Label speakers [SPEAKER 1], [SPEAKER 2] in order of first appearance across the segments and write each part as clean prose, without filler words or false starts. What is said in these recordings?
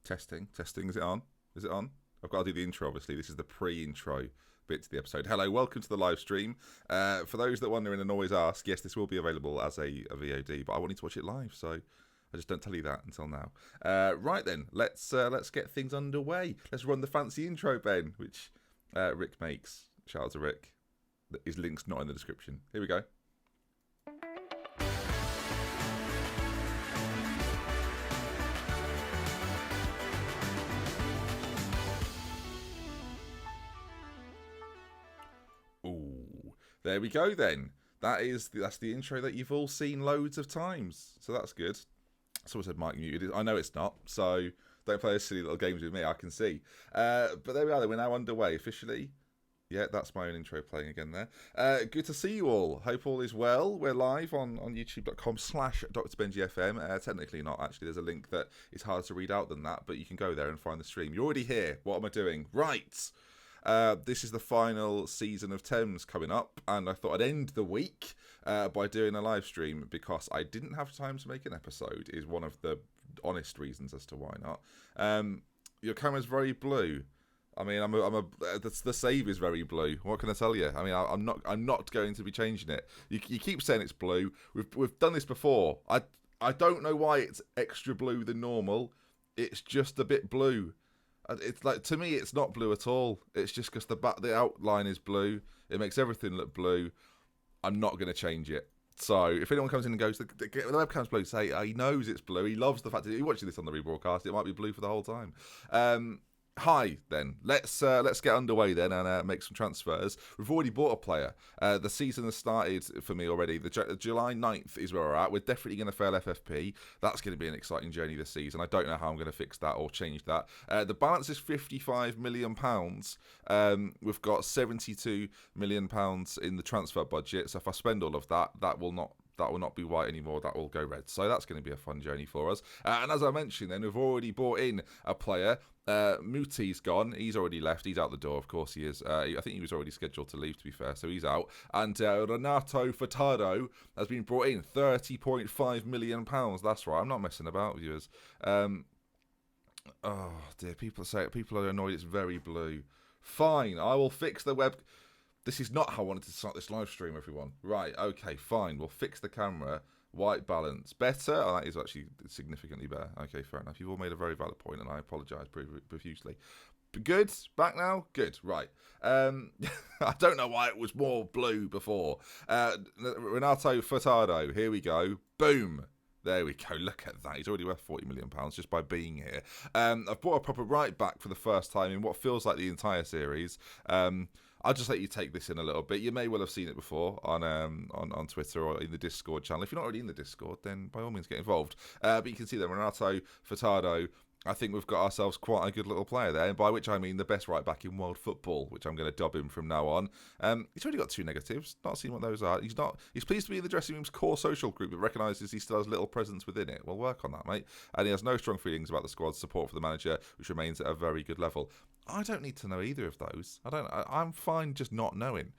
[SPEAKER 1] Testing. Is it on? I've got to do the intro, obviously. This is the pre-intro bit to the episode. Hello, welcome to the live stream. For those that wondering and always ask, yes, this will be available as a VOD, but I wanted to watch it live, so I just don't tell you that until now. Right then, let's get things underway. Let's run the fancy intro, Ben, which Rick makes. Shout out to Rick. His link's not in the description. Here we go. Ooh, there we go then. That's the intro that you've all seen loads of times, so that's good. Someone said Mike muted. I know it's not, so don't play those silly little games with me. I can see. But there we are. We're now underway officially. Yeah, that's my own intro playing again there. Good to see you all. Hope all is well. We're live on youtube.com/DrBenjiFM. Technically not, actually. There's a link that is harder to read out than that, but you can go there and find the stream. You're already here. What am I doing? Right. This is the final season of Thames coming up, and I thought I'd end the week by doing a live stream because I didn't have time to make an episode, is one of the honest reasons as to why not. Your camera's very blue. I mean, the save is very blue. What can I tell you? I mean, I'm not going to be changing it. You keep saying it's blue. We've done this before. I don't know why it's extra blue than normal. It's just a bit blue. It's like, to me, it's not blue at all. It's just because the outline is blue. It makes everything look blue. I'm not going to change it. So if anyone comes in and goes, the webcam's blue, say, he knows it's blue. He loves the fact that he's watching this on the rebroadcast. It might be blue for the whole time. Hi, then. Let's get underway then and make some transfers. We've already bought a player. The season has started for me already. The July 9th is where we're at. We're definitely going to fail FFP. That's going to be an exciting journey this season. I don't know how I'm going to fix that or change that. The balance is £55 million. We've got £72 million in the transfer budget. So if I spend all of that, that will not be white anymore. That will go red. So that's going to be a fun journey for us. And as I mentioned, then we've already bought in a player. Muti's gone. He's already left. He's out the door. Of course he is. I think he was already scheduled to leave, to be fair. So he's out. And Renato Furtado has been brought in. £30.5 million. That's right. I'm not messing about, viewers. Oh dear. People are annoyed. It's very blue. Fine. I will fix the web. This is not how I wanted to start this live stream, everyone. Right, okay, fine. We'll fix the camera. White balance. Better? Oh, that is actually significantly better. Okay, fair enough. You've all made a very valid point, and I apologise profusely. Good? Back now? Good, right. I don't know why it was more blue before. Renato Furtado, here we go. Boom. There we go. Look at that. He's already worth £40 million just by being here. I've bought a proper right back for the first time in what feels like the entire series. I'll just let you take this in a little bit. You may well have seen it before on Twitter or in the Discord channel. If you're not already in the Discord, then by all means get involved. But you can see that Renato Furtado, I think we've got ourselves quite a good little player there, and by which I mean the best right back in world football, which I'm going to dub him from now on. He's already got 2 negatives. Not seen what those are. He's pleased to be in the dressing room's core social group, but recognises he still has little presence within it. We'll work on that, mate. And he has no strong feelings about the squad's support for the manager, which remains at a very good level. I don't need to know either of those. I'm fine just not knowing.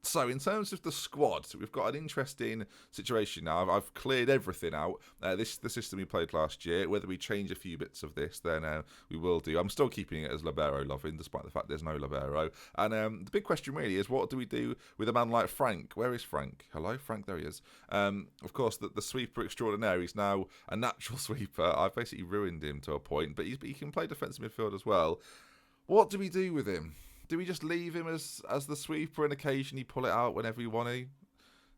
[SPEAKER 1] So in terms of the squad, we've got an interesting situation now. I've cleared everything out. The system we played last year. Whether we change a few bits of this, then we will do. I'm still keeping it as Libero loving, despite the fact there's no Libero. And the big question really is, what do we do with a man like Frank? Where is Frank? Hello, Frank. There he is. Of course, the sweeper extraordinaire. He's now a natural sweeper. I've basically ruined him to a point, but he can play defensive midfield as well. What do we do with him? Do we just leave him as the sweeper and occasionally pull it out whenever we want to?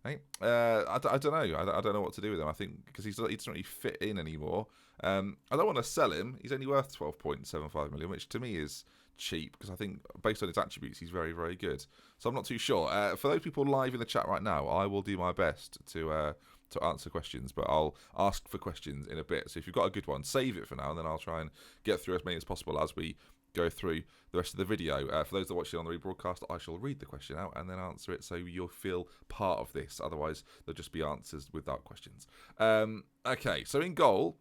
[SPEAKER 1] Hey? I don't know. I don't know what to do with him. I think because he doesn't really fit in anymore. I don't want to sell him. He's only worth 12.75 million, which to me is cheap because I think based on his attributes, he's very, very good. So I'm not too sure. For those people live in the chat right now, I will do my best to answer questions, but I'll ask for questions in a bit. So if you've got a good one, save it for now, and then I'll try and get through as many as possible as we go through the rest of the video. For those that are watching on the rebroadcast, I shall read the question out and then answer it so you'll feel part of this. Otherwise, there'll just be answers without questions. Okay, so in goal,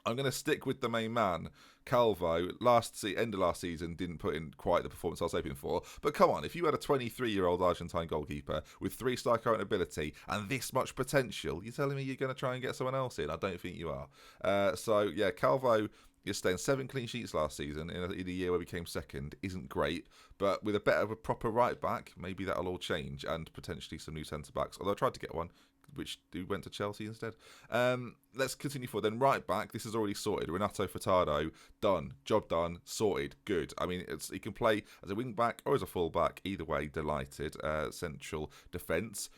[SPEAKER 1] I'm going to stick with the main man, Calvo. End of last season didn't put in quite the performance I was hoping for. But come on, if you had a 23-year-old Argentine goalkeeper with 3-star current ability and this much potential, you're telling me you're going to try and get someone else in? I don't think you are. So, yeah, Calvo you're staying 7 clean sheets last season in a year where we came second isn't great, but with a proper right back, maybe that'll all change, and potentially some new centre backs. Although I tried to get one, which went to Chelsea instead. Let's continue forward. Then right back, this is already sorted. Renato Furtado, done. Job done. Sorted. Good. I mean, he can play as a wing back or as a full back. Either way, delighted. Central defence.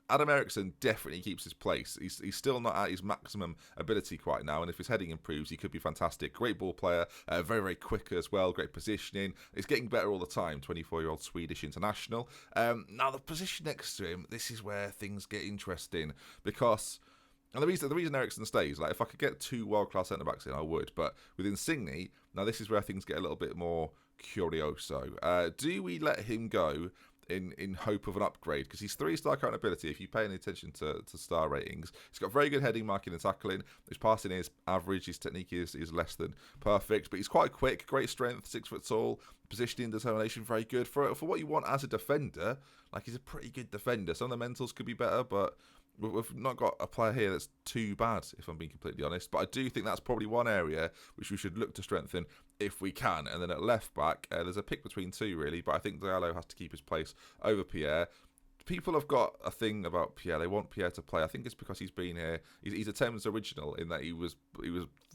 [SPEAKER 1] Adam Eriksson definitely keeps his place. He's still not at his maximum ability quite now, and if his heading improves, he could be fantastic. Great ball player, very, very quick as well, great positioning. He's getting better all the time, 24-year-old Swedish international. Now, the position next to him, this is where things get interesting, because... And the reason Eriksson stays, like if I could get 2 world-class centre-backs in, I would, but with Insigne, now this is where things get a little bit more curioso. Do we let him go in hope of an upgrade? Because he's 3-star current ability, if you pay any attention to star ratings. He's got very good heading, marking and tackling. His passing is average, his technique is less than perfect, but he's quite quick, great strength, 6 foot tall, positioning, determination, very good. For what you want as a defender, like he's a pretty good defender. Some of the mentals could be better, but we've not got a player here that's too bad, if I'm being completely honest. But I do think that's probably one area which we should look to strengthen if we can. And then at left back, there's a pick between 2 really, but I think Diallo has to keep his place over Pierre. People have got a thing about Pierre. They want Pierre to play. I think it's because he's been here. He's a Thames original in that he was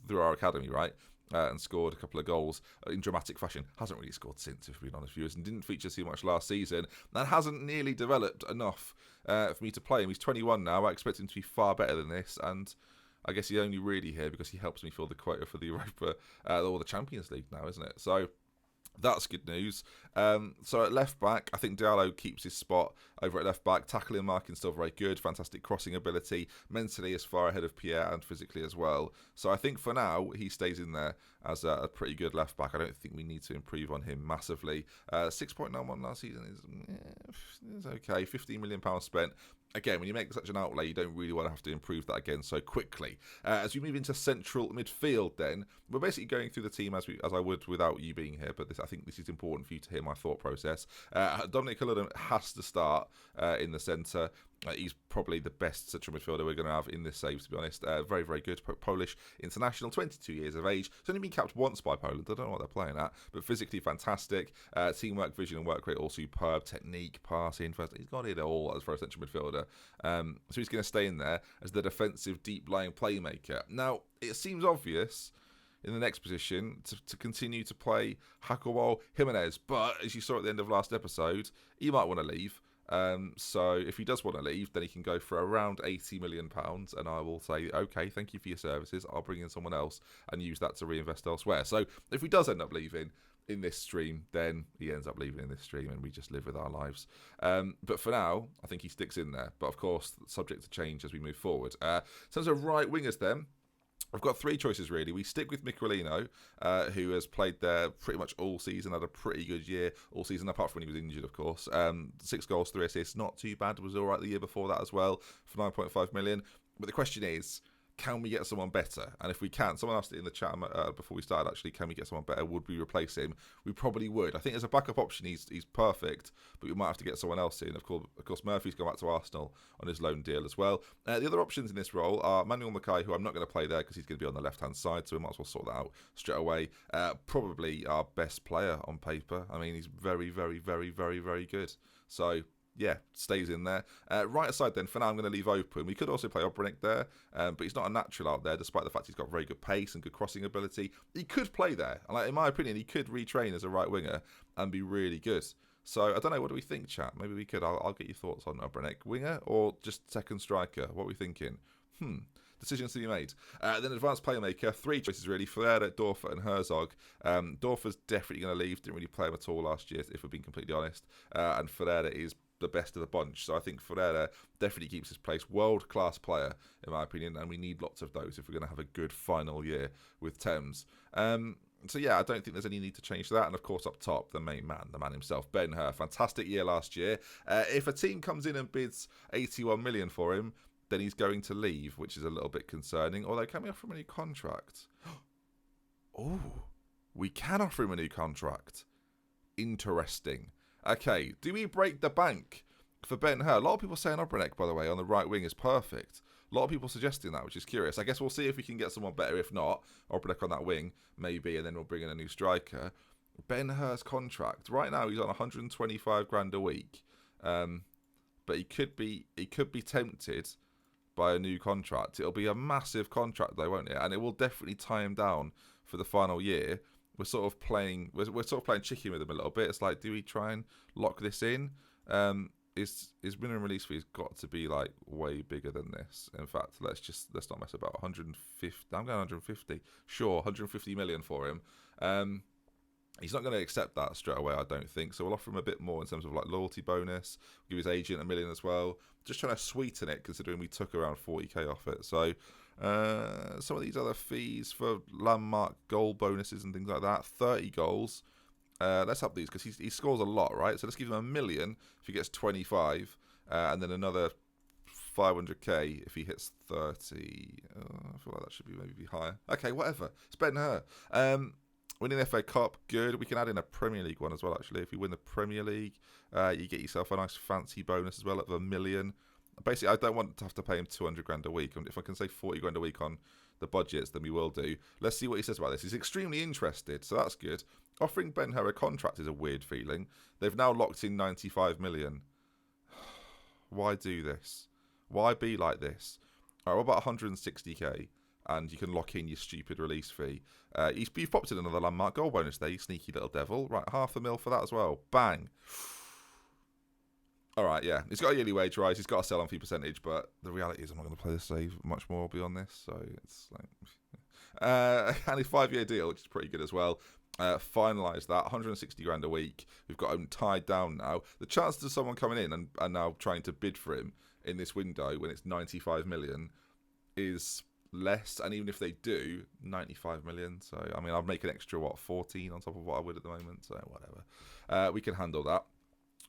[SPEAKER 1] through our academy, right? And scored a couple of goals in dramatic fashion. Hasn't really scored since, if we're being honest, viewers, and didn't feature too much last season. And hasn't nearly developed enough for me to play him. He's 21 now. I expect him to be far better than this, and I guess he's only really here because he helps me fill the quota for the Europa or the Champions League now, isn't it? So that's good news. So at left back, I think Diallo keeps his spot over at left back. Tackling and marking still very good. Fantastic crossing ability. Mentally is far ahead of Pierre and physically as well. So I think for now, he stays in there as a pretty good left back. I don't think we need to improve on him massively. 6.91 last season is okay. £15 million spent. Again, when you make such an outlay, you don't really want to have to improve that again so quickly. As we move into central midfield, then we're basically going through the team as I would without you being here. But I think this is important for you to hear my thought process. Dominic Culloden has to start in the centre. He's probably the best central midfielder we're going to have in this save, to be honest. Very, very good. Polish international, 22 years of age. He's only been capped once by Poland. I don't know what they're playing at, but physically fantastic. Teamwork, vision, and work rate all superb. Technique, passing. He's got it all as for a central midfielder. So he's going to stay in there as the defensive, deep-lying playmaker. Now, it seems obvious in the next position to continue to play Jacobo Jimenez, but as you saw at the end of last episode, he might want to leave. So if he does want to leave, then he can go for around £80 million, and I will say, okay, thank you for your services. I'll bring in someone else and use that to reinvest elsewhere. So if he does end up leaving in this stream, then he ends up leaving in this stream and we just live with our lives. But for now, I think he sticks in there. But of course, subject to change as we move forward. In terms of right wingers then, I've got 3 choices, really. We stick with Michelino, who has played there pretty much all season, had a pretty good year all season, apart from when he was injured, of course. 6 goals, 3 assists, not too bad. Was all right the year before that as well, for 9.5 million. But the question is, can we get someone better? And if we can, someone asked it in the chat before we started, actually, can we get someone better? Would we replace him? We probably would. I think as a backup option, he's perfect, but we might have to get someone else in. Of course, Murphy's gone back to Arsenal on his loan deal as well. The other options in this role are Manuel Mackay, who I'm not going to play there because he's going to be on the left-hand side, so we might as well sort that out straight away. Probably our best player on paper. I mean, he's very, very, very, very, very good. So yeah, stays in there. Right aside then, for now I'm going to leave open. We could also play Obrenic there, but he's not a natural out there, despite the fact he's got very good pace and good crossing ability. He could play there. And in my opinion, he could retrain as a right winger and be really good. So I don't know, what do we think, chat? Maybe we could. I'll get your thoughts on Obrenic. Winger or just second striker? What are we thinking? Decisions to be made. Then advanced playmaker, 3 choices really: Ferreira, Dorfer and Herzog. Dorfer's definitely going to leave. Didn't really play him at all last year, if we're being completely honest. And Ferreira is the best of the bunch. So I think Ferreira definitely keeps his place. World-class player, in my opinion, and we need lots of those if we're going to have a good final year with Thames. So yeah, I don't think there's any need to change that. And of course, up top, the main man, the man himself, Ben-Hur. Fantastic year last year. If a team comes in and bids 81 million for him, then he's going to leave, which is a little bit concerning. Although, can we offer him a new contract? Oh, we can offer him a new contract. Interesting. Okay, do we break the bank for Ben-Hur? A lot of people saying Obrenic, by the way, on the right wing is perfect. A lot of people suggesting that, which is curious. I guess we'll see if we can get someone better. If not, Obrek on that wing, maybe, and then we'll bring in a new striker. Ben Hur's contract. Right now, he's on 125 grand a week. But he could be tempted by a new contract. It'll be a massive contract though, won't it? And it will definitely tie him down for the final year. We're sort of playing chicken with him a little bit. It's like, do we try and lock this in? His minimum release fee has got to be like way bigger than this. In fact, let's not mess about. 150. I'm going 150. Sure, 150 million for him. He's not going to accept that straight away, I don't think. So we'll offer him a bit more in terms of like loyalty bonus. We'll give his agent $1 million as well. Just trying to sweeten it, considering we took around 40k off it. So some of these other fees for landmark goal bonuses and things like that. 30 goals. Let's up these because he scores a lot, right? So let's give him $1 million if he gets 25, and then another 500k if he hits 30. I feel like that should maybe be higher. Okay, whatever. It's Ben Hur. Winning the FA Cup, good. We can add in a Premier League one as well, actually. If you win the Premier League, you get yourself a nice fancy bonus as well of $1 million. Basically, I don't want to have to pay him 200 grand a week. If I can save 40 grand a week on the budgets, then we will do. Let's see what he says about this. He's extremely interested, so that's good. Offering Ben Hur a contract is a weird feeling. They've now locked in 95 million. Why do this? Why be like this? All right, what about 160k? And you can lock in your stupid release fee. You've popped in another landmark goal bonus there, you sneaky little devil. Right, $500,000 for that as well. Bang. All right, yeah. He's got a yearly wage rise. He's got a sell-on fee percentage, but the reality is I'm not going to play the save much more beyond this. So it's like... and his 5-year deal, which is pretty good as well. Finalise that, 160 grand a week. We've got him tied down now. The chances of someone coming in and now trying to bid for him in this window when it's 95 million is... less, and even if they do, 95 million. So I mean, I'll make an extra 14 on top of what I would at the moment. So whatever, we can handle that.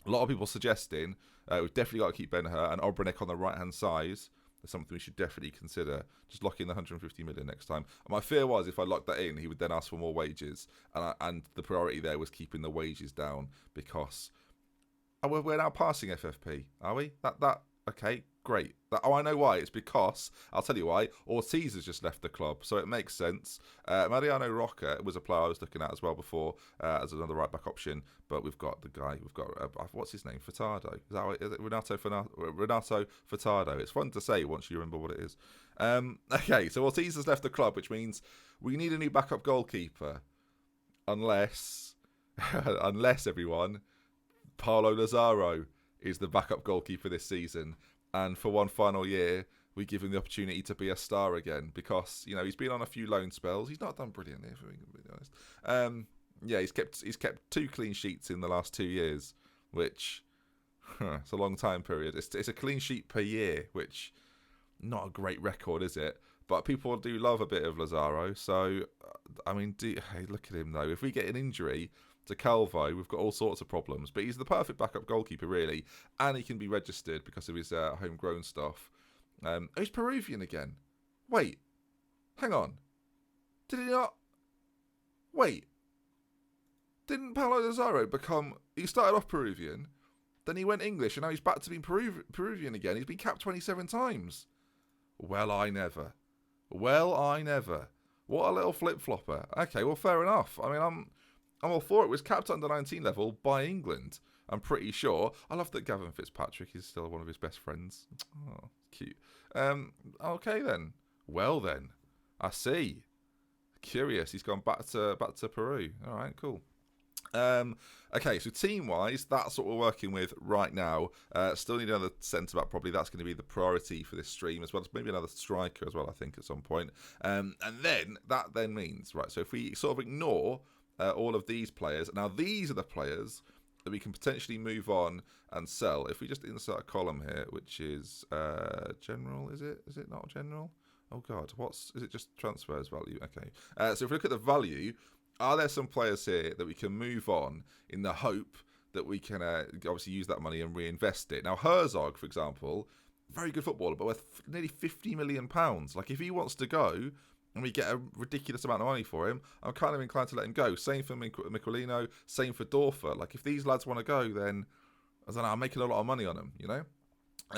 [SPEAKER 1] A lot of people suggesting we've definitely got to keep Ben Hur and Obrek on the right hand side. That's something we should definitely consider. Just lock in the 150 million next time. And my fear was if I locked that in, he would then ask for more wages, and the priority there was keeping the wages down because we're now passing FFP, are we? That okay. Great. I know why. It's because, I'll tell you why, Ortiz has just left the club, so it makes sense. Mariano Roca was a player I was looking at as well before as another right-back option, but we've got the guy, what's his name? Furtado. Is it Renato Furtado. It's fun to say once you remember what it is. Okay, so Ortiz has left the club, which means we need a new backup goalkeeper. Unless everyone, Paulo Lazaro is the backup goalkeeper this season. And for one final year, we give him the opportunity to be a star again because, you know, he's been on a few loan spells. He's not done brilliantly, if we're being honest. Yeah, he's kept 2 clean sheets in the last 2 years, which it's a long time period. It's a clean sheet per year, which not a great record, is it? But people do love a bit of Lazaro. So, I mean, hey, look at him though. If we get an injury to Calvo, we've got all sorts of problems, but he's the perfect backup goalkeeper, really, and he can be registered because of his homegrown stuff. He's Peruvian again. Wait, hang on. Did he not? Wait, didn't Paulo Lazaro become? He started off Peruvian, then he went English, and now he's back to being Peruvian again. He's been capped 27 times. Well, I never. What a little flip-flopper. Okay, well, fair enough. I mean, I'm all for it. It was capped under 19 level by England, I'm pretty sure. I love that Gavin Fitzpatrick is still one of his best friends. Oh, cute. Okay then. Well then, I see. Curious. He's gone back to Peru. All right, cool. Okay, so team-wise, that's what we're working with right now. Still need another centre-back, probably. That's going to be the priority for this stream, as well as maybe another striker as well, I think, at some point. And then, that then means, right, so if we sort of ignore all of these players, now these are the players that we can potentially move on and sell. If we just insert a column here, which is general, is it? Is it not general? Oh, God, is it just transfers value? Okay. So if we look at the value, are there some players here that we can move on in the hope that we can obviously use that money and reinvest it? Now, Herzog, for example, very good footballer, but worth nearly £50 million. Like, if he wants to go and we get a ridiculous amount of money for him, I'm kind of inclined to let him go. Same for Miquelino, same for Dorfer. Like, if these lads want to go, then, I don't know, I'm making a lot of money on them, you know?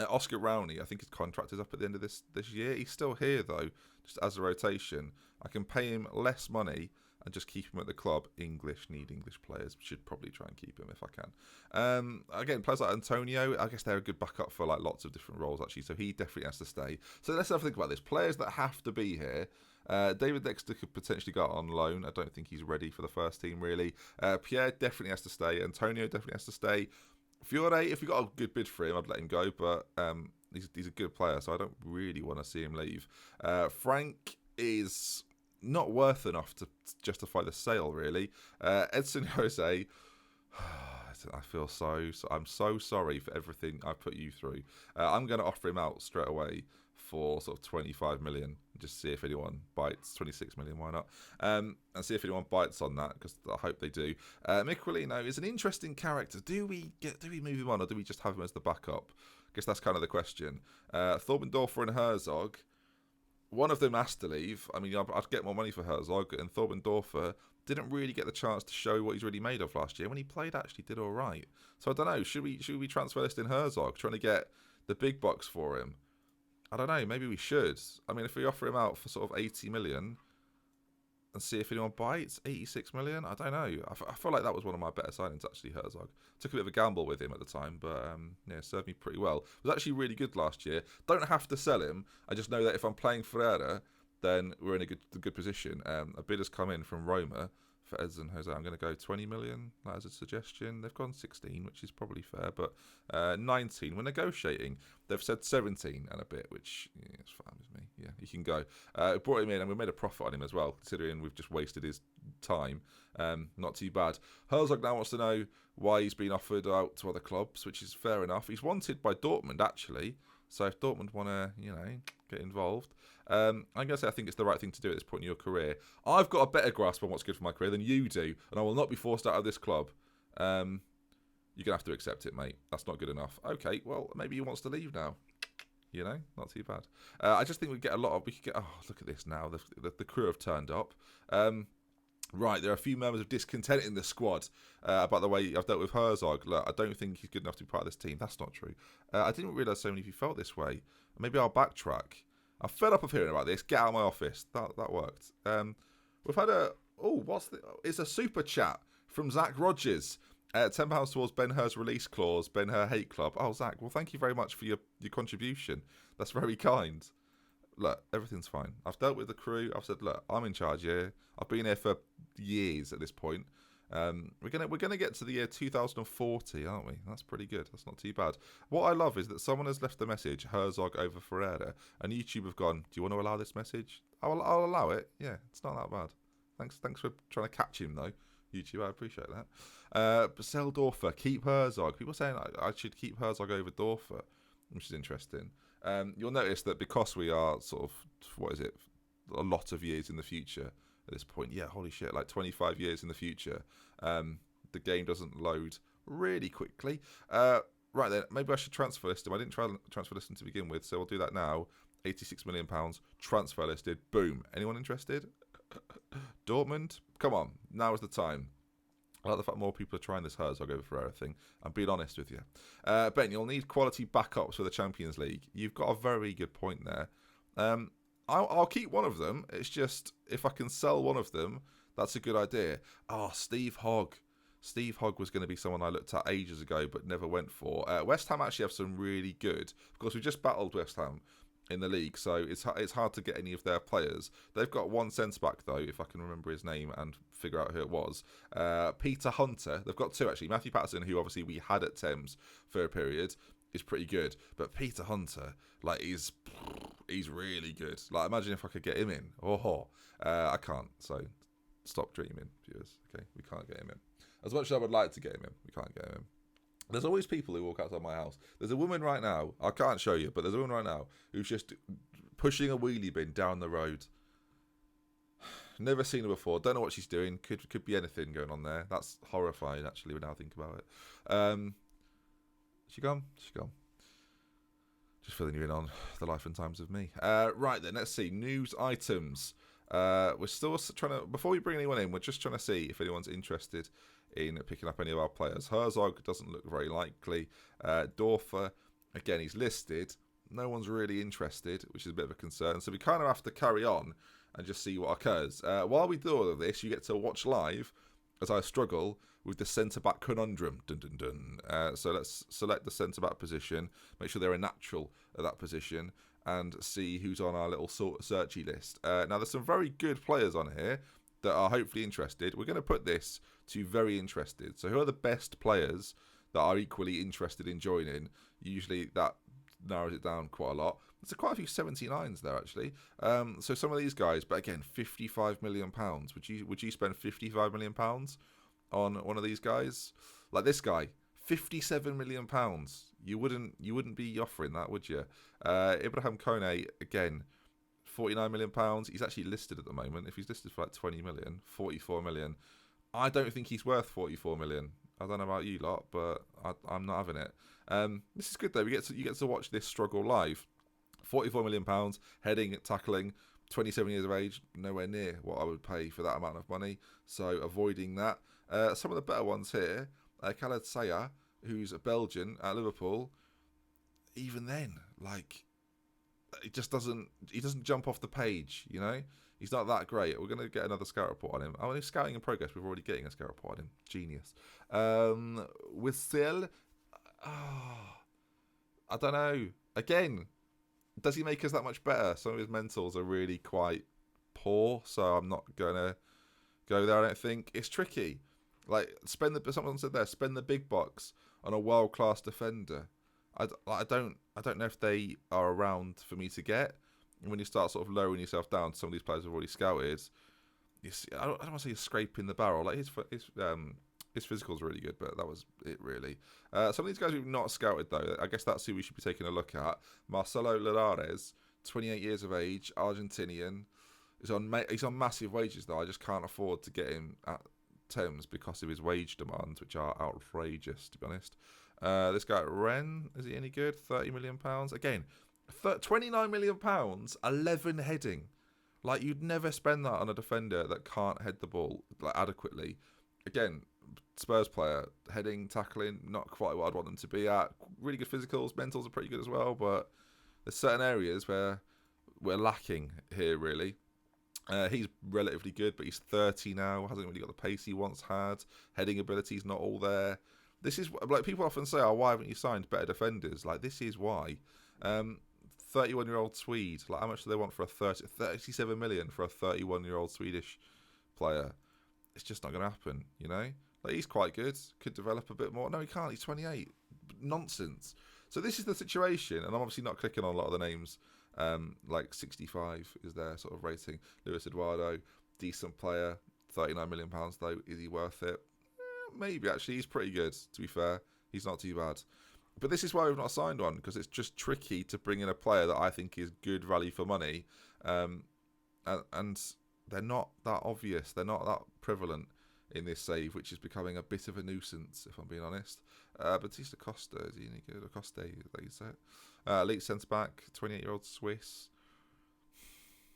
[SPEAKER 1] Oscar Rowney, I think his contract is up at the end of this year. He's still here though, just as a rotation. I can pay him less money and just keep him at the club. Need English players. Should probably try and keep him if I can. Again, players like Antonio, I guess they're a good backup for like lots of different roles actually. So he definitely has to stay. So let's have a think about this. Players that have to be here. David Dexter could potentially go on loan. I don't think he's ready for the first team really. Pierre definitely has to stay. Antonio definitely has to stay. Fiore, if we got a good bid for him, I'd let him go, but he's a good player, so I don't really want to see him leave. Frank is not worth enough to justify the sale, really. Edson Jose, I feel I'm so sorry for everything I put you through. I'm going to offer him out straight away for sort of 25 million. Just see if anyone bites. 26 million, why not? And see if anyone bites on that, because I hope they do. Michelino is an interesting character. Do we move him on, or do we just have him as the backup? I guess that's kind of the question. Thorbendorfer and Herzog, one of them has to leave. I mean, I'd get more money for Herzog, and Thorbendorfer didn't really get the chance to show what he's really made of last year. When he played, actually did all right. So I don't know. Should we transfer list in Herzog, trying to get the big bucks for him? I don't know. Maybe we should. I mean, if we offer him out for sort of 80 million and see if anyone bites, 86 million, I don't know. I feel like that was one of my better signings, actually, Herzog. Took a bit of a gamble with him at the time, but yeah, served me pretty well. Was actually really good last year. Don't have to sell him. I just know that if I'm playing Ferreira, then we're in a good position. A bid has come in from Roma for Edson Jose. I'm going to go 20 million. That is a suggestion. They've gone 16, which is probably fair, but 19. We're negotiating. They've said 17 and a bit, which is fine with me. Yeah, he can go. Brought him in, and we made a profit on him as well, considering we've just wasted his time. Not too bad. Herzog now wants to know why he's been offered out to other clubs, which is fair enough. He's wanted by Dortmund, actually. So if Dortmund want to, get involved, I'm going to say I think it's the right thing to do at this point in your career. I've got a better grasp on what's good for my career than you do, and I will not be forced out of this club. You're going to have to accept it, mate. That's not good enough. Okay, well, maybe he wants to leave now. Not too bad. I just think we could get, oh, look at this now. The crew have turned up. Right, there are a few members of discontent in the squad about the way I've dealt with Herzog. Look, I don't think he's good enough to be part of this team. That's not true. I didn't realise so many of you felt this way. Maybe I'll backtrack. I'm fed up of hearing about this. Get out of my office. That worked. We've had it's a super chat from Zach Rogers. £10 towards Ben Hur's release clause, Ben Hur Hate Club. Oh, Zach, well, thank you very much for your contribution. That's very kind. Look, everything's fine. I've dealt with the crew. I've said, look, I'm in charge here. I've been here for years at this point. We're gonna get to the year 2040, aren't we? That's pretty good. That's not too bad. What I love is that someone has left the message Herzog over Ferreira, and YouTube have gone, do you want to allow this message? I'll allow it. Yeah, it's not that bad. Thanks for trying to catch him though, YouTube. I appreciate that. But sell Dorfer, keep Herzog. People saying I should keep Herzog over Dorfer, which is interesting. You'll notice that because we are sort of, a lot of years in the future at this point. Yeah, holy shit, like 25 years in the future. The game doesn't load really quickly. Right then, maybe I should transfer list him. I didn't try transfer list him to begin with, so we'll do that now. £86 million, transfer listed. Boom. Anyone interested? Dortmund? Come on, now is the time. I like the fact more people are trying this Herzog over Ferreira thing. I'm being honest with you. Ben, you'll need quality backups for the Champions League. You've got a very good point there. I'll keep one of them. It's just, if I can sell one of them, that's a good idea. Oh, Steve Hogg. Steve Hogg was going to be someone I looked at ages ago but never went for. West Ham actually have some really good. Of course, we just battled West Ham in the league, so it's hard to get any of their players. They've got one centre-back, though, if I can remember his name and figure out who it was. Peter Hunter. They've got two, actually. Matthew Patterson, who obviously we had at Thames for a period, is pretty good. But Peter Hunter, like, he's really good. Like, imagine if I could get him in. I can't, so stop dreaming, viewers. Okay, we can't get him in. As much as I would like to get him in, we can't get him in. There's always people who walk outside my house. There's a woman right now, I can't show you, but there's a woman right now who's just pushing a wheelie bin down the road. Never seen her before. Don't know what she's doing. Could be anything going on there. That's horrifying, actually, when I think about it. She gone? She's gone. Just filling you in on the life and times of me. Right then, let's see. News items. We're still trying to, before we bring anyone in, we're just trying to see if anyone's interested in picking up any of our players. Herzog doesn't look very likely. Dorfer Again, he's listed. No one's really interested, which is a bit of a concern. So we kind of have to carry on and just see what occurs. While we do all of this, you get to watch live as I struggle with the centre-back conundrum. Dun, dun, dun. So let's select the centre-back position, make sure they're a natural at that position, and see who's on our little searchy list. Now, there's some very good players on here that are hopefully interested. We're going to put this to very interested. So who are the best players that are equally interested in joining? Usually that narrows it down quite a lot. There's quite a few 79s there, actually. So some of these guys, but again, £55 million. Would you spend £55 million on one of these guys? Like this guy, £57 million. You wouldn't be offering that, would you? Ibrahim Kone, again, £49 million. He's actually listed at the moment. If he's listed for like 20 million, 44 million. I don't think he's worth 44 million. I don't know about you lot, but I'm not having it. This is good though. You get to watch this struggle live. £44 million, heading, tackling, 27 years of age, nowhere near what I would pay for that amount of money. So avoiding that. Some of the better ones here, Khaled Sayah, who's a Belgian at Liverpool. Even then, like, he doesn't jump off the page, you know? He's not that great. We're going to get another scout report on him. Oh, he's scouting in progress. We're already getting a scout report on him. Genius. With Sil, I don't know. Again, does he make us that much better? Some of his mentals are really quite poor, so I'm not going to go there, I don't think. It's tricky. Like, someone said there, spend the big bucks on a world-class defender. I don't know if they are around for me to get. And when you start sort of lowering yourself down to some of these players who've already scouted, I don't want to say you're scraping the barrel. Like his physical's really good, but that was it really. Some of these guys we've not scouted though. I guess that's who we should be taking a look at. Marcelo Linares, 28 years of age, Argentinian. He's on massive wages though. I just can't afford to get him at Thames because of his wage demands, which are outrageous to be honest. This guy at Rennes, is he any good? £30 million again. £29 million, 11 heading. Like, you'd never spend that on a defender that can't head the ball like adequately. Again, Spurs player, heading, tackling, not quite what I'd want them to be at. Really good physicals, mentals are pretty good as well, but there's certain areas where we're lacking here, really. He's relatively good, but he's 30 now, hasn't really got the pace he once had. Heading ability's not all there. This is, like, people often say, oh, why haven't you signed better defenders? Like, this is why. 31-year-old Swede. Like, how much do they want for 37 million for a 31-year-old Swedish player? It's just not going to happen, you know? Like, he's quite good. Could develop a bit more. No, he can't. He's 28. Nonsense. So this is the situation, and I'm obviously not clicking on a lot of the names. Like 65 is their sort of rating. Luis Eduardo, decent player. £39 million though. Is he worth it? Maybe, actually. He's pretty good, to be fair. He's not too bad. But this is why we've not signed one, because it's just tricky to bring in a player that I think is good value for money. And they're not that obvious. They're not that prevalent in this save, which is becoming a bit of a nuisance, if I'm being honest. Batista Costa, is he any good? Or Costa, like you said. Elite centre-back, 28-year-old Swiss.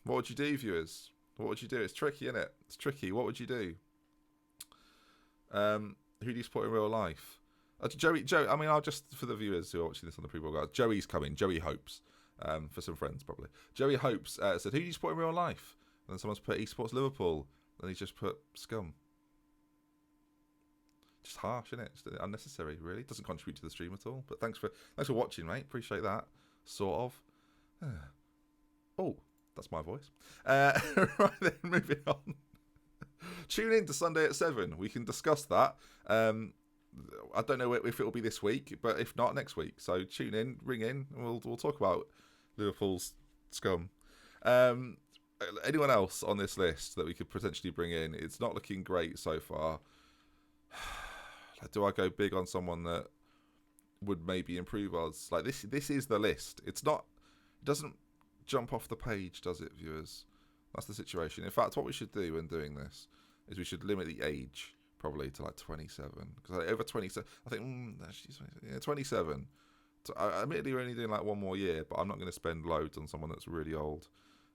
[SPEAKER 1] What would you do, viewers? What would you do? It's tricky, isn't it? It's tricky. What would you do? Who do you support in real life? Joey, I mean, I'll just, for the viewers who are watching this on the pre-roll guide, Joey's coming. Joey hopes. For some friends, probably. Joey hopes said, who do you support in real life? And then someone's put, he supports Liverpool. And he's just put scum. Just harsh, isn't it? Just unnecessary, really. Doesn't contribute to the stream at all. But thanks for watching, mate. Appreciate that. Sort of. Oh, that's my voice. Right then, moving on. Tune in to Sunday at 7. We can discuss that. I don't know if it will be this week, but if not, next week. So tune in, ring in, and we'll talk about Liverpool's scum. Anyone else on this list that we could potentially bring in? It's not looking great so far. Do I go big on someone that would maybe improve us? Like this is the list. It doesn't jump off the page, does it, viewers? That's the situation. In fact, what we should do when doing this is we should limit the age probably to like 27, because over 27, I think 27. So admittedly, we're only doing like one more year, but I'm not going to spend loads on someone that's really old.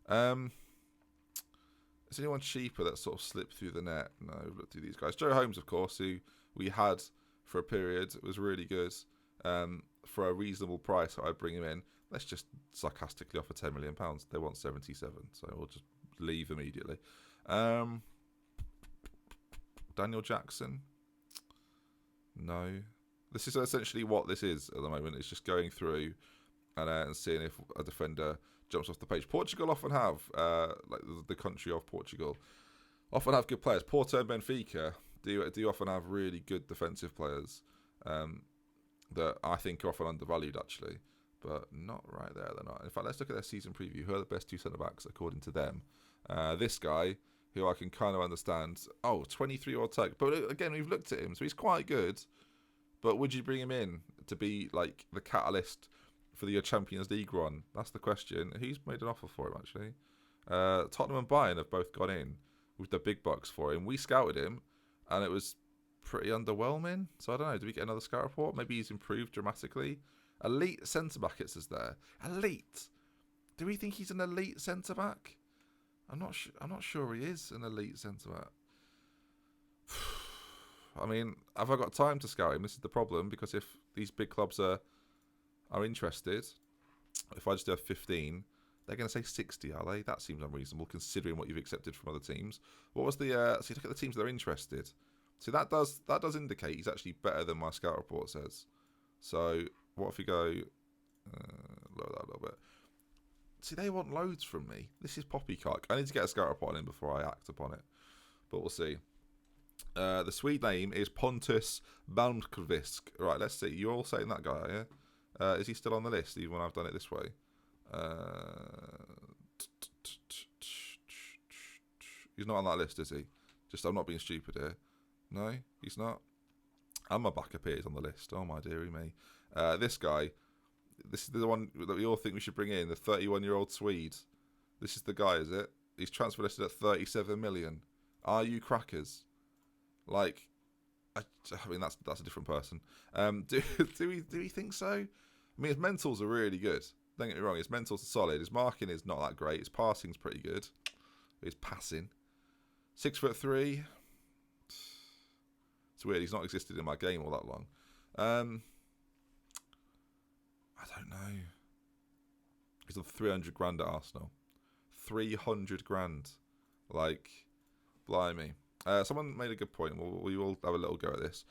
[SPEAKER 1] Is anyone cheaper that sort of slipped through the net? No, look through these guys. Joe Holmes, of course, who we had for a period, was really good. for a reasonable price, I'd bring him in. Let's just sarcastically offer £10 million. They want 77, so we'll just leave immediately. Daniel Jackson? No. This is essentially what this is at the moment. It's just going through and seeing if a defender jumps off the page. Portugal often have, like the country of Portugal, often have good players. Porto and Benfica do often have really good defensive players that I think are often undervalued, actually. But not right there, they're not. In fact, let's look at their season preview. Who are the best two centre-backs according to them? This guy, who I can kind of understand. Oh, 23-year-old Turk. But again, we've looked at him, so he's quite good. But would you bring him in to be like the catalyst for the Champions League run? That's the question. Who's made an offer for him, actually? Tottenham and Bayern have both gone in with the big bucks for him. We scouted him, and it was pretty underwhelming. So I don't know. Do we get another scout report? Maybe he's improved dramatically. Elite centre-back, it says there. Elite. Do we think he's an elite centre-back? I'm not sure he is an elite centre-back. I mean, have I got time to scout him? This is the problem, because if these big clubs are interested, if I just do a 15, they're going to say 60, are they? That seems unreasonable, considering what you've accepted from other teams. What was the... so you look at the teams that are interested. So that does indicate he's actually better than my scout report says. So what if we go... lower that a little bit. See, they want loads from me. This is poppycock. I need to get a scout report in before I act upon it. But we'll see. The Swede name is Pontus Malmqvist. Right, let's see. You're all saying that guy, are you? Is he still on the list, even when I've done it this way? He's not on that list, is he? Just, I'm not being stupid here. No, he's not. And my backup here is on the list. Oh, my dearie me. This guy, this is the one that we all think we should bring in, the 31-year-old Swede. This is the guy, is it? He's transfer listed at 37 million. Are you crackers? Like, I mean, that's a different person. Do we think so? I mean, his mentals are really good. Don't get me wrong, his mentals are solid. His marking is not that great. His passing's pretty good. His passing. 6'3". It's weird. He's not existed in my game all that long. I don't know. He's on 300 grand at Arsenal. 300 grand. Like, blimey. Someone made a good point. We will have a little go at this.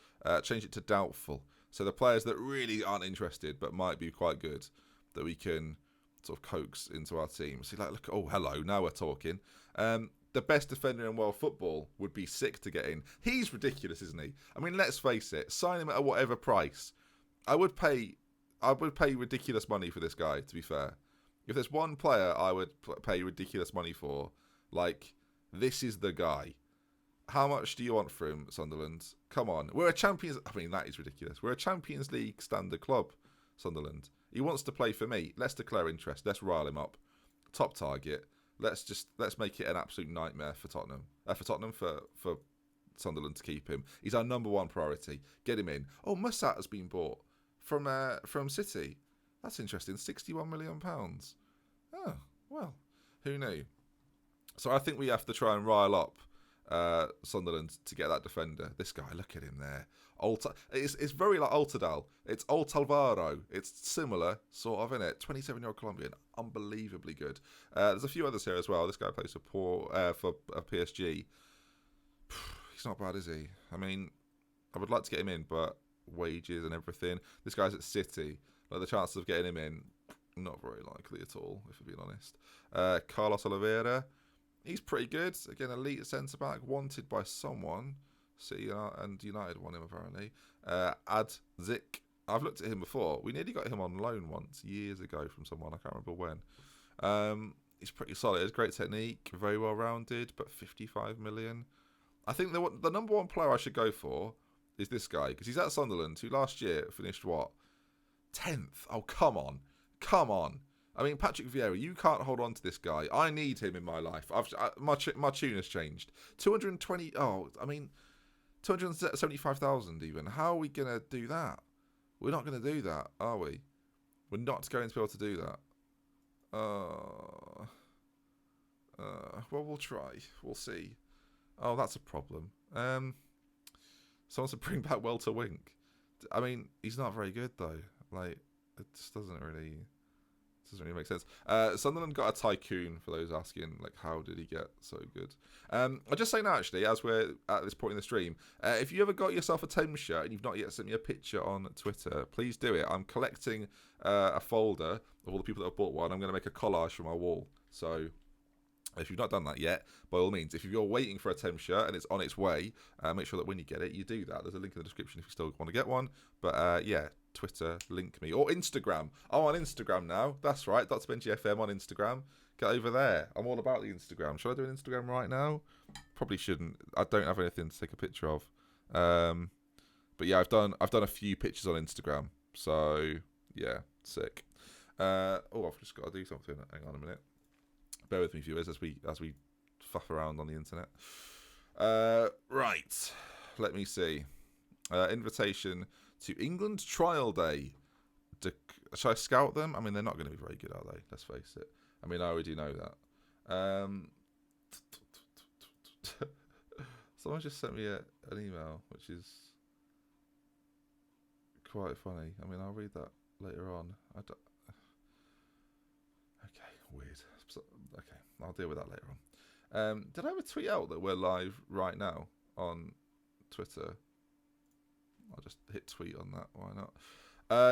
[SPEAKER 1] Change it to doubtful. So the players that really aren't interested but might be quite good, that we can sort of coax into our team. See, like, look, oh, hello, now we're talking. The best defender in world football would be sick to get in. He's ridiculous, isn't he? I mean, let's face it. Sign him at whatever price. I would pay ridiculous money for this guy, to be fair. If there's one player I would pay ridiculous money for, like, this is the guy. How much do you want for him, Sunderland? Come on. We're a Champions... I mean, that is ridiculous. We're a Champions League standard club, Sunderland. He wants to play for me. Let's declare interest. Let's rile him up. Top target. Let's make it an absolute nightmare for Tottenham. For Sunderland to keep him. He's our number one priority. Get him in. Oh, Musat has been bought from City. That's interesting. £61 million. Oh, well, who knew? So I think we have to try and rile up Sunderland to get that defender. This guy, look at him there. It's very like Altadal. It's Alvaro. It's similar, sort of, isn't it? 27-year-old Colombian, unbelievably good. There's a few others here as well. This guy plays for PSG. He's not bad, is he? I mean, I would like to get him in, but wages and everything. This guy's at City. Like, the chances of getting him in, not very likely at all, if I'm being honest. Carlos Oliveira. He's pretty good. Again, elite centre-back, wanted by someone. City and United want him, apparently. Adzik. I've looked at him before. We nearly got him on loan once, years ago, from someone. I can't remember when. He's pretty solid. Great technique. Very well-rounded, but 55 million. I think the number one player I should go for is this guy, because he's at Sunderland, who last year finished, what? 10th. Oh, come on. Come on. I mean, Patrick Vieira, you can't hold on to this guy. I need him in my life. My tune has changed. 220. Oh, I mean, 275,000 even. How are we gonna do that? We're not gonna do that, are we? We're not going to be able to do that. Well, we'll try. We'll see. Oh, that's a problem. Someone to bring back Welter Wink. I mean, he's not very good though. Like, it just doesn't really make sense. Sunderland got a tycoon, for those asking, like, how did he get so good? I'll just say now, actually, as we're at this point in the stream, if you ever got yourself a Thames shirt and you've not yet sent me a picture on Twitter, please do it. I'm collecting a folder of all the people that have bought one. I'm going to make a collage for my wall. So if you've not done that yet, by all means, if you're waiting for a Thames shirt and it's on its way, make sure that when you get it, you do that. There's a link in the description if you still want to get one. But yeah, Twitter, link me. Or Instagram. I'm on Instagram now. That's right, Dr. Benji FM on Instagram. Get over there. I'm all about the Instagram. Should I do an Instagram right now? Probably shouldn't. I don't have anything to take a picture of. But yeah, I've done a few pictures on Instagram. So yeah, sick. I've just got to do something. Hang on a minute. Bear with me, viewers, as we faff around on the internet. Right. Let me see. Invitation to England Trial Day. Should I scout them? I mean, they're not going to be very good, are they? Let's face it. I mean, I already know that. Someone just sent me an email, which is quite funny. I mean, I'll read that later on. Okay, weird. Okay, I'll deal with that later on. Did I ever tweet out that we're live right now on Twitter? I'll just hit tweet on that. Why not?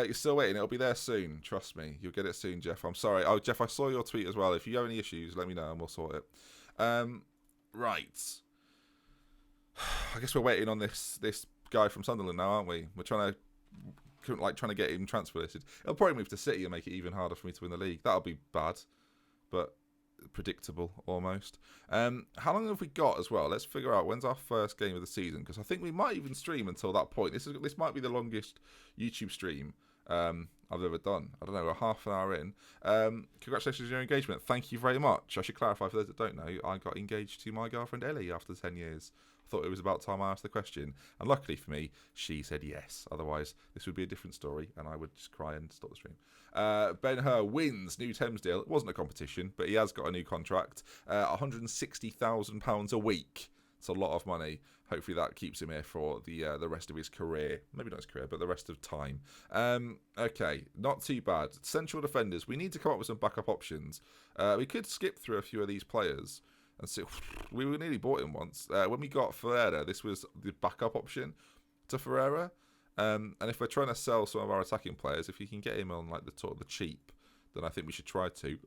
[SPEAKER 1] You're still waiting. It'll be there soon. Trust me. You'll get it soon, Jeff. I'm sorry. Oh, Jeff, I saw your tweet as well. If you have any issues, let me know and we'll sort it. Right. I guess we're waiting on this guy from Sunderland now, aren't we? We're trying to get him transfer listed. It'll probably move to City and make it even harder for me to win the league. That'll be bad, but predictable almost. How long have we got as well? Let's figure out when's our first game of the season, because I think we might even stream until that point. This might be the longest YouTube stream I've ever done. I don't know, we're half an hour in. Congratulations on your engagement. Thank you very much. I should clarify for those that don't know, I got engaged to my girlfriend Ellie after 10 years. Thought it was about time I asked the question, and luckily for me, she said yes. Otherwise, this would be a different story, and I would just cry and stop the stream. Ben Hur wins new Thames deal. It wasn't a competition, but he has got a new contract. £160,000 a week. It's a lot of money. Hopefully that keeps him here for the rest of his career. Maybe not his career, but the rest of time. Okay, not too bad. Central defenders. We need to come up with some backup options. We could skip through a few of these players. And so we nearly bought him once. When we got Ferreira, this was the backup option to Ferreira. And if we're trying to sell some of our attacking players, if you can get him on like the cheap, then I think we should try to.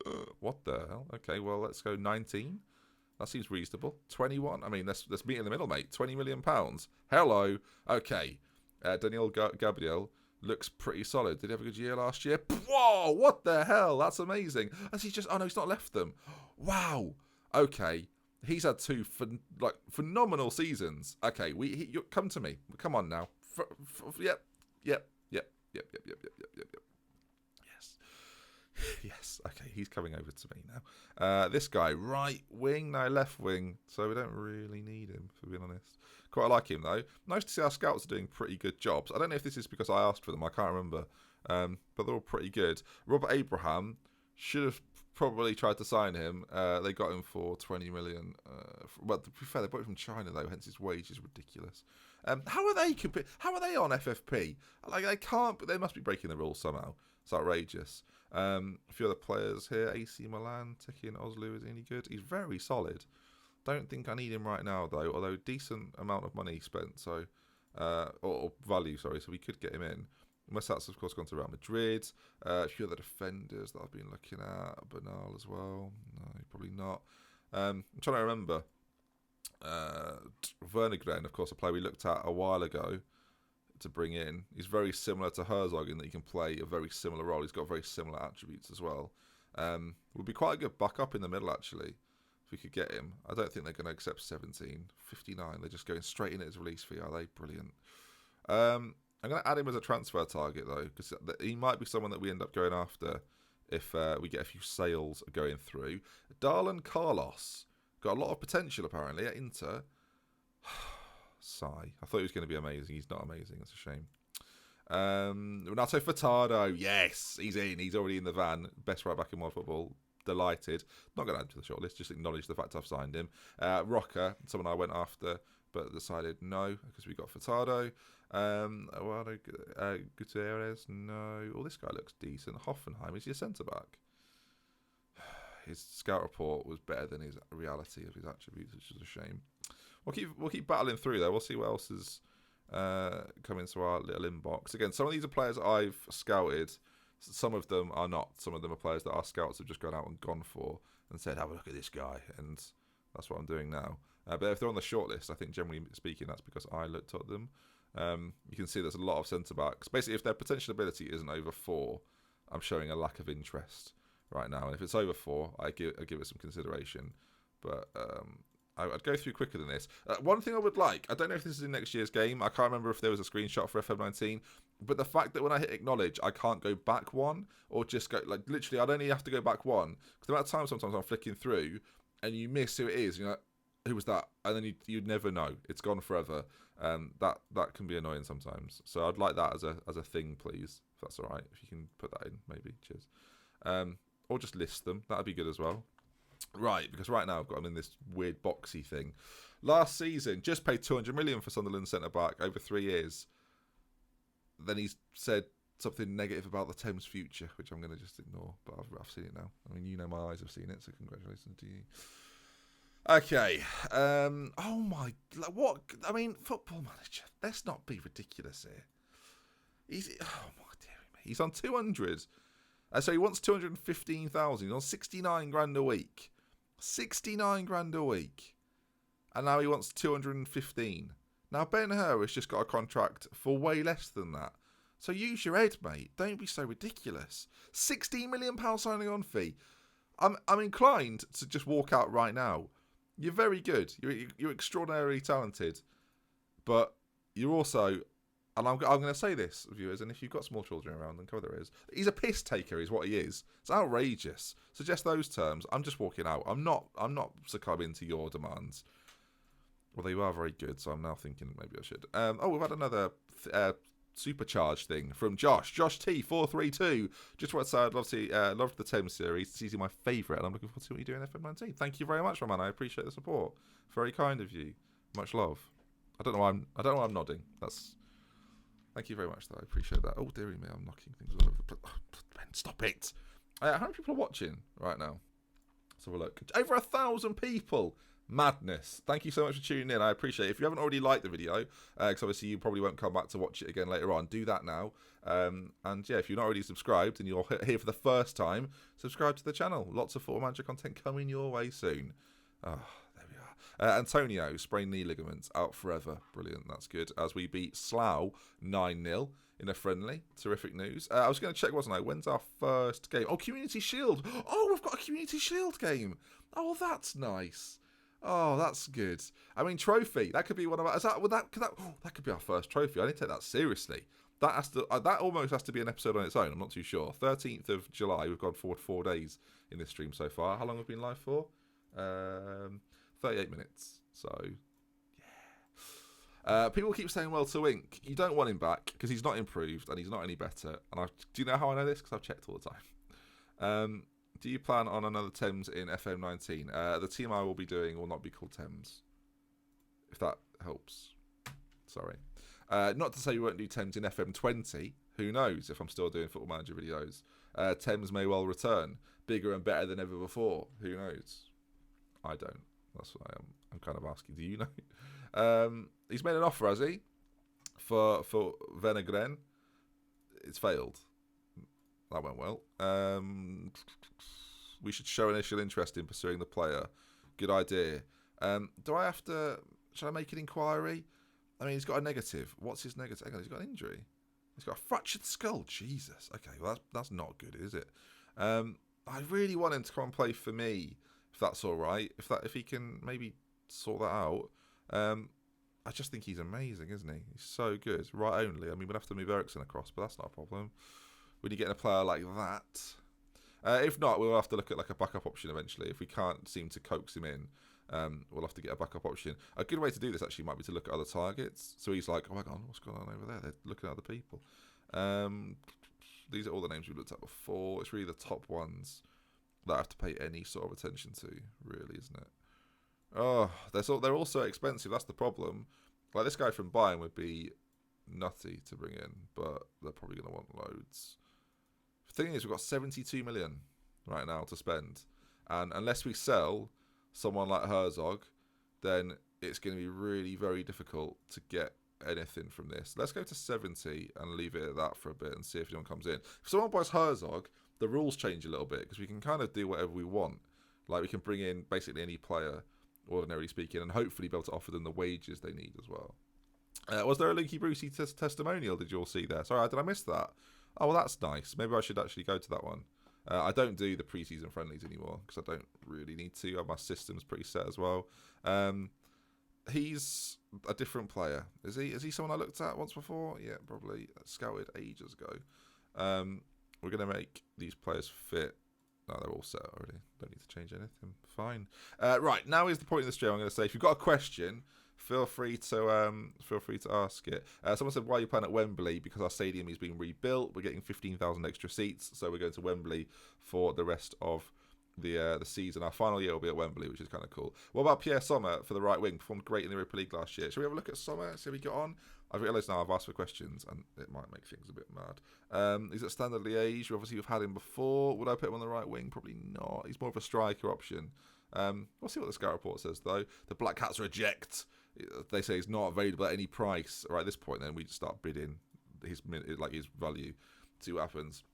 [SPEAKER 1] What the hell? Okay, well, let's go 19. That seems reasonable. 21. I mean, let's meet in the middle, mate. £20 million. Hello. Okay. Daniel Gabriel looks pretty solid. Did he have a good year last year? Whoa! What the hell? That's amazing. Has he just? Oh no, he's not left them. Wow. Okay, he's had two phenomenal seasons. Okay, come to me. Come on now. Yep. Yes. Yes. Okay, he's coming over to me now. This guy, right wing, no left wing. So we don't really need him, for being honest. Quite like him though. Nice to see our scouts are doing pretty good jobs. I don't know if this is because I asked for them. I can't remember. But they're all pretty good. Robert Abraham should have probably tried to sign him. They got him for 20 million. Well, to be fair, they bought him from China though, hence his wage is ridiculous. How are they on FFP? Like they can't, but they must be breaking the rules somehow. It's outrageous. A few other players here. AC Milan, Tekin Oslu, is any good? He's very solid. Don't think I need him right now though. Although decent amount of money spent, so or value, sorry. So we could get him in. Messat's, of course, gone to Real Madrid. A few other defenders that I've been looking at. Bernal as well. No, probably not. I'm trying to remember. Vernegren, of course, a player we looked at a while ago to bring in. He's very similar to Herzog in that he can play a very similar role. He's got very similar attributes as well. Would be quite a good backup in the middle, actually, if we could get him. I don't think they're going to accept 17. 59, they're just going straight in at his release fee, are they? Brilliant. I'm going to add him as a transfer target, though, because he might be someone that we end up going after if we get a few sales going through. Darlan Carlos. Got a lot of potential, apparently, at Inter. Sigh. I thought he was going to be amazing. He's not amazing. That's a shame. Renato Furtado. Yes, he's in. He's already in the van. Best right back in world football. Delighted. Not going to add to the shortlist. Just acknowledge the fact I've signed him. Rocker, someone I went after but decided no because we got Furtado. Gutierrez, no. Oh, this guy looks decent. Hoffenheim, is he a centre-back? His scout report was better than his reality of his attributes, which is a shame. We'll keep battling through though. We'll see what else has come into our little inbox. Again, some of these are players I've scouted. Some of them are not. Some of them are players that our scouts have just gone out and gone for and said, have a look at this guy. And that's what I'm doing now. But if they're on the shortlist, I think generally speaking, that's because I looked at them. You can see there's a lot of centre-backs. Basically, if their potential ability isn't over 4, I'm showing a lack of interest right now. And if it's over 4, I give it some consideration. But I'd go through quicker than this. One thing I would like, I don't know if this is in next year's game. I can't remember if there was a screenshot for FM19. But the fact that when I hit acknowledge, I can't go back one or just go, like, literally, I'd only have to go back one. Because the amount of time sometimes I'm flicking through and you miss who it is. You're like, who was that? And then you'd never know. It's gone forever. That can be annoying sometimes. So I'd like that as a thing, please. If that's all right. If you can put that in, maybe. Cheers. Or just list them. That'd be good as well. Right, because right now I've got him in this weird boxy thing. Last season, just paid 200 million for Sunderland centre-back over 3 years. Then he's said something negative about the Thames future, which I'm going to just ignore. But I've seen it now. I mean, you know my eyes have seen it, so congratulations to you. Okay. Oh my... What? I mean, Football Manager. Let's not be ridiculous here. Oh my dear me. He's on 200. So he wants 215,000. He's on 69 grand a week. 69 grand a week. And now he wants 215. Now, Ben-Hur has just got a contract for way less than that. So use your head, mate. Don't be so ridiculous. £16 million signing on fee. I'm inclined to just walk out right now. You're very good. You're extraordinarily talented. But you're also... And I'm going to say this, viewers, and if you've got small children around, then cover their ears. He's a piss taker, is what he is. It's outrageous. Suggest those terms. I'm just walking out. I'm not succumbing to your demands. Well, they are very good, so I'm now thinking maybe I should. We've had another supercharged thing from Josh. Josh T432. Just want to say I'd love the Thames series. It's easily my favourite, and I'm looking forward to what you do in FM19. Thank you very much, my man. I appreciate the support. Very kind of you. Much love. I don't know why I'm nodding. Thank you very much, though. I appreciate that. Oh, dearie me, I'm knocking things all over the place. Oh, Ben, stop it. How many people are watching right now? Let's have a look. Over 1,000 people. Madness. Thank you so much for tuning in. I appreciate it. If you haven't already liked the video, because obviously you probably won't come back to watch it again later on, do that now. And yeah, if you're not already subscribed and you're here for the first time, subscribe to the channel. Lots of Football Manager content coming your way soon. Oh, there we are. Antonio, sprained knee ligaments, out forever. Brilliant, that's good. As we beat Slough 9-0 in a friendly. Terrific news. I was going to check, wasn't I? When's our first game? Oh, Community Shield. Oh, we've got a Community Shield game. Oh, that's nice. Oh, that's good. I mean, trophy. That could be one of our... that could be our first trophy. I need to take that seriously. That almost has to be an episode on its own. I'm not too sure. 13th of July. We've gone forward 4 days in this stream so far. How long have we been live for? 38 minutes. So, yeah. People keep saying, well, to Ink, you don't want him back because he's not improved and he's not any better. And do you know how I know this? Because I've checked all the time. Do you plan on another Thames in FM19? The team I will be doing will not be called Thames. If that helps. Sorry. Not to say we won't do Thames in FM20. Who knows if I'm still doing Football Manager videos. Thames may well return. Bigger and better than ever before. Who knows? I don't. That's what I'm kind of asking. Do you know? He's made an offer, has he? For Venegren. It's failed. That went well. We should show initial interest in pursuing the player. Good idea. Do I have to... Should I make an inquiry? I mean, he's got a negative. What's his negative? Hang on, he's got an injury. He's got a fractured skull. Jesus. Okay, well, that's not good, is it? I really want him to come and play for me, if that's all right. If he can maybe sort that out. I just think he's amazing, isn't he? He's so good. Right only. I mean, we'll have to move Ericsson across, but that's not a problem. When you get a player like that. If not, we'll have to look at like a backup option eventually. If we can't seem to coax him in, we'll have to get a backup option. A good way to do this actually might be to look at other targets. So he's like, oh my god, what's going on over there? They're looking at other people. These are all the names we've looked at before. It's really the top ones that I have to pay any sort of attention to, really, isn't it? Oh, they're all so expensive. That's the problem. Like this guy from Bayern would be nutty to bring in, but they're probably going to want loads. The thing is, we've got 72 million right now to spend, and unless we sell someone like Herzog, then it's going to be really very difficult to get anything from this. Let's go to 70 and leave it at that for a bit and see if anyone comes in. If someone buys Herzog, the rules change a little bit because we can kind of do whatever we want. Like we can bring in basically any player, ordinarily speaking, and hopefully be able to offer them the wages they need as well. Was there a Lukey Brucey testimonial? Did you all see there? Sorry, did I miss that? Oh, well, that's nice. Maybe I should actually go to that one. I don't do the pre-season friendlies anymore because I don't really need to. My system's pretty set as well. He's a different player. Is he? Is he someone I looked at once before? Yeah, probably. Scouted ages ago. We're going to make these players fit. No, they're all set already. Don't need to change anything. Fine. Right, now is the point of the stream. I'm going to say, if you've got a question, feel free to ask it. Someone said, why are you playing at Wembley? Because our stadium is being rebuilt. We're getting 15,000 extra seats, so we're going to Wembley for the rest of the season. Our final year will be at Wembley, which is kind of cool. What about Pierre Sommer for the right wing? Performed great in the Europa League last year. Shall we have a look at Sommer? See how we got on? I've realised now I've asked for questions, and it might make things a bit mad. He's at Standard Liège. Obviously, we've had him before. Would I put him on the right wing? Probably not. He's more of a striker option. We'll see what the scout report says, though. The Black Cats reject. They say he's not available at any price. Right, at this point, then we just start bidding his value. See what happens.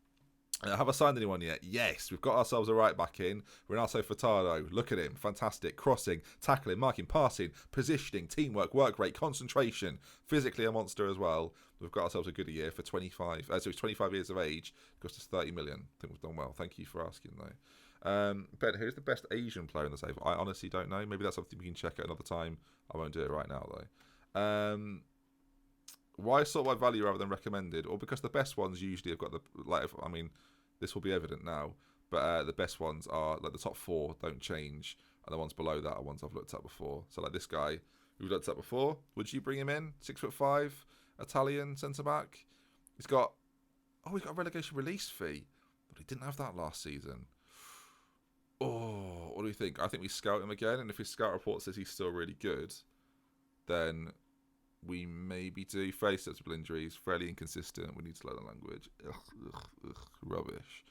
[SPEAKER 1] Have I signed anyone yet? Yes, we've got ourselves a right back in. Renato Furtado, look at him, fantastic. Crossing, tackling, marking, passing, positioning, teamwork, work rate, concentration. Physically a monster as well. We've got ourselves a good year for 25. So he's 25 years of age. Cost us 30 million. I think we've done well. Thank you for asking, though. Ben, who's the best Asian player in the save? I honestly don't know. Maybe that's something we can check at another time. I won't do it right now, though. Why sort by value rather than recommended? Or because the best ones usually have got this will be evident now, but the best ones are like the top 4 don't change, and the ones below that are ones I've looked at before. So like this guy we've looked at before, would you bring him in? 6'5", Italian centre back. He's got a relegation release fee, but he didn't have that last season. Oh, what do you think? I think we scout him again, and if his scout report says he's still really good, then we maybe do. Fairly sensible injuries, fairly inconsistent. We need to learn the language. Rubbish.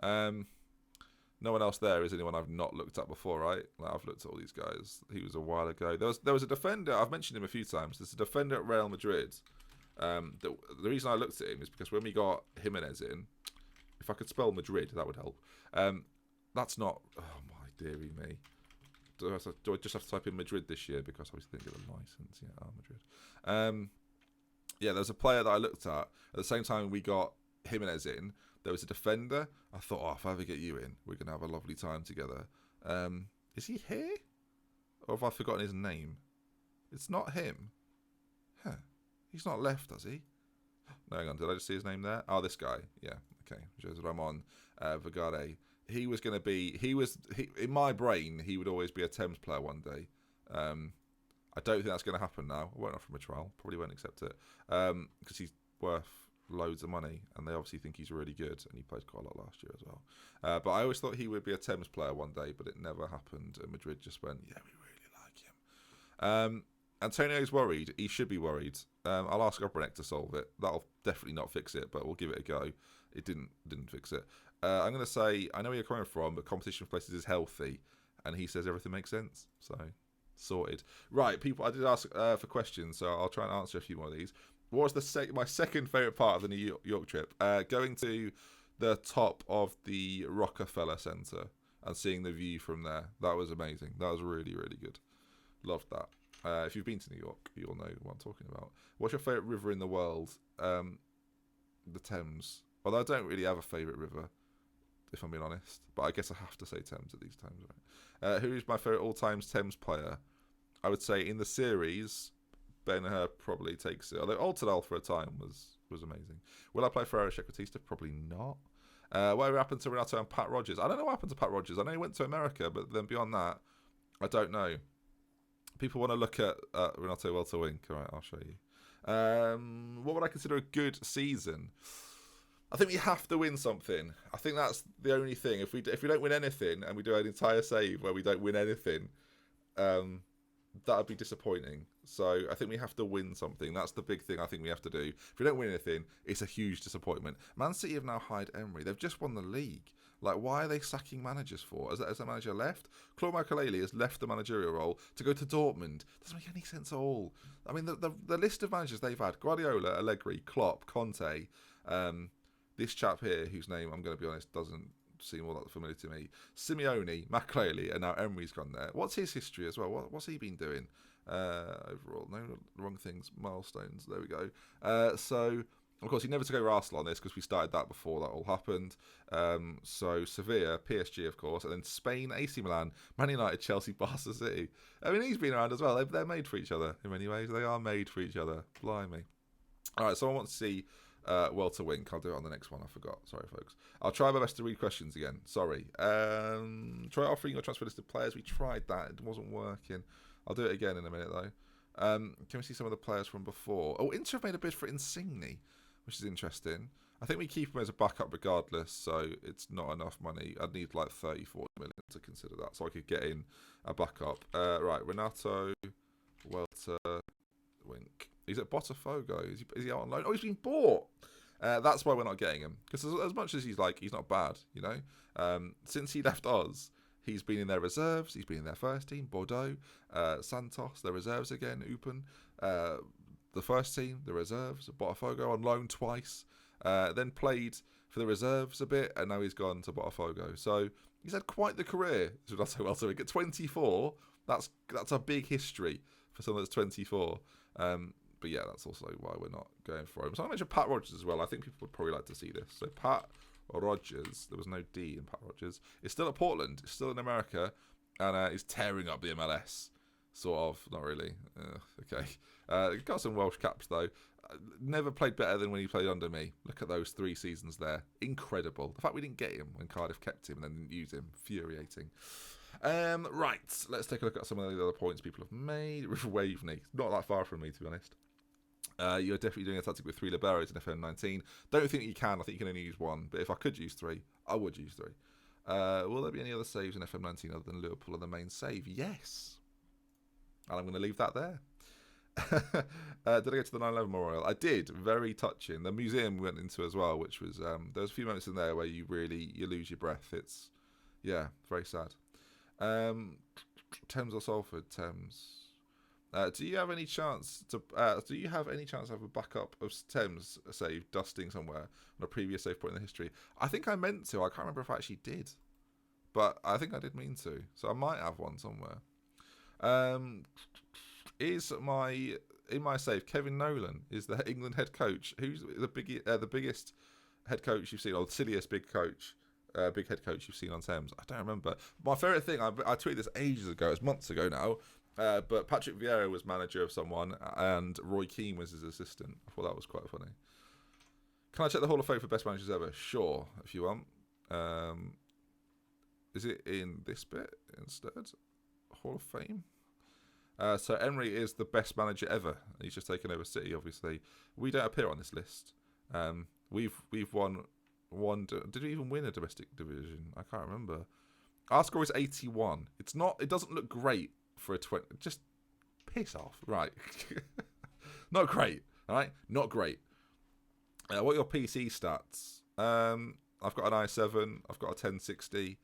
[SPEAKER 1] No one else there is anyone I've not looked at before, right? Like I've looked at all these guys. He was a while ago. There was a defender. I've mentioned him a few times. There's a defender at Real Madrid. The reason I looked at him is because when we got Jimenez in, if I could spell Madrid, that would help. That's not. Oh my dearie me. Do I just have to type in Madrid this year because I was thinking of the license? Yeah, Madrid. Yeah, there was a player that I looked at the same time we got Jimenez in. There was a defender. I thought, if I ever get you in, we're going to have a lovely time together. Is he here? Or have I forgotten his name? It's not him. Huh. He's not left, has he? No, hang on. Did I just see his name there? Oh, this guy. Yeah, okay. Jose Ramon Vergade. He was going to be... in my brain, he would always be a Thames player one day. I don't think that's going to happen now. I won't offer him a trial. Probably won't accept it. Because he's worth loads of money, and they obviously think he's really good, and he played quite a lot last year as well. But I always thought he would be a Thames player one day, but it never happened. And Madrid just went, yeah, we really like him. Antonio's worried. He should be worried. I'll ask Obranek to solve it. That'll definitely not fix it, but we'll give it a go. It didn't fix it. I'm going to say, I know where you're coming from, but competition for places is healthy, and he says everything makes sense. So, sorted. Right, people, I did ask for questions, so I'll try and answer a few more of these. What was my second favourite part of the New York trip? Going to the top of the Rockefeller Center and seeing the view from there. That was amazing. That was really, really good. Loved that. If you've been to New York, you'll know what I'm talking about. What's your favourite river in the world? The Thames. Although I don't really have a favourite river, if I'm being honest. But I guess I have to say Thames at these times, right? Who is my favourite all-time Thames player? I would say in the series, Ben-Hur probably takes it. Although Altidal for a time was amazing. Will I play Ferreira Shakratista? Probably not. What happened to Renato and Pat Rogers? I don't know what happened to Pat Rogers. I know he went to America, but then beyond that, I don't know. People want to look at Renato Welter Wink. All right, I'll show you. What would I consider a good season? I think we have to win something. I think that's the only thing. If we don't win anything and we do an entire save where we don't win anything, that would be disappointing. So I think we have to win something. That's the big thing I think we have to do. If we don't win anything, it's a huge disappointment. Man City have now hired Emery. They've just won the league. Like, why are they sacking managers for? Has the manager left? Claude Makelele has left the managerial role to go to Dortmund. Doesn't make any sense at all. I mean, the list of managers they've had: Guardiola, Allegri, Klopp, Conte, this chap here, whose name, I'm going to be honest, doesn't seem all that familiar to me. Simeone, Makelele, and now Emery's gone there. What's his history as well? What's he been doing overall? No, wrong things, milestones. There we go. So, of course, he never took over Arsenal on this because we started that before that all happened. So, Sevilla, PSG, of course, and then Spain, AC Milan, Man United, Chelsea, Barca City. I mean, he's been around as well. They're made for each other in many ways. They are made for each other. Blimey. All right, so I want to see Welter Wink. I'll do it on the next one. I forgot. Sorry, folks. I'll try my best to read questions again. Sorry. Try offering your transfer list of players. We tried that. It wasn't working. I'll do it again in a minute, though. Can we see some of the players from before? Oh, Inter have made a bid for Insigne, which is interesting. I think we keep him as a backup regardless, so it's not enough money. I'd need like 30, 40 million to consider that, so I could get in a backup. Right, Renato, Welter, Wink. He's at Botafogo. Is he out on loan? Oh, he's been bought. That's why we're not getting him. Because as much as he's not bad, you know. Since he left us, he's been in their reserves. He's been in their first team, Bordeaux, Santos, their reserves again, Eupen, the first team, the reserves, Botafogo on loan twice. Then played for the reserves a bit, and now he's gone to Botafogo. So he's had quite the career. So at 24, that's a big history for someone that's 24. But yeah, that's also why we're not going for him. So I mentioned Pat Rogers as well. I think people would probably like to see this. So Pat Rogers, there was no D in Pat Rogers. It's still at Portland. It's still in America, and he's tearing up the MLS. Sort of, not really. Okay. Got some Welsh caps though. Never played better than when he played under me. Look at those 3 seasons there. Incredible. The fact we didn't get him when Cardiff kept him and then didn't use him. Infuriating. Right, let's take a look at some of the other points people have made. Waveney, not that far from me, to be honest. You're definitely doing a tactic with 3 liberos in FM19. Don't think you can. I think you can only use 1. But if I could use 3, I would use 3. Will there be any other saves in FM19 other than Liverpool on the main save? Yes. And I'm going to leave that there. Did I go to the 9/11 Memorial? I did. Very touching. The museum we went into as well, which was there was a few moments in there where you lose your breath. It's very sad. Thames or Salford? Thames. Do you have any chance to have a backup of Thames save dusting somewhere on a previous save point in the history? I think I meant to. I can't remember if I actually did, but I think I did mean to. So I might have one somewhere. Is in my save Kevin Nolan is the England head coach? Who's the biggest head coach you've seen, or the silliest big head coach you've seen on Thames? I don't remember. My favourite thing, I tweeted this ages ago, it's months ago now, but Patrick Vieira was manager of someone and Roy Keane was his assistant. I thought that was quite funny. Can I check the Hall of Fame for best managers ever? Sure, if you want. Is it in this bit instead? Hall of Fame? So Emery is the best manager ever. He's just taken over City, obviously. We don't appear on this list. We've won one. Did we even win a domestic division? I can't remember. Our score is 81. It's not. It doesn't look great for a 20. Just piss off, right? Not great. All right, not great. What are your PC stats? I've got an i7. I've got a 1060.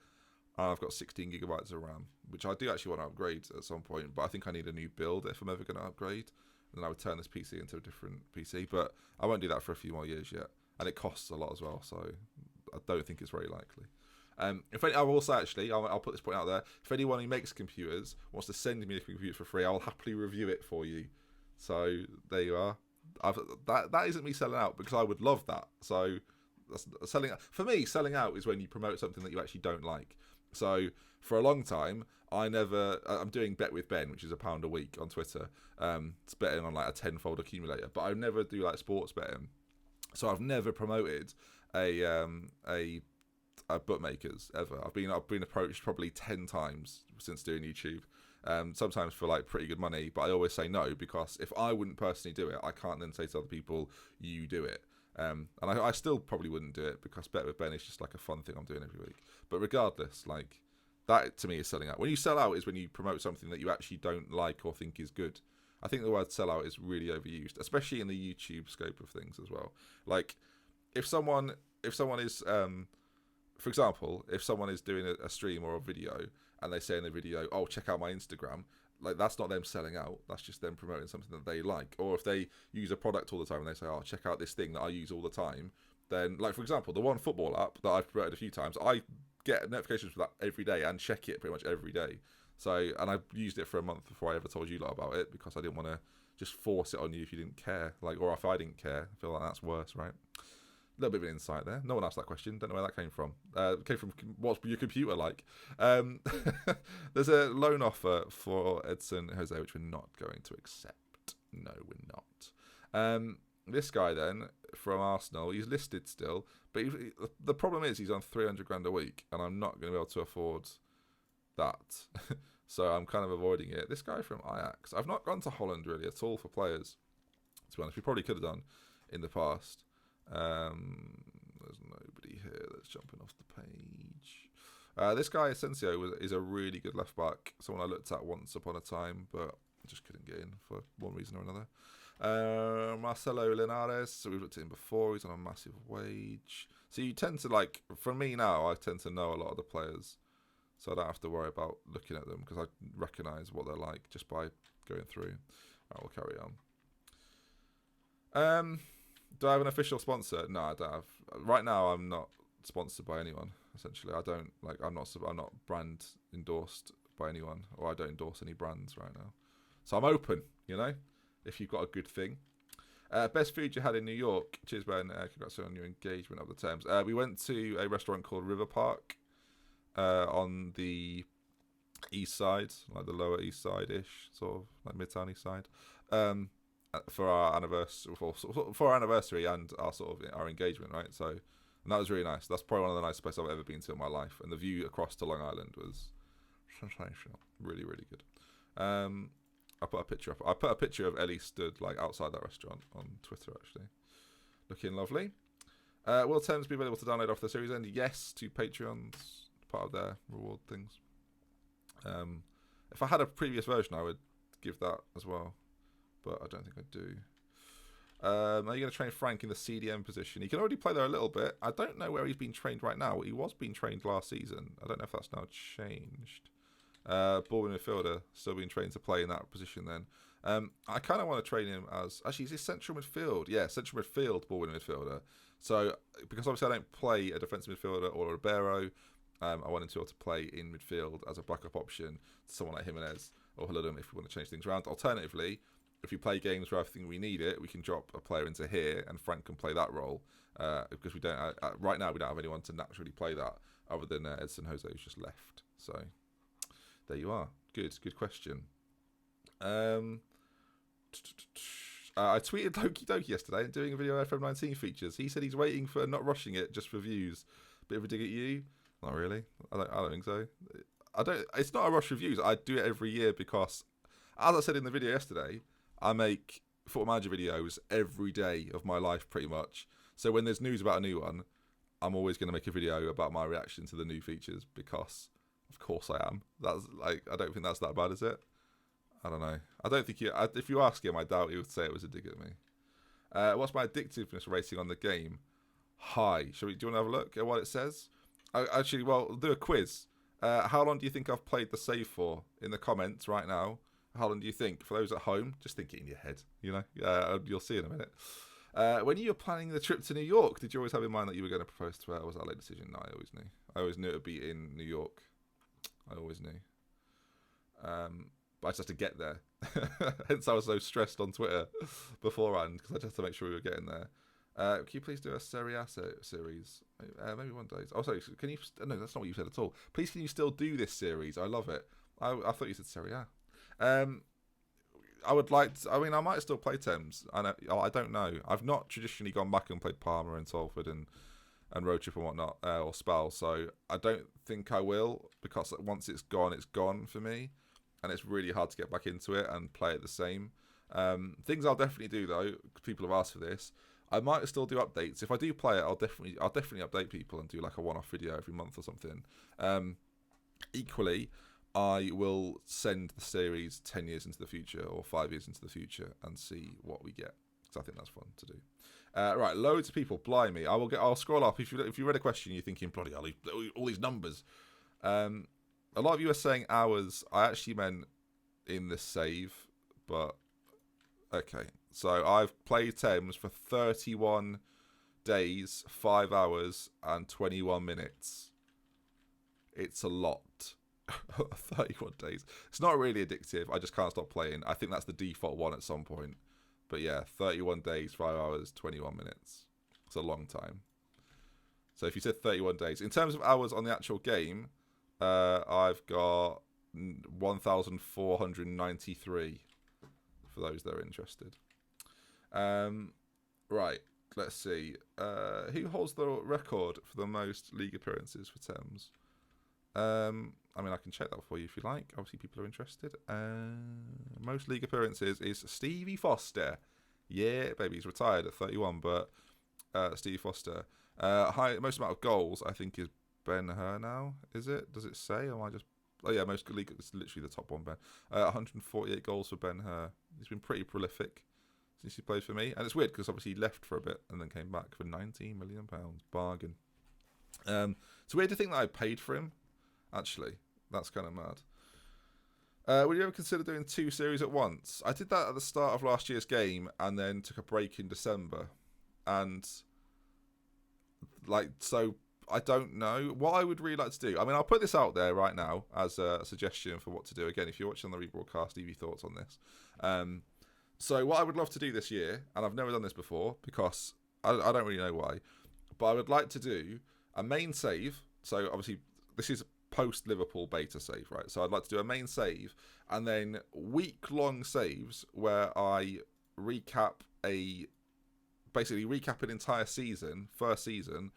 [SPEAKER 1] I've got 16 gigabytes of RAM, which I do actually want to upgrade at some point, but I think I need a new build if I'm ever going to upgrade. Then I would turn this PC into a different PC, but I won't do that for a few more years yet. And it costs a lot as well, so I don't think it's very likely. I will say, actually, I'll put this point out there. If anyone who makes computers wants to send me a computer for free, I'll happily review it for you. So there you are. That isn't me selling out, because I would love that. So selling out. For me, selling out is when you promote something that you actually don't like. So for a long time, I'm doing Bet with Ben, which is £1 a week on Twitter. It's betting on like a 10-fold accumulator, but I never do like sports betting. So I've never promoted a bookmakers ever. I've been approached probably 10 times since doing YouTube. Sometimes for like pretty good money, but I always say no, because if I wouldn't personally do it, I can't then say to other people, you do it. And I still probably wouldn't do it, because Bet with Ben is just like a fun thing I'm doing every week. But regardless, like That to me is selling out. When you sell out is when you promote something that you actually don't like or think is good. I think the word sell out is really overused, especially in the YouTube scope of things as well. Like if someone is for example, if someone is doing a stream or a video and they say in the video, "Oh, check out my Instagram," like that's not them selling out. That's just them promoting something that they like. Or if they use a product all the time and they say, "Oh, check out this thing that I use all the time," then, like for example, the One Football app that I've promoted a few times, I get notifications for that every day and check it pretty much every day. So, and I used it for a month before I ever told you lot about it because I didn't want to just force it on you if you didn't care, like, or if I didn't care. I feel like that's worse, right? A little bit of an insight there. No one asked that question. Don't know where that came from. It came from what's your computer like? There's a loan offer for Edson Jose, which we're not going to accept. No, we're not. This guy then from Arsenal, he's listed still, but the problem is he's on 300 grand a week, and I'm not going to be able to afford that. So I'm kind of avoiding it. This guy from Ajax, I've not gone to Holland really at all for players, to be honest. We probably could have done in the past. There's nobody here that's jumping off the page. This guy Asensio is a really good left back, someone I looked at once upon a time, but just couldn't get in for one reason or another. Marcelo Linares, so we've looked at him before. He's on a massive wage. So you tend to, like, for me now, I tend to know a lot of the players, so I don't have to worry about looking at them because I recognise what they're like just by going through. Right, we'll carry on. Do I have an official sponsor? No, I don't have. Right now, I'm not sponsored by anyone. Essentially, I don't like. I'm not brand endorsed by anyone, or I don't endorse any brands right now. So I'm open. You know, if you've got a good thing. Best food you had in New York? Cheers, Ben. Congrats on your engagement of the Thames. We went to a restaurant called River Park on the east side, like the lower east side-ish, sort of like Midtown east side. For our anniversary and our sort of our engagement, right? So, and that was really nice. That's probably one of the nicest places I've ever been to in my life, and the view across to Long Island was sensational, really, really good. I put a picture up. I put a picture of Ellie stood like outside that restaurant on Twitter, actually, looking lovely. Will Thames be available to download off the series end? Yes, to Patreons, part of their reward things. If I had a previous version, I would give that as well. But I don't think I do. Are you going to train Frank in the CDM position? He can already play there a little bit. I don't know where he's been trained right now. He was being trained last season. I don't know if that's now changed. Ball midfielder, still being trained to play in that position then. I kind of want to train him as... Actually, is he central midfield? Yeah, central midfield, ball midfielder. So, because obviously I don't play a defensive midfielder or a libero, I want him to be able to play in midfield as a backup option to someone like Jimenez or Haludum if we want to change things around. Alternatively, if we play games where I think we need it, we can drop a player into here and Frank can play that role. Because we don't right now we don't have anyone to naturally play that other than Edson Jose, who's just left. So there you are. Good question. I tweeted Loki Doki yesterday doing a video of FM19 features. He said he's waiting for not rushing it just for views. Bit of a dig at you? Not really. I don't think so. It's not a rush for views. I do it every year because, as I said in the video yesterday, I make Football Manager videos every day of my life pretty much. So when there's news about a new one, I'm always going to make a video about my reaction to the new features because, of course, I am. That's like, I don't think that's that bad, is it? I don't know. I don't think if you ask him, I doubt he would say it was a dig at me. What's my addictiveness rating on the game? High. Do you want to have a look at what it says? Actually, well, we'll do a quiz. How long do you think I've played the save for? In the comments right now. How long do you think? For those at home, just think it in your head, you know. You'll see in a minute. When you were planning the trip to New York, did you always have in mind that you were going to propose to her, or was that a late decision? No, I always knew. I always knew it would be in New York. I always knew. But I just had to get there. Hence I was so stressed on Twitter beforehand, because I just had to make sure we were getting there. Can you please do a Serie A series? Maybe one day. Oh, sorry, can you... No, that's not what you said at all. Please, can you still do this series? I love it. I thought you said Serie A. I would like to, I mean, I might still play Thames. I don't know. I've not traditionally gone back and played Parma and Salford and Road Trip and whatnot, or Spal, so I don't think I will, because once it's gone for me, and it's really hard to get back into it and play it the same. Things I'll definitely do though, people have asked for this. I might still do updates. If I do play it, I'll definitely update people and do like a one-off video every month or something. Equally, I will send the series 10 years into the future or 5 years into the future and see what we get. Because I think that's fun to do. Right, loads of people. Blimey, I'll scroll up. If you read a question, you're thinking, bloody hell, all these numbers. A lot of you are saying hours. I actually meant in the save, but okay. So I've played Thames for 31 days, 5 hours, and 21 minutes. It's a lot. 31 days. It's not really addictive. I just can't stop playing. I think that's the default one at some point. But yeah, 31 days, 5 hours, 21 minutes. It's a long time. So if you said 31 days. In terms of hours on the actual game, I've got 1,493 for those that are interested. Right, let's see. Who holds the record for the most league appearances for Thames? I mean, I can check that for you if you like. Obviously, people are interested. Most league appearances is Stevie Foster. Yeah, baby, he's retired at 31, but Stevie Foster. Most amount of goals, I think, is Ben Hur now. Is it? Does it say? Or am I just... Oh, yeah, most league... It's literally the top one, Ben. 148 goals for Ben Hur. He's been pretty prolific since he played for me. And it's weird, because obviously he left for a bit and then came back for £19 million. Bargain. It's weird to think that I paid for him. Actually, that's kind of mad. Would you ever consider doing 2 series at once? I did that at the start of last year's game and then took a break in December. And, so I don't know. What I would really like to do, I mean, I'll put this out there right now as a suggestion for what to do. Again, if you're watching on the rebroadcast, leave your thoughts on this. So what I would love to do this year, and I've never done this before because I don't really know why, but I would like to do a main save. So obviously, this is post-Liverpool beta save, right? So I'd like to do a main save and then week-long saves where I basically recap an entire season, first season,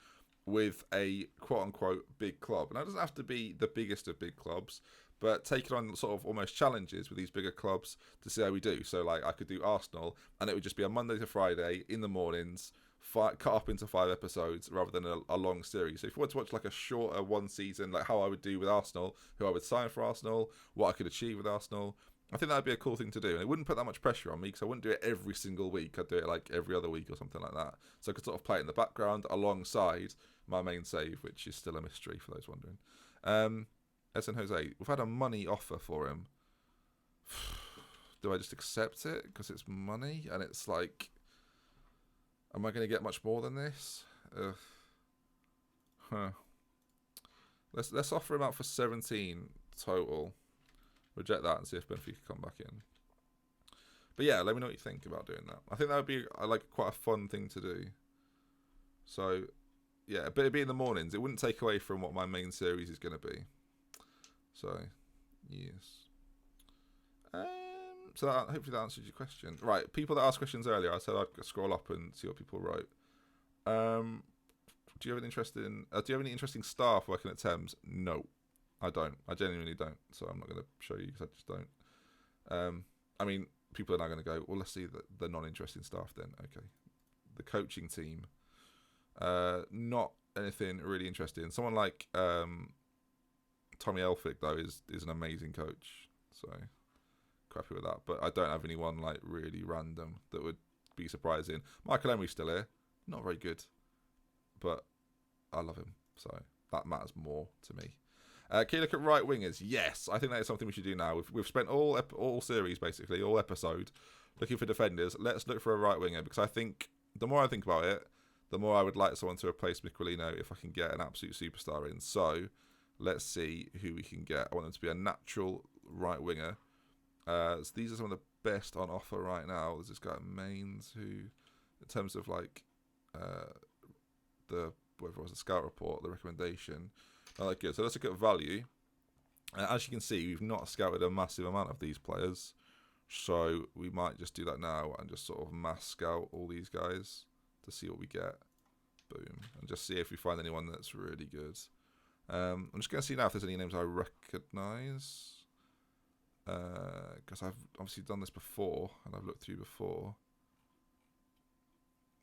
[SPEAKER 1] with a quote-unquote big club. And that doesn't have to be the biggest of big clubs, but taking on sort of almost challenges with these bigger clubs to see how we do. So like I could do Arsenal and it would just be a Monday to Friday in the mornings, cut up into 5 episodes rather than a long series. So if you want to watch like a shorter one season, like how I would do with Arsenal, who I would sign for Arsenal, what I could achieve with Arsenal, I think that would be a cool thing to do. And it wouldn't put that much pressure on me because I wouldn't do it every single week. I'd do it like every other week or something like that. So I could sort of play it in the background alongside my main save, which is still a mystery for those wondering. Edson Jose, we've had a money offer for him. Do I just accept it because it's money? And it's like, am I going to get much more than this? Let's offer him out for 17 total. Reject that and see if Benfica come back in. But yeah, let me know what you think about doing that. I think that would be quite a fun thing to do. So yeah, but it'd be in the mornings. It wouldn't take away from what my main series is going to be. So yes. So hopefully that answers your question. Right, people that asked questions earlier, I said I'd scroll up and see what people wrote. Do you have any interesting staff working at Thames? No, I don't. I genuinely don't. So I'm not going to show you because I just don't. I mean, people are now going to go, well, let's see the non-interesting staff then. Okay. The coaching team. Not anything really interesting. Someone like Tommy Elphick, though, is an amazing coach. So happy with that. But I don't have anyone like really random that would be surprising. Michael Emery's still here. Not very good. But I love him. So that matters more to me. Can you look at right wingers? Yes, I think that is something we should do now. We've spent all series, basically, all episode, looking for defenders. Let's look for a right winger, because I think the more I think about it, the more I would like someone to replace Miquelino if I can get an absolute superstar in. So let's see who we can get. I want them to be a natural right winger. So these are some of the best on offer right now. There's this guy at Mainz who, in terms of like the scout report, the recommendation, I like it. So let's look at value. As you can see, we've not scouted a massive amount of these players, so we might just do that now and just sort of mass scout all these guys to see what we get. Boom, and just see if we find anyone that's really good. I'm just going to see now if there's any names I recognise. Because I've obviously done this before and I've looked through before.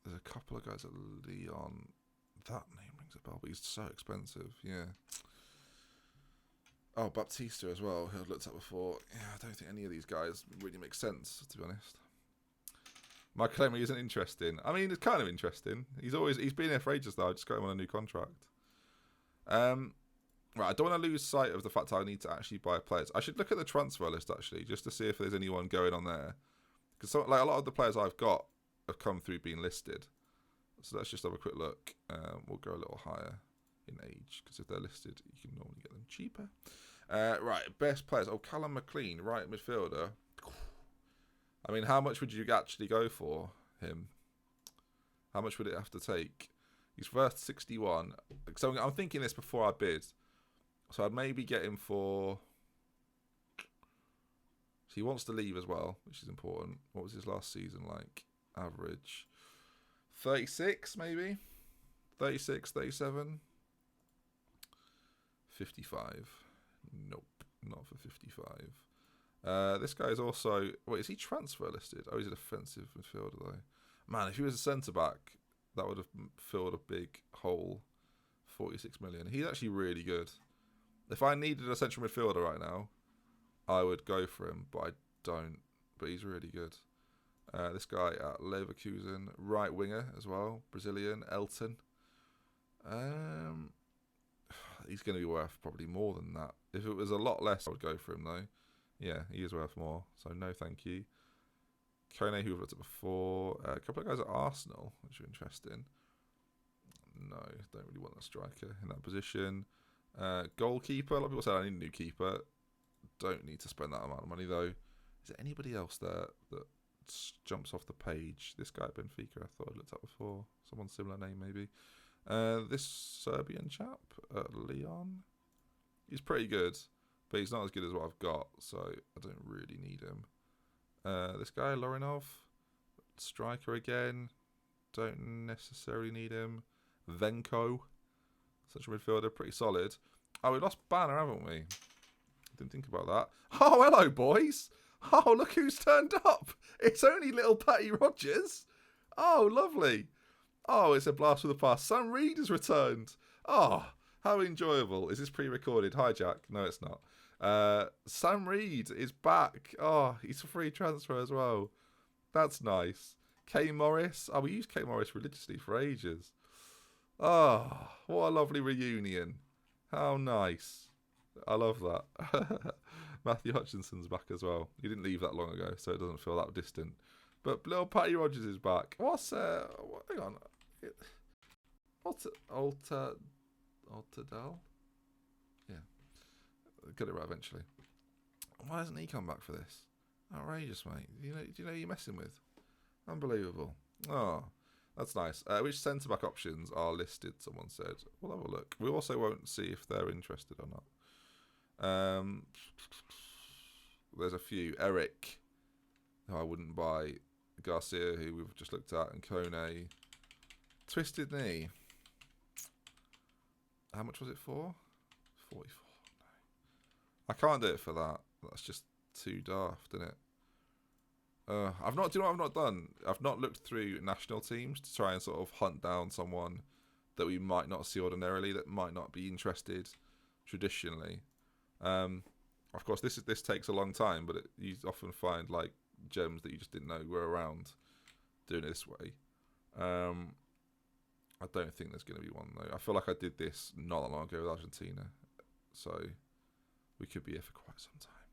[SPEAKER 1] There's a couple of guys at Leon. That name rings a bell, but he's so expensive. Yeah. Oh, Baptista as well, who I've looked at before. Yeah, I don't think any of these guys really make sense, to be honest. Mike Clemmy isn't interesting. I mean, it's kind of interesting. He's been here for ages though. I just got him on a new contract. Right, I don't want to lose sight of the fact I need to actually buy players. I should look at the transfer list actually, just to see if there's anyone going on there. Because like a lot of the players I've got have come through being listed. So let's just have a quick look. We'll go a little higher in age, because if they're listed, you can normally get them cheaper. Right, best players. Oh, Callum McLean, right midfielder. I mean, how much would you actually go for him? How much would it have to take? He's worth 61. So I'm thinking this before I bid. So I'd maybe get him for... So he wants to leave as well, which is important. What was his last season like? Average. 36, maybe? 36, 37? 55. Nope, not for 55. This guy is also... Wait, is he transfer listed? Oh, he's a defensive midfielder, though. Man, if he was a centre-back, that would have filled a big hole. 46 million. He's actually really good. If I needed a central midfielder right now, I would go for him, but I don't. But he's really good. This guy at Leverkusen, right winger as well, Brazilian, Elton. He's going to be worth probably more than that. If it was a lot less, I would go for him though. Yeah, he is worth more. So no, thank you. Kone, who we've looked at before. A couple of guys at Arsenal, which are interesting. No, don't really want a striker in that position. Goalkeeper. A lot of people say I need a new keeper. Don't need to spend that amount of money though. Is there anybody else there that jumps off the page? This guy at Benfica, I thought I looked at before. Someone similar name maybe. This Serbian chap at Leon. He's pretty good, but he's not as good as what I've got, so I don't really need him. This guy Lorinov, striker again. Don't necessarily need him. Venko, central midfielder, pretty solid. Oh, we lost Banner, haven't we? Didn't think about that. Oh, hello, boys. Oh, look who's turned up. It's only little Patty Rogers. Oh, lovely. Oh, it's a blast from the past. Sam Reed has returned. Oh, how enjoyable. Is this pre-recorded? Hi, Jack. No, it's not. Sam Reed is back. Oh, he's a free transfer as well. That's nice. K Morris. Oh, we used K Morris religiously for ages. Oh, what a lovely reunion. How nice. I love that. Matthew Hutchinson's back as well. He didn't leave that long ago, so it doesn't feel that distant. But little Patty Rogers is back. What's hang on. Altadell? Yeah. Get it right eventually. Why hasn't he come back for this? Outrageous, mate. Do you know who you're messing with? Unbelievable. Oh, that's nice. Which centre-back options are listed, someone said. We'll have a look. We also won't see if they're interested or not. There's a few. Eric, who I wouldn't buy. Garcia, who we've just looked at. And Kone. Twisted knee. How much was it for? 44. No. I can't do it for that. That's just too daft, isn't it? I've not. Do you know what I've not done? I've not looked through national teams to try and sort of hunt down someone that we might not see ordinarily, that might not be interested traditionally. Of course, this takes a long time, but you often find like gems that you just didn't know were around doing it this way. I don't think there's going to be one though. I feel like I did this not that long ago with Argentina, so we could be here for quite some time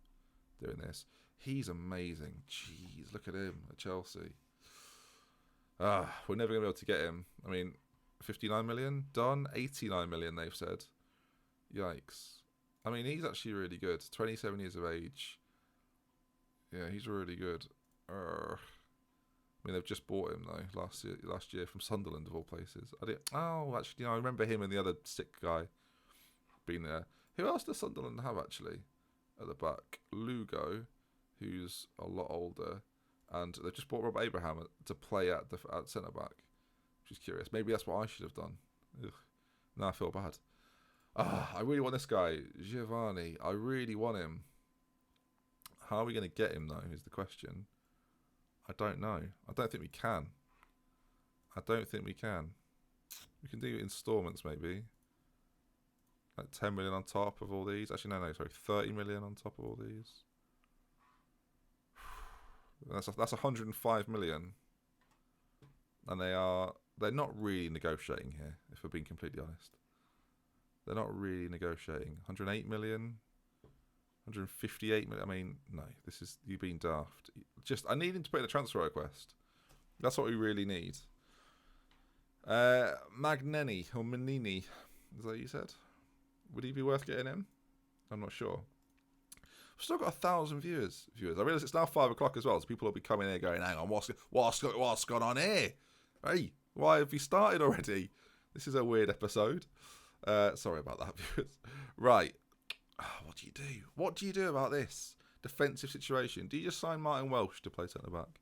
[SPEAKER 1] doing this. He's amazing. Jeez, look at him at Chelsea. We're never going to be able to get him. I mean, 59 million done, 89 million they've said. Yikes. I mean, he's actually really good. 27 years of age. Yeah, he's really good. I mean, they've just bought him though last year from Sunderland of all places. Actually, I remember him and the other sick guy being there. Who else does Sunderland have actually at the back? Lugo, who's a lot older, and they've just bought Rob Abraham to play at centre back, which is curious. Maybe that's what I should have done. Ugh. Now I feel bad. I really want this guy, Giovanni. I really want him. How are we going to get him though? Is the question. I don't know. I don't think we can. We can do instalments maybe. Like 10 million on top of all these. Actually, no, sorry, 30 million on top of all these. That's 105 million. And they're not really negotiating here, if we're being completely honest. They're not really negotiating. 108 million, 158 million. I mean, no, you've been daft. I need him to put in a transfer request. That's what we really need. Magneni or Manini, is that what you said? Would he be worth getting him? I'm not sure. We've still got 1,000 viewers. I realise it's now 5 o'clock as well, so people will be coming here going, hang on, what's gone on here? Hey, why have we started already? This is a weird episode. Sorry about that, viewers. Right. What do you do? What do you do about this defensive situation? Do you just sign Martin Welsh to play centre-back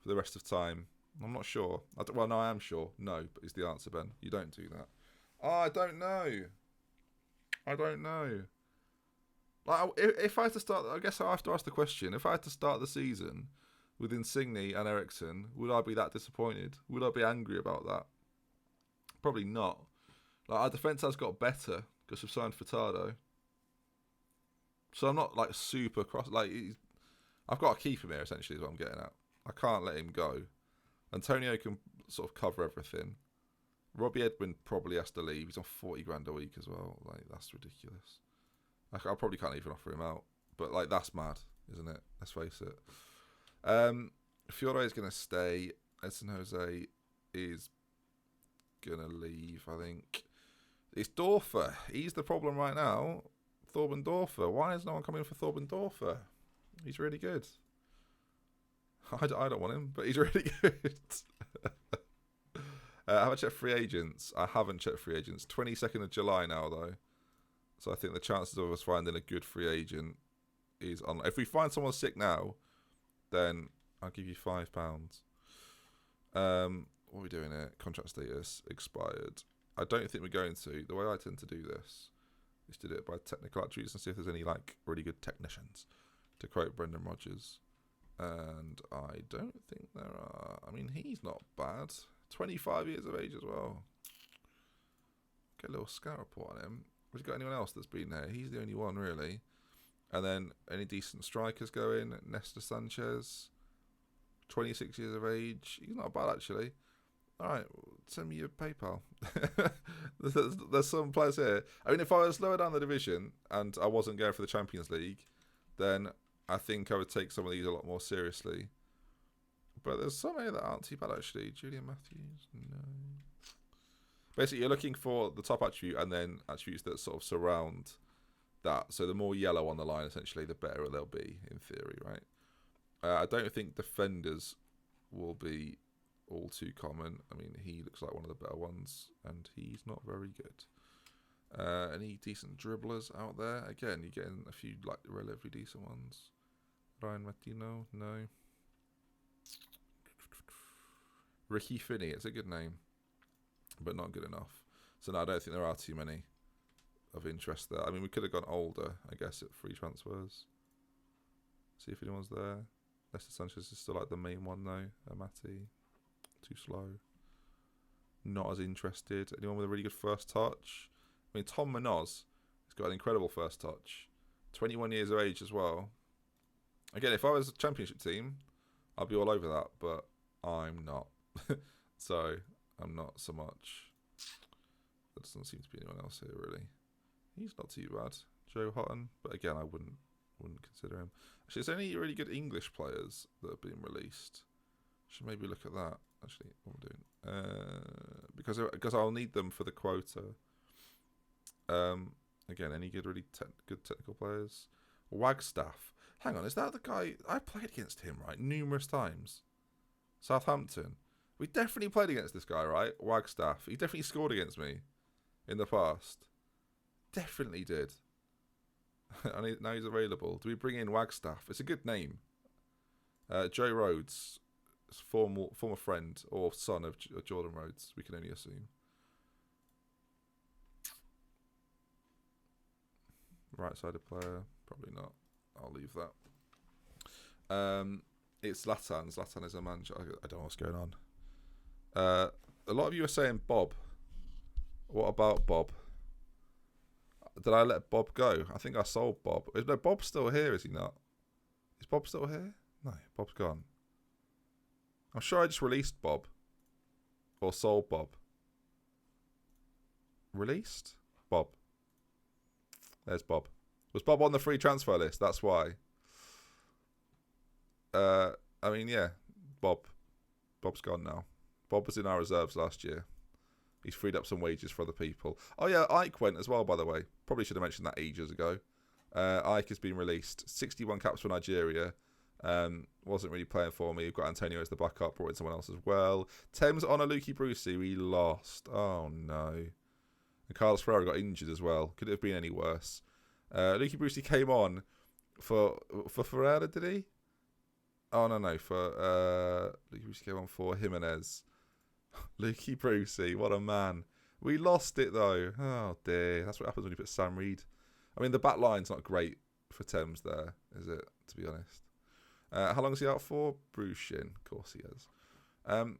[SPEAKER 1] for the rest of time? I'm not sure. Well, no, I am sure. No, but is the answer, Ben. You don't do that. Oh, I don't know. Like, if I had to start, I guess I have to ask the question. If I had to start the season with Insigne and Eriksen, would I be that disappointed? Would I be angry about that? Probably not. Like, our defence has got better because we've signed Furtado. So I'm not like super cross. Like, I've got to keep him here. Essentially, is what I'm getting at. I can't let him go. Antonio can sort of cover everything. Robbie Edwin probably has to leave. He's on 40 grand a week as well. Like, that's ridiculous. I probably can't even offer him out. But, like, that's mad, isn't it? Let's face it. Fiore is going to stay. Edson Jose is going to leave, I think. It's Dorfer. He's the problem right now. Thorben Dorfer. Why is no one coming for Thorben Dorfer? He's really good. I don't want him, but he's really good. Have I checked free agents? I haven't checked free agents. 22nd of July now, though. So I think the chances of us finding a good free agent is on. If we find someone sick now, then I'll give you £5. What are we doing here? Contract status expired. I don't think we're going to. The way I tend to do this is to do it by technical attributes and see if there's any like really good technicians, to quote Brendan Rodgers. And I don't think there are. I mean, he's not bad. 25 years of age as well. Get a little scout report on him. Have you got anyone else that's been there? He's the only one, really. And then any decent strikers go in. Nesta Sanchez, 26 years of age. He's not bad, actually. All right, send me your PayPal. there's some players here. I mean, if I was lower down the division and I wasn't going for the Champions League, then I think I would take some of these a lot more seriously. But there's some here that aren't too bad, actually. Julian Matthews, no. Basically, you're looking for the top attribute and then attributes that sort of surround that. So the more yellow on the line, essentially, the better they'll be, in theory, right? I don't think defenders will be all too common. I mean, he looks like one of the better ones, and he's not very good. Any decent dribblers out there? Again, you're getting a few like relatively decent ones. Ryan Martino, no. Ricky Finney, it's a good name, but not good enough. So no, I don't think there are too many of interest there. I mean, we could have gone older, I guess, at free transfers. See if anyone's there. Nesta Sanchez is still like the main one though. Amati, too slow. Not as interested. Anyone with a really good first touch? I mean, Tom Manoz has got an incredible first touch. 21 years of age as well. Again, if I was a championship team, I'd be all over that, but I'm not. So, I'm not so much. There doesn't seem to be anyone else here, really. He's not too bad. Joe Hutton, but again, I wouldn't consider him. Actually, there's any really good English players that have been released. Should maybe look at that, actually, what I'm doing. Because I'll need them for the quota. Again, any good, really good technical players? Wagstaff. Hang on, is that the guy? I played against him, right? Numerous times. Southampton. We definitely played against this guy, right? Wagstaff. He definitely scored against me in the past. Definitely did. And now he's available. Do we bring in Wagstaff? It's a good name. Joe Rhodes, former friend or son of Jordan Rhodes. We can only assume. Right-sided player, probably not. I'll leave that. It's Zlatan. Zlatan is a manager. I don't know what's going on. A lot of you are saying Bob. What about Bob? Did I let Bob go? I think I sold Bob. No, Bob's still here, is he not? Is Bob still here? No, Bob's gone. I'm sure I just released Bob. Or sold Bob. Released? Bob. There's Bob. Was Bob on the free transfer list? That's why. I mean, yeah. Bob's gone now. Bob was in our reserves last year. He's freed up some wages for other people. Oh, yeah, Ike went as well, by the way. Probably should have mentioned that ages ago. Ike has been released. 61 caps for Nigeria. Wasn't really playing for me. We've got Antonio as the backup. Brought in someone else as well. Thames on a Lukey Brucey. We lost. Oh, no. And Carlos Ferreira got injured as well. Could it have been any worse? Lukey Brucey came on for Ferreira, did he? Oh, no. Lukey Brucey came on for Jimenez. Lukey Brucey, what a man. We lost it, though. Oh, dear. That's what happens when you put Sam Reed. I mean, the back line's not great for Thames there, is it, to be honest? How long is he out for? Bruchin. Of course he is. Oh,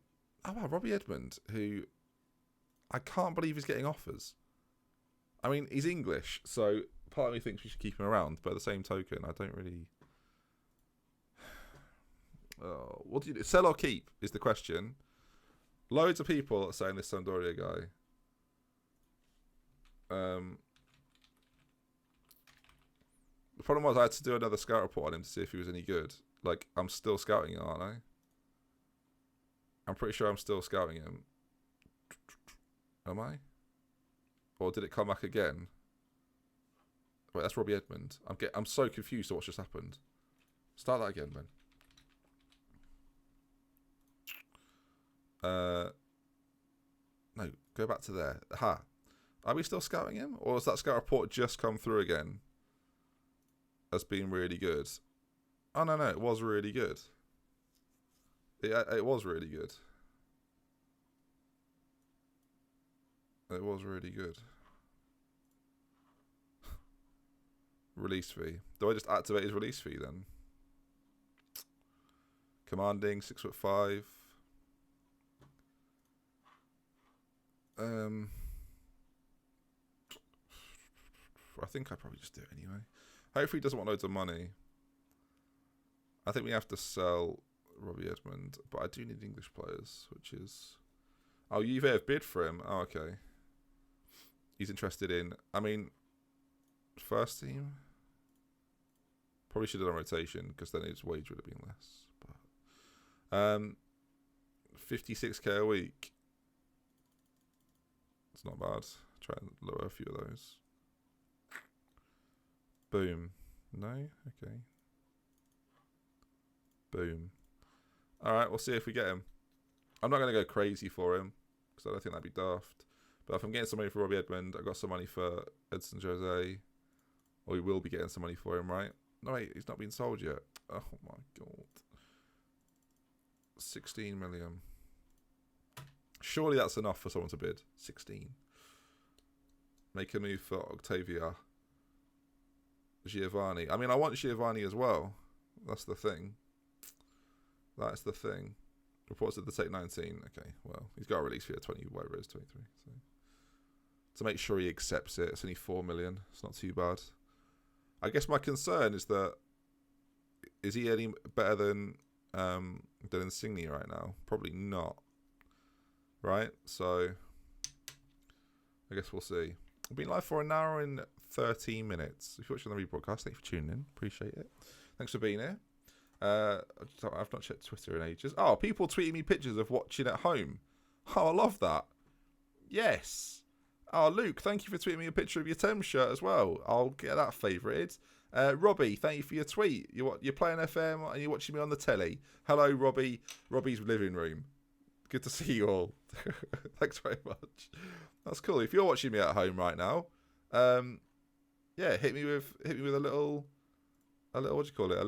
[SPEAKER 1] wow, Robbie Edmond, who I can't believe he's getting offers. I mean, he's English, so part of me thinks we should keep him around, but at the same token, I don't really... what do you do? Sell or keep is the question. Loads of people are saying this Sampdoria guy. The problem was I had to do another scout report on him to see if he was any good. Like, I'm still scouting him, aren't I? I'm pretty sure I'm still scouting him. Am I? Or did it come back again? Wait, that's Robbie Edmond. I'm so confused at what's just happened. Start that again, man. No, go back to there. Ha. Are we still scouting him? Or has that scout report just come through again? As being really good. Oh, no, it was really good. It was really good. It was really good. Release fee. Do I just activate his release fee then? Commanding, 6'5". I think I'd probably just do it anyway. Hopefully he doesn't want loads of money. I think we have to sell Robbie Edmond, but I do need English players, which is... Oh, Juve have bid for him. Oh, okay. He's interested in... I mean, first team? Probably should have done rotation, because then his wage would have been less. But 56k a week. It's not bad. Try and lower a few of those. Boom. No? Okay. Boom. Alright, we'll see if we get him. I'm not going to go crazy for him, because I don't think that'd be daft. But if I'm getting some money for Robbie Edmond, I've got some money for Edson Jose. Or we will be getting some money for him, right? No, wait, he's not been sold yet. Oh my god. 16 million. Surely that's enough for someone to bid. 16. Make a move for Octavia. Giovanni. I mean, I want Giovanni as well. That's the thing. That's the thing. Reports that they take 19. Okay, well, he's got a release fee of 20, whatever it is, 23. So to make sure he accepts it, it's only 4 million. It's not too bad. I guess my concern is that is he any better than Insigne right now? Probably not. Right? So I guess we'll see. We've been live for an hour and 13 minutes. If you're watching the rebroadcast, thanks for tuning in. Appreciate it. Thanks for being here. I've not checked Twitter in ages. Oh, people tweeting me pictures of watching at home. Oh, I love that. Yes. Oh, Luke, thank you for tweeting me a picture of your Thames shirt as well. I'll get that favoured. Robbie, thank you for your tweet. You're playing FM and you're watching me on the telly. Hello, Robbie. Robbie's living room. Good to see you all. Thanks very much. That's cool. If you're watching me at home right now, yeah, hit me with a little what do you call it? A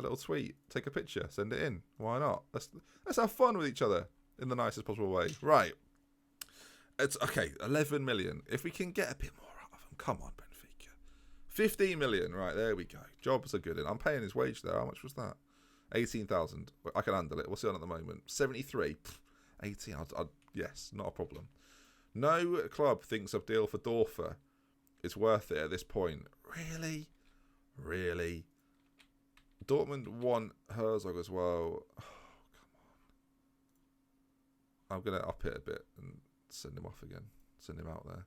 [SPEAKER 1] little tweet. Take a picture. Send it in. Why not? Let's have fun with each other in the nicest possible way. Right. It's okay. 11 million. If we can get a bit more out of them, come on, Benfica. 15 million. Right, there we go. Jobs are good. And I'm paying his wage there. How much was that? 18,000. I can handle it. What's he on at the moment? 73. 18. Yes, not a problem. No club thinks of deal for Dorfer. it's worth it at this point. Really. Dortmund want Herzog as well. Oh, come on. I'm gonna up it a bit and send him off again. Send him out there.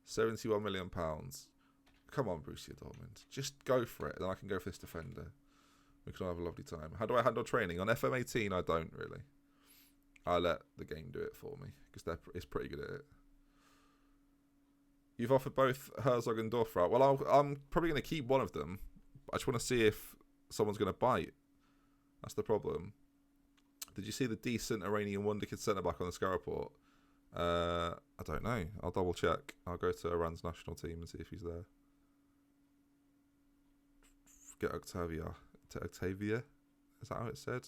[SPEAKER 1] £71 million. Come on, Borussia Dortmund. Just go for it. Then I can go for this defender. We can all have a lovely time. How do I handle training? On FM18, I don't really. I let the game do it for me because it's pretty good at it. You've offered both Herzog and Dorfrat. Well, I'm probably going to keep one of them. I just want to see if someone's going to bite. That's the problem. Did you see the decent Iranian wonderkid centre-back on the Sky Report? I don't know. I'll double check. I'll go to Iran's national team and see if he's there. Get Octavia. Is that how it said?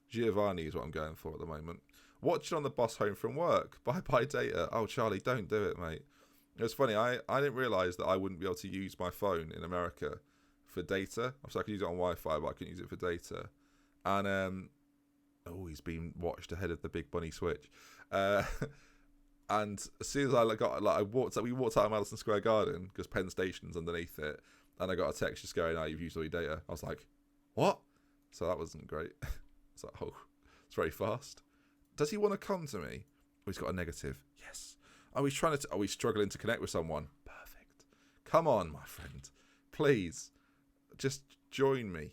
[SPEAKER 1] Giovanni is what I'm going for at the moment. Watch it on the bus home from work. Bye data. Oh, Charlie, don't do it, mate. It was funny. I didn't realise that I wouldn't be able to use my phone in America for data. So I could use it on Wi-Fi, but I couldn't use it for data. And he's been watched ahead of the big bunny switch. And as soon as we walked out of Madison Square Garden because Penn Station's underneath it, and I got a text just going, you've used all your data. I was like, what? So that wasn't great. It's like, it's very fast. Does he want to come to me? Oh, he's got a negative. Yes. Oh, he's he's struggling to connect with someone. Perfect. Come on, my friend. Please. Just join me.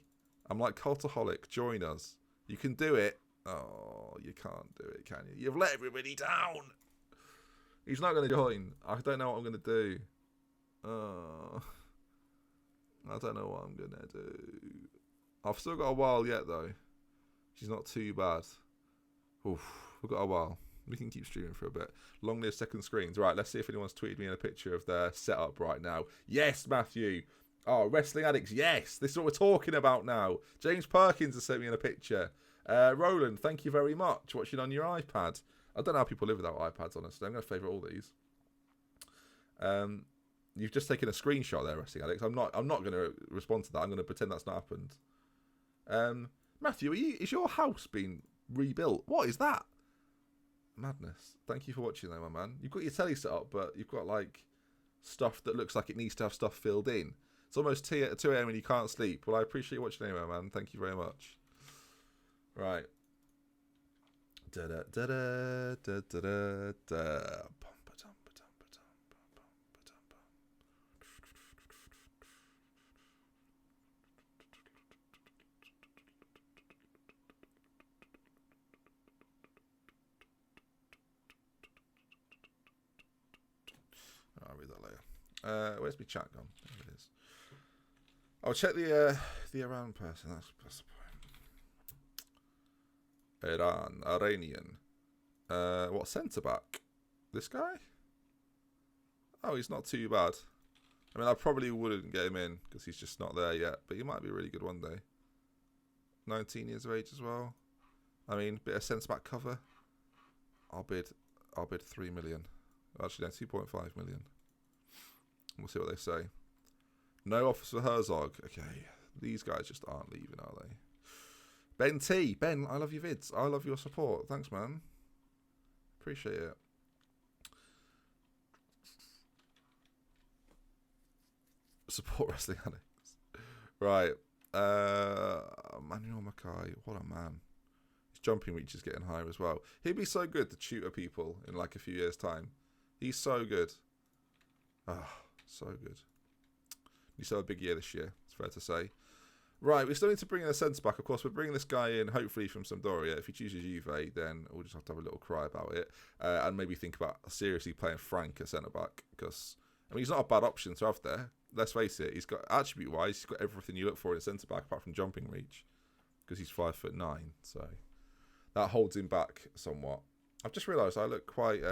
[SPEAKER 1] I'm like Cultaholic. Join us. You can do it. Oh, you can't do it, can you? You've let everybody down. He's not going to join. I don't know what I'm going to do. Oh, I don't know what I'm going to do. I've still got a while yet, though. She's not too bad. Oof, we've got a while. We can keep streaming for a bit. Long live second screens. Right, let's see if anyone's tweeted me in a picture of their setup right now. Yes, Matthew. Oh, Wrestling Addicts. Yes, this is what we're talking about now. James Perkins has sent me in a picture. Roland, thank you very much. Watching on your iPad. I don't know how people live without iPads, honestly. I'm going to favourite all these. You've just taken a screenshot there, Wrestling Addicts. I'm not going to respond to that. I'm going to pretend that's not happened. Matthew, is your house being rebuilt? What is that? Madness. Thank you for watching, though, my man. You've got your telly set up, but you've got like stuff that looks like it needs to have stuff filled in. It's almost 2 a.m. when you can't sleep. Well, I appreciate you watching anyway, man. Thank you very much. Right. I'll read that later. Where's my chat gone? There it is. I'll check the Iran person. That's the point. Iranian. What, centre back? This guy? Oh, he's not too bad. I mean, I probably wouldn't get him in because he's just not there yet, but he might be really good one day. 19 years of age as well. I mean, bit of centre back cover. I'll bid 3 million. Actually, no, 2.5 million. We'll see what they say. No offers for Herzog. Okay, these guys just aren't leaving, are they? Ben T. Ben, I love your vids. I love your support. Thanks, man. Appreciate it. Support Wrestling Addicts. Right. Manuel Mackay. What a man. His jumping reach is getting higher as well. He'd be so good to tutor people in like a few years' time. He's so good. So good. He's had a big year this year, it's fair to say. Right, we still need to bring in a centre-back. Of course, we're bringing this guy in, hopefully from Sampdoria. If he chooses Juve, then we'll just have to have a little cry about it. And maybe think about seriously playing Frank at centre-back. Because, I mean, he's not a bad option to have there. Let's face it, he's got, attribute-wise, he's got everything you look for in a centre-back, apart from jumping reach. Because he's 5'9", so that holds him back somewhat. I've just realised I look quite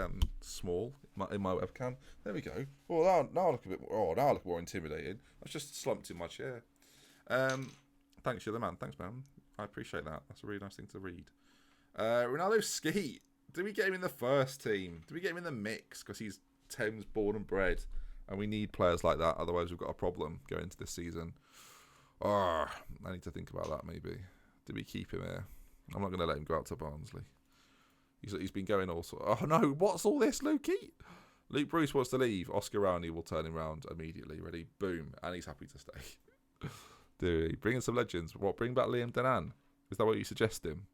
[SPEAKER 1] small in my webcam. There we go. Oh, now I look a bit more. Oh, now I look more intimidating. I was just slumped in my chair. Thanks, you're the man. Thanks, man. I appreciate that. That's a really nice thing to read. Ronaldo Skeet. Did we get him in the first team? Did we get him in the mix? Because he's Thames born and bred, and we need players like that. Otherwise, we've got a problem going into this season. I need to think about that. Maybe. Did we keep him here? I'm not going to let him go out to Barnsley. He's been going all sorts. Oh no! What's all this, Lukey? Luke Bruce wants to leave. Oscar Rowney will turn him around immediately. Ready? Boom. And he's happy to stay. Do we? Bring in some legends. What? Bring back Liam Denan? Is that what you suggest him?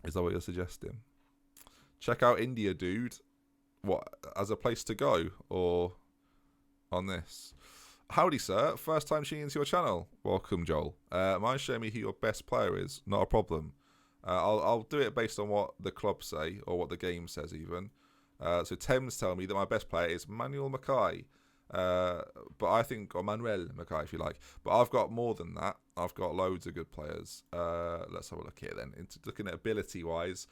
[SPEAKER 1] Is that what you're suggesting? Check out India, dude. What? As a place to go? Or on this? Howdy, sir. First time tuning into your channel. Welcome, Joel. Mind showing me who your best player is? Not a problem. I'll do it based on what the club say, or what the game says even. So Thames tell me that my best player is Manuel Mackay. But I think, or Manuel Mackay if you like. But I've got more than that. I've got loads of good players. Let's have a look here then. Looking at ability-wise,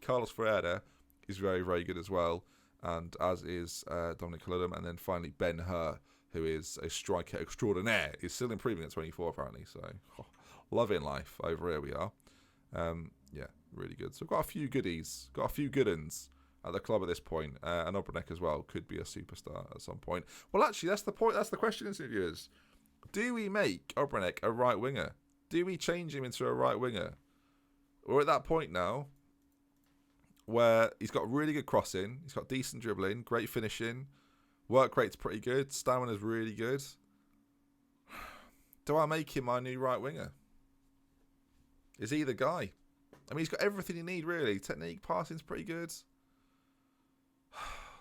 [SPEAKER 1] Carlos Ferreira, is very, very good as well. And as is Dominic Culloden. And then finally Ben Hur, who is a striker extraordinaire. He's still improving at 24 apparently. So, loving life. Over here we are. Yeah, really good. So we've got a few goodies. Got a few good uns at the club at this point. And Obranek as well could be a superstar at some point. Well, actually, that's the point. That's the question, viewers. Do we make Obranek a right winger? Do we change him into a right winger? We're at that point now where he's got really good crossing. He's got decent dribbling, great finishing. Work rate's pretty good. Stamina's really good. Do I make him my new right winger? Is he the guy? I mean, he's got everything you need, really. Technique, passing's pretty good.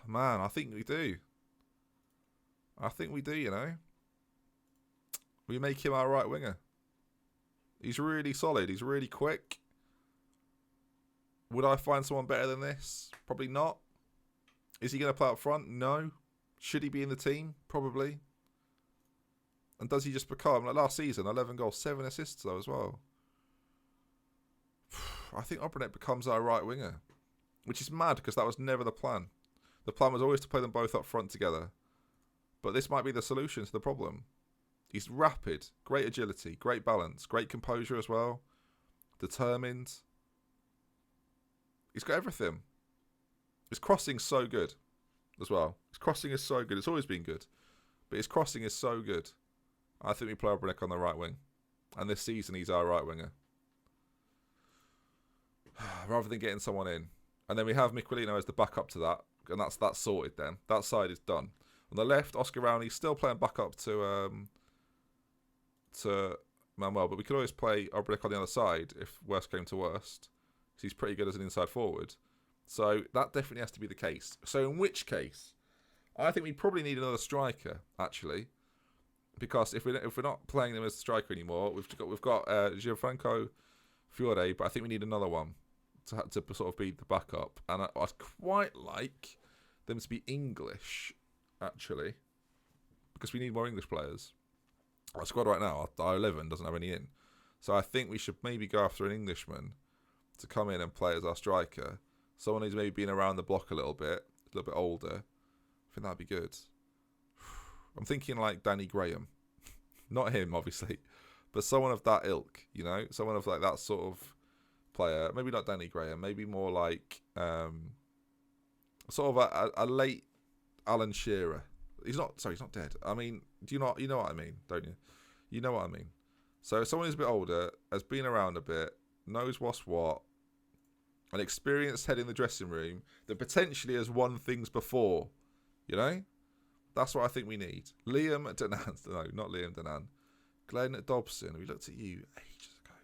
[SPEAKER 1] Man, I think we do. I think we do, you know. We make him our right winger. He's really solid. He's really quick. Would I find someone better than this? Probably not. Is he going to play up front? No. Should he be in the team? Probably. And does he just become, like last season, 11 goals, 7 assists though as well? I think Obranek becomes our right winger. Which is mad because that was never the plan. The plan was always to play them both up front together. But this might be the solution to the problem. He's rapid, great agility, great balance, great composure as well. Determined. He's got everything. His crossing's so good as well. His crossing is so good. It's always been good. But his crossing is so good. I think we play Obranek on the right wing. And this season he's our right winger. Rather than getting someone in. And then we have Miquelino as the backup to that. And that's sorted then. That side is done. On the left, Oscar Rowney still playing backup to Manuel. But we could always play Obranek on the other side if worst came to worst. Because he's pretty good as an inside forward. So that definitely has to be the case. So in which case, I think we probably need another striker, actually. Because if we're not playing them as a striker anymore, we've got Gianfranco Fiore, but I think we need another one to sort of be the backup. And I'd quite like them to be English, actually, because we need more English players. Our squad right now, our 11 doesn't have any in. So I think we should maybe go after an Englishman to come in and play as our striker. Someone who's maybe been around the block a little bit older. I think that'd be good. I'm thinking like Danny Graham. Not him, obviously. But someone of that ilk, you know? Someone of like that sort of player. Maybe not Danny Graham. Maybe more like sort of a late Alan Shearer. He's not dead. I mean, you know what I mean, don't you? You know what I mean. So someone who's a bit older, has been around a bit, knows what's what, an experienced head in the dressing room that potentially has won things before, you know? That's what I think we need. Liam Denan. No, not Liam Denan. Glenn Dobson. We looked at you ages ago.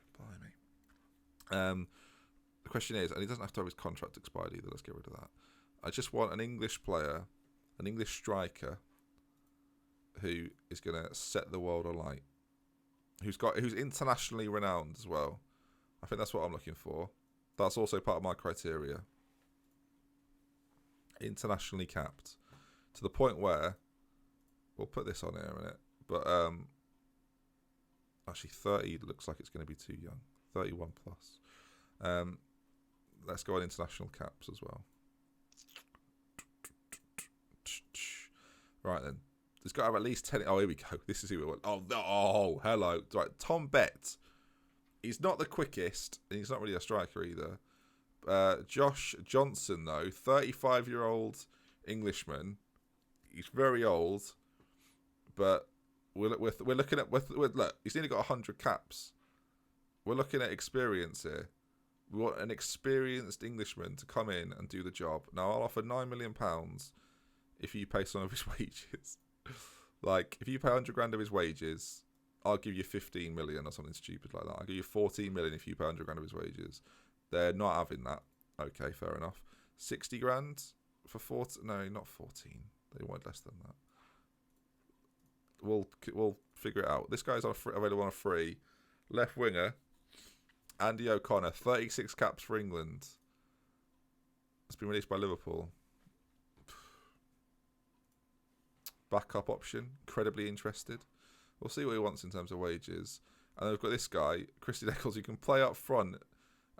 [SPEAKER 1] Blimey. The question is, and he doesn't have to have his contract expired either. Let's get rid of that. I just want an English player, an English striker, who is going to set the world alight. Who's internationally renowned as well. I think that's what I'm looking for. That's also part of my criteria. Internationally capped. To the point where, we'll put this on here in a minute, but actually 30 looks like it's going to be too young. 31 plus. Let's go on international caps as well. Right then. There's got to have at least 10. Oh, here we go. This is who we want. Oh, hello. Right, Tom Bett. He's not the quickest, and he's not really a striker either. Josh Johnson, though, 35-year-old Englishman. He's very old, but we're looking at look. He's nearly got 100 caps. We're looking at experience here. We want an experienced Englishman to come in and do the job. Now, I'll offer £9 million if you pay some of his wages. Like, if you pay 100 grand of his wages, I'll give you 15 million or something stupid like that. I'll give you 14 million if you pay 100 grand of his wages. They're not having that. Okay, fair enough. 60 grand for 14? No, not 14. They want less than that. We'll figure it out. This guy's available on a free. Left winger, Andy O'Connor, 36 caps for England. It's been released by Liverpool. Backup option, incredibly interested. We'll see what he wants in terms of wages. And then we've got this guy, Christian Eccles, who can play up front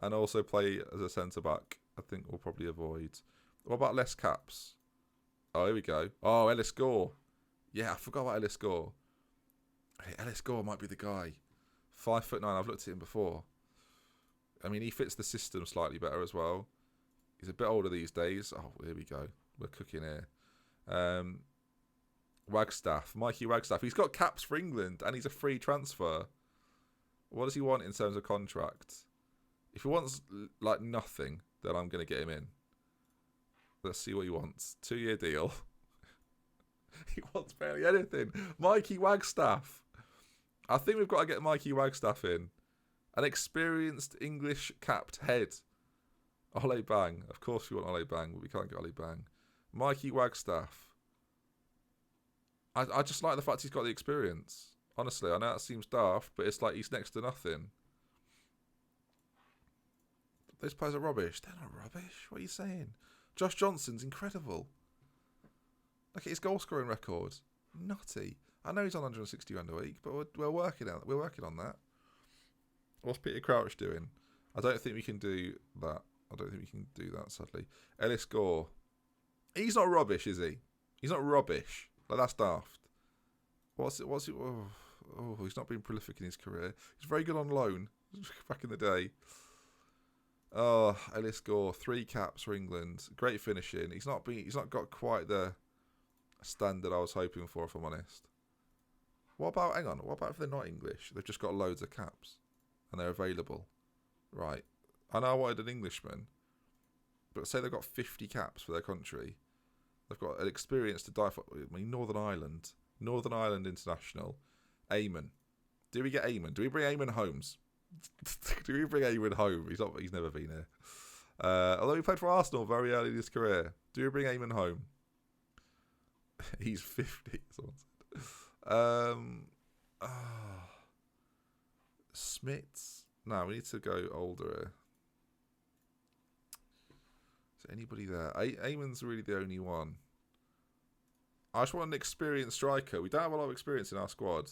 [SPEAKER 1] and also play as a centre-back. I think we'll probably avoid. What about less caps? Oh, here we go. Oh, Ellis Gore. Yeah, I forgot about Ellis Gore. Hey, Ellis Gore might be the guy. 5'9". I've looked at him before. I mean, he fits the system slightly better as well. He's a bit older these days. Oh, here we go. We're cooking here. Wagstaff. Mikey Wagstaff. He's got caps for England and he's a free transfer. What does he want in terms of contract? If he wants, like, nothing, then I'm going to get him in. Let's see what he wants. 2-year deal. He wants barely anything. Mikey Wagstaff. I think we've got to get Mikey Wagstaff in. An experienced English capped head. Ole Bang. Of course we want Ole Bang, but we can't get Ole Bang. Mikey Wagstaff. I just like the fact he's got the experience. Honestly, I know that seems daft, but it's like he's next to nothing. Those players are rubbish. They're not rubbish. What are you saying? Josh Johnson's incredible. Look at his goal scoring record. Nutty. I know he's on 160 grand a week, but we're working on that. What's Peter Crouch doing? I don't think we can do that. Sadly. Ellis Gore. He's not rubbish, is he? He's not rubbish. Like, that's daft. What's it? Oh, he's not been prolific in his career. He's very good on loan back in the day. Oh, Ellis Gore, 3 caps for England. Great finishing. He's not got quite the standard I was hoping for, if I'm honest. What about if they're not English? They've just got loads of caps and they're available. Right. I know I wanted an Englishman, but say they've got 50 caps for their country. They've got an experience to die for. I mean, Northern Ireland International. Eamon. Do we get Eamon? Do we bring Eamon Holmes? Do we bring Eamon home? He's never been here. Although he played for Arsenal very early in his career. Do we bring Eamon home? He's 50. Smits? No, we need to go older here. Is there anybody there? Eamon's really the only one. I just want an experienced striker. We don't have a lot of experience in our squad.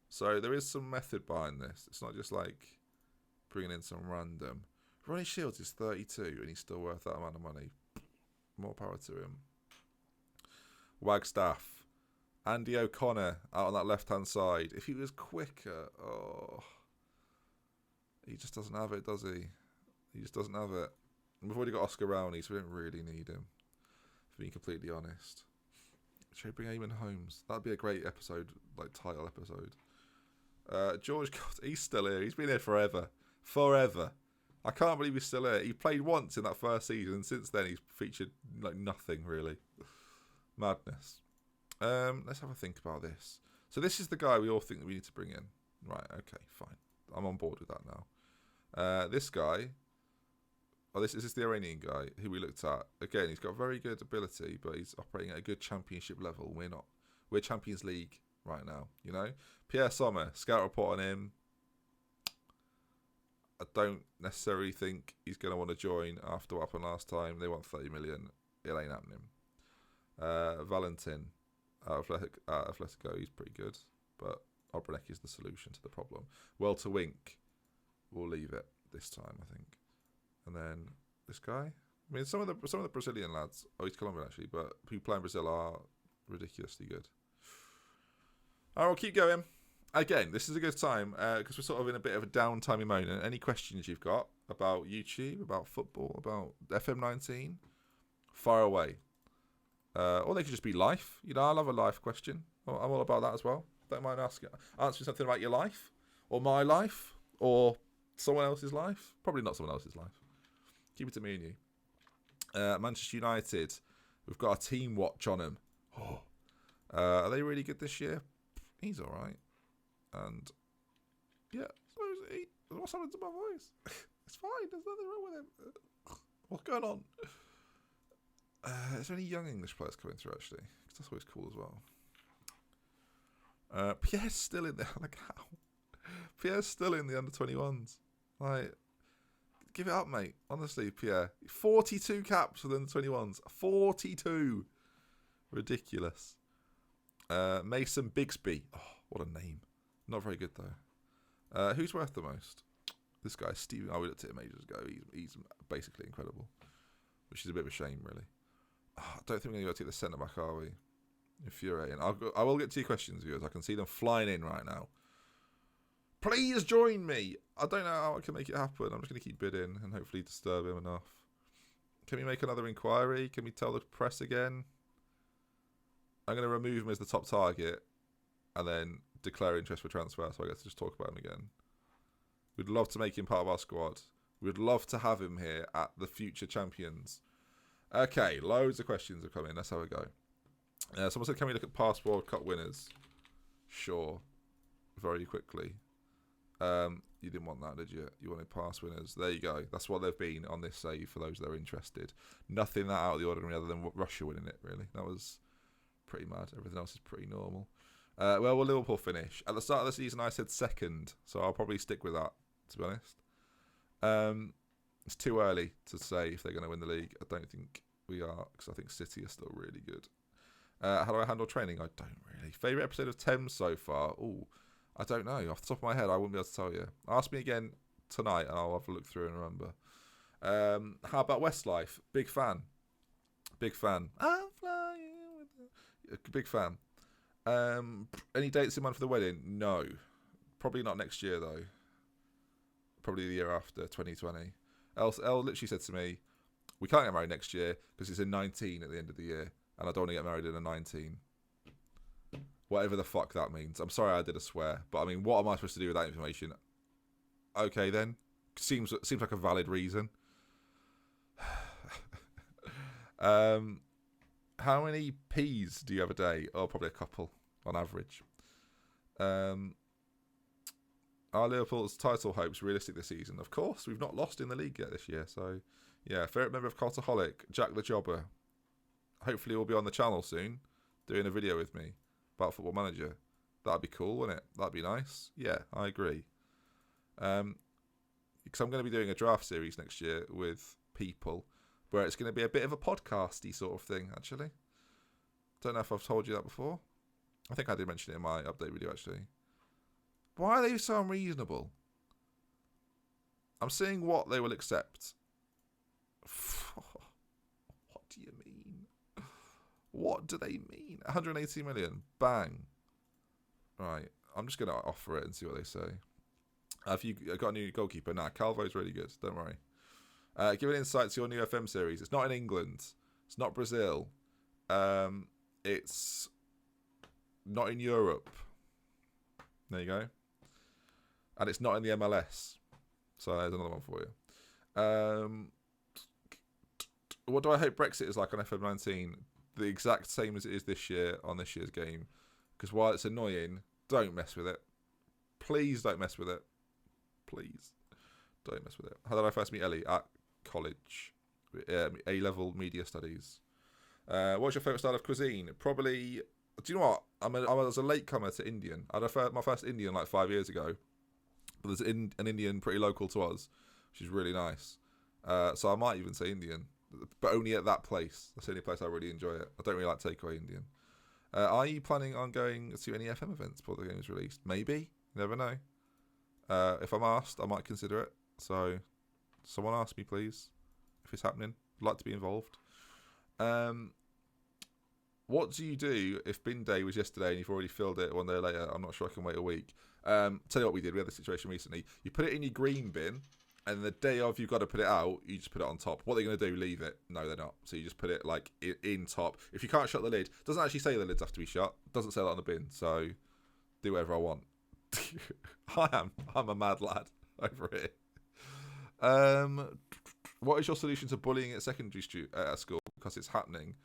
[SPEAKER 1] So there is some method behind this. It's not just like bringing in some random. Ronnie Shields is 32 and he's still worth that amount of money. More power to him. Wagstaff. Andy O'Connor out on that left-hand side. If he was quicker, he just doesn't have it, does he? He just doesn't have it. And we've already got Oscar Rowney, so we don't really need him, for being completely honest. Should we bring Eamon Holmes? That'd be a great episode, like title episode. George, he's still here. He's been here forever. Forever. I can't believe he's still here. He played once in that first season, and since then he's featured like nothing, really. Madness. Let's have a think about this. So this is the guy we all think that we need to bring in. Right, okay, fine. I'm on board with that now. This guy... Oh, this is the Iranian guy who we looked at. Again, he's got very good ability, but he's operating at a good championship level. We're not. We're Champions League right now, you know? Pierre Sommer, scout report on him. I don't necessarily think he's going to want to join after what happened last time. They want 30 million. It ain't happening. Valentin, Atletico, he's pretty good, but Obrenek is the solution to the problem. Well, to Wink, we'll leave it this time, I think. And then this guy. I mean, some of the Brazilian lads. Oh, he's Colombian actually, but who play in Brazil are ridiculously good. All right, we'll keep going. Again, this is a good time because we're sort of in a bit of a downtime moment. Any questions you've got about YouTube, about football, about FM19, fire away. Or they could just be life. You know, I love a life question. I'm all about that as well. Don't mind answering something about your life, or my life, or someone else's life? Probably not someone else's life. Keep it to me and you. Manchester United, we've got a team watch on him. Are they really good this year? He's all right. And, yeah, so is he. What's happened to my voice? It's fine. There's nothing wrong with him. What's going on? Is there any young English players coming through, actually? Because that's always cool as well. Pierre's still in there. Like, how? Pierre's still in the under-21s. Like, give it up, mate. Honestly, Pierre. 42 caps for the under-21s. 42. Ridiculous. Mason Bigsby. Oh, what a name. Not very good, though. Who's worth the most? This guy, Stephen. Oh, we looked at him ages ago. He's basically incredible. Which is a bit of a shame, really. Oh, I don't think we're going to go take the centre-back, are we? Infuriating. I will get to your questions, viewers. I can see them flying in right now. Please join me. I don't know how I can make it happen. I'm just going to keep bidding and hopefully disturb him enough. Can we make another inquiry? Can we tell the press again? I'm going to remove him as the top target and then declare interest for transfer, so I get to just talk about him again. We'd love to make him part of our squad. We'd love to have him here at the Future Champions. Okay, loads of questions are coming. Let's have a go. Someone said, can we look at past World Cup winners? Sure. Very quickly. You didn't want that, did you? You wanted past winners. There you go. That's what they've been on this save for those that are interested. Nothing that out of the ordinary other than Russia winning it, really. That was pretty mad. Everything else is pretty normal. Well, will Liverpool finish? At the start of the season, I said second, so I'll probably stick with that, to be honest. It's too early to say if they're going to win the league. I don't think we are, because I think City are still really good. How do I handle training? I don't really. Favourite episode of Thames so far? Oh, I don't know. Off the top of my head, I wouldn't be able to tell you. Ask me again tonight, and I'll have a look through and remember. How about Westlife? Big fan. Big fan. I'm flying with the... Big fan. Any dates in mind for the wedding? No. Probably not next year, though. Probably the year after, 2020. Elle literally said to me, we can't get married next year because it's in 19 at the end of the year. And I don't want to get married in a 19. Whatever the fuck that means. I'm sorry I did a swear. But, I mean, what am I supposed to do with that information? Okay, then. Seems like a valid reason. How many P's do you have a day? Oh, probably a couple on average. Are Liverpool's title hopes realistic this season? Of course. We've not lost in the league yet this year. So, yeah. Favourite member of Cultaholic, Jack the Jobber. Hopefully we'll be on the channel soon doing a video with me about Football Manager. That'd be cool, wouldn't it? That'd be nice. Yeah, I agree. Because I'm going to be doing a draft series next year with people where it's going to be a bit of a podcasty sort of thing, actually. Don't know if I've told you that before. I think I did mention it in my update video, actually. Why are they so unreasonable? I'm seeing what they will accept. What do you mean? What do they mean? 180 million. Bang. Right. I'm just going to offer it and see what they say. Have you got a new goalkeeper? Nah, Calvo's really good. Don't worry. Give an insight to your new FM series. It's not in England. It's not Brazil. It's not in Europe. There you go. And it's not in the MLS. So there's another one for you. What do I hope Brexit is like on FM19? The exact same as it is this year on this year's game. Because while it's annoying, don't mess with it. Please don't mess with it. Please. Don't mess with it. How did I first meet Ellie? At college. A-level media studies. What's your favourite style of cuisine? Probably... Do you know what? I was a latecomer to Indian. I had my first Indian like 5 years ago. But there's an Indian pretty local to us, which is really nice. So I might even say Indian. But only at that place. That's the only place I really enjoy it. I don't really like takeaway Indian. Are you planning on going to any FM events before the game is released? Maybe. You never know. If I'm asked, I might consider it. So, someone ask me, please, if it's happening. I'd like to be involved. What do you do if bin day was yesterday and you've already filled it one day later? I'm not sure I can wait a week. Tell you what we did. We had this situation recently. You put it in your green bin, and the day of you've got to put it out, you just put it on top. What are they going to do? Leave it? No, they're not. So you just put it like in top. If you can't shut the lid, it doesn't actually say the lids have to be shut. It doesn't say that on the bin. So do whatever I want. I'm a mad lad over here. What is your solution to bullying at secondary school? Because it's happening.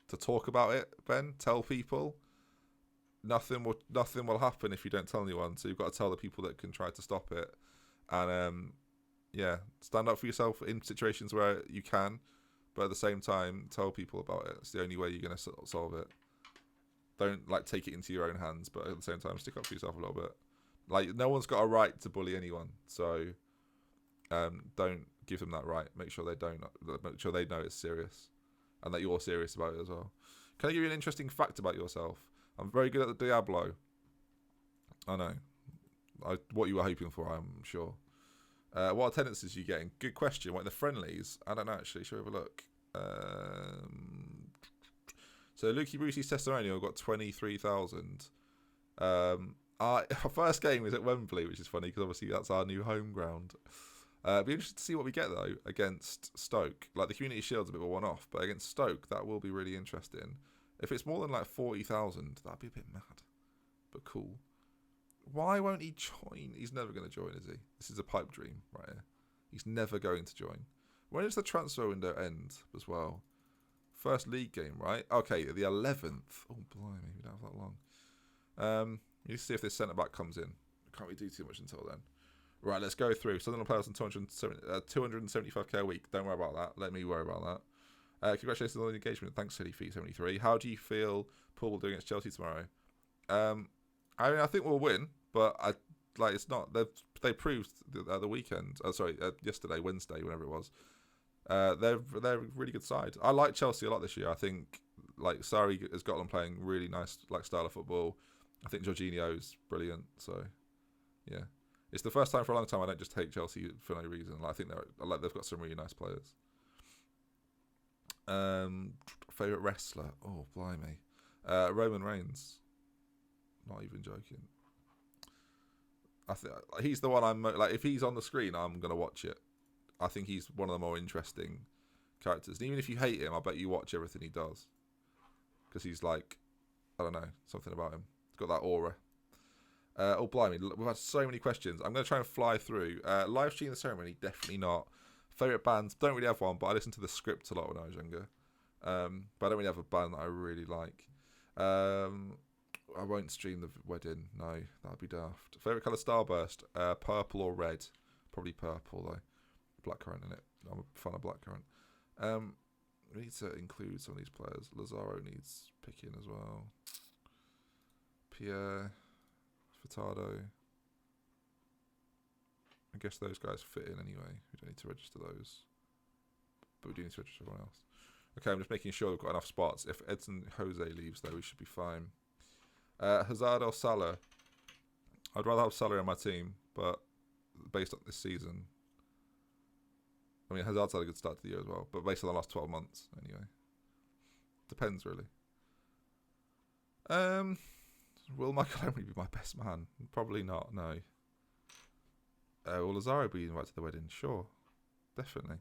[SPEAKER 1] To talk about it, Ben. Tell people. Nothing will happen if you don't tell anyone. So you've got to tell the people that can try to stop it. And stand up for yourself in situations where you can, but at the same time, tell people about it. It's the only way you're going to solve it. Don't take it into your own hands, but at the same time, stick up for yourself a little bit. No one's got a right to bully anyone, so don't give them that right. Make sure they don't. Make sure they know it's serious, and that you're serious about it as well. Can I give you an interesting fact about yourself? I'm very good at the Diablo. I know. What you were hoping for, I'm sure. What attendances are you getting? Good question. What, in the friendlies? I don't know, actually. Shall we have a look? So, Lukey Brucey's testimonial got 23,000. Our first game is at Wembley, which is funny because obviously that's our new home ground. Be interested to see what we get, though, against Stoke. The Community Shield's a bit of a one-off, but against Stoke, that will be really interesting. If it's more than 40,000, that'd be a bit mad. But cool. Why won't he join? He's never going to join, is he? This is a pipe dream right here. He's never going to join. When does the transfer window end as well? First league game, right? Okay, the 11th. Oh, blimey, we don't have that long. You need to see if this centre-back comes in. Can't we do too much until then? Right, let's go through. Sunderland players on 275k a week. Don't worry about that. Let me worry about that. Congratulations on the engagement. Thanks, Silly Feet 73. How do you feel Paul will do against Chelsea tomorrow? I think we'll win, but it's not. They proved the weekend. Yesterday, Wednesday, whenever it was. They're a really good side. I like Chelsea a lot this year. I think Sarri has got them playing really nice style of football. I think Jorginho's brilliant. So yeah, it's the first time for a long time I don't just hate Chelsea for no reason. I think they've got some really nice players. Favorite wrestler? Oh, blimey. Roman Reigns. Not even joking. I think he's the one I'm if he's on the screen, I'm gonna watch it. I think he's one of the more interesting characters. And even if you hate him, I bet you watch everything he does because he's I don't know, something about him. He's got that aura. Oh, blimey, we've had so many questions. I'm gonna try and fly through. Live stream the ceremony, definitely not. Favorite bands? Don't really have one, but I listened to the Script a lot when I was younger. But I don't really have a band that I really like. I won't stream the wedding. No, that'd be daft. Favorite colour? Starburst. Purple or red? Probably purple though. Blackcurrant in it. I'm a fan of Blackcurrant. We need to include some of these players. Lazaro needs picking as well. Pierre, Furtado. I guess those guys fit in anyway. We don't need to register those, but we do need to register everyone else. Okay, I'm just making sure we've got enough spots. If Edson Jose leaves, though, we should be fine. Hazard or Salah? I'd rather have Salah on my team, but based on this season, I mean, Hazard's had a good start to the year as well, but based on the last 12 months, anyway. Depends, really. Will Michael Emery be my best man? Probably not, no. Will Lazaro be invited to the wedding? Sure. Definitely.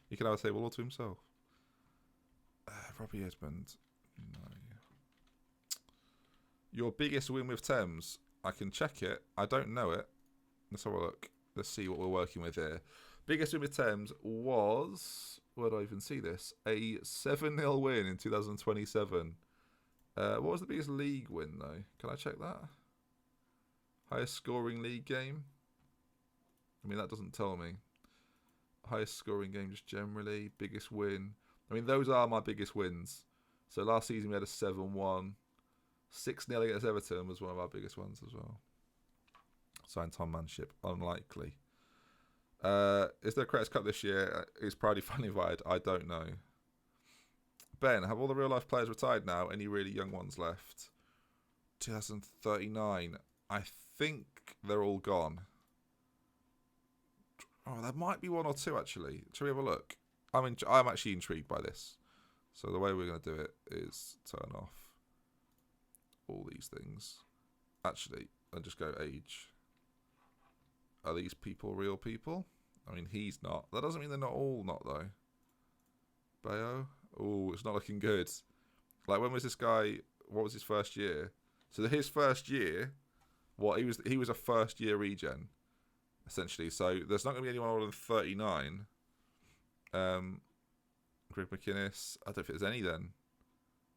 [SPEAKER 1] He can have a table all to himself. Robbie Edmond. No. Your biggest win with Thames? I can check it. I don't know it. Let's have a look. Let's see what we're working with here. Biggest win with Thames was... Where do I even see this? A 7-0 win in 2027. What was the biggest league win, though? Can I check that? Highest scoring league game? I mean, that doesn't tell me. Highest scoring game just generally. Biggest win. I mean, those are my biggest wins. So last season we had a 7-1. 6-0 against Everton was one of our biggest ones as well. Signed Tom Manship. Unlikely. Is there a Creators Cup this year? Is Proudy finally invited? I don't know. Ben, have all the real life players retired now? Any really young ones left? 2039. I think they're all gone. Oh, there might be one or two actually. Shall we have a look? I'm actually intrigued by this. So the way we're going to do it is turn off all these things. Actually, and just go age. Are these people real people? I mean, he's not. That doesn't mean they're not all not, though. Bayo? Oh, it's not looking good. When was this guy... What was his first year? So his first year... He was a first year regen. essentially. So there's not going to be anyone older than 39. Greg McInnes, I don't think there's any then,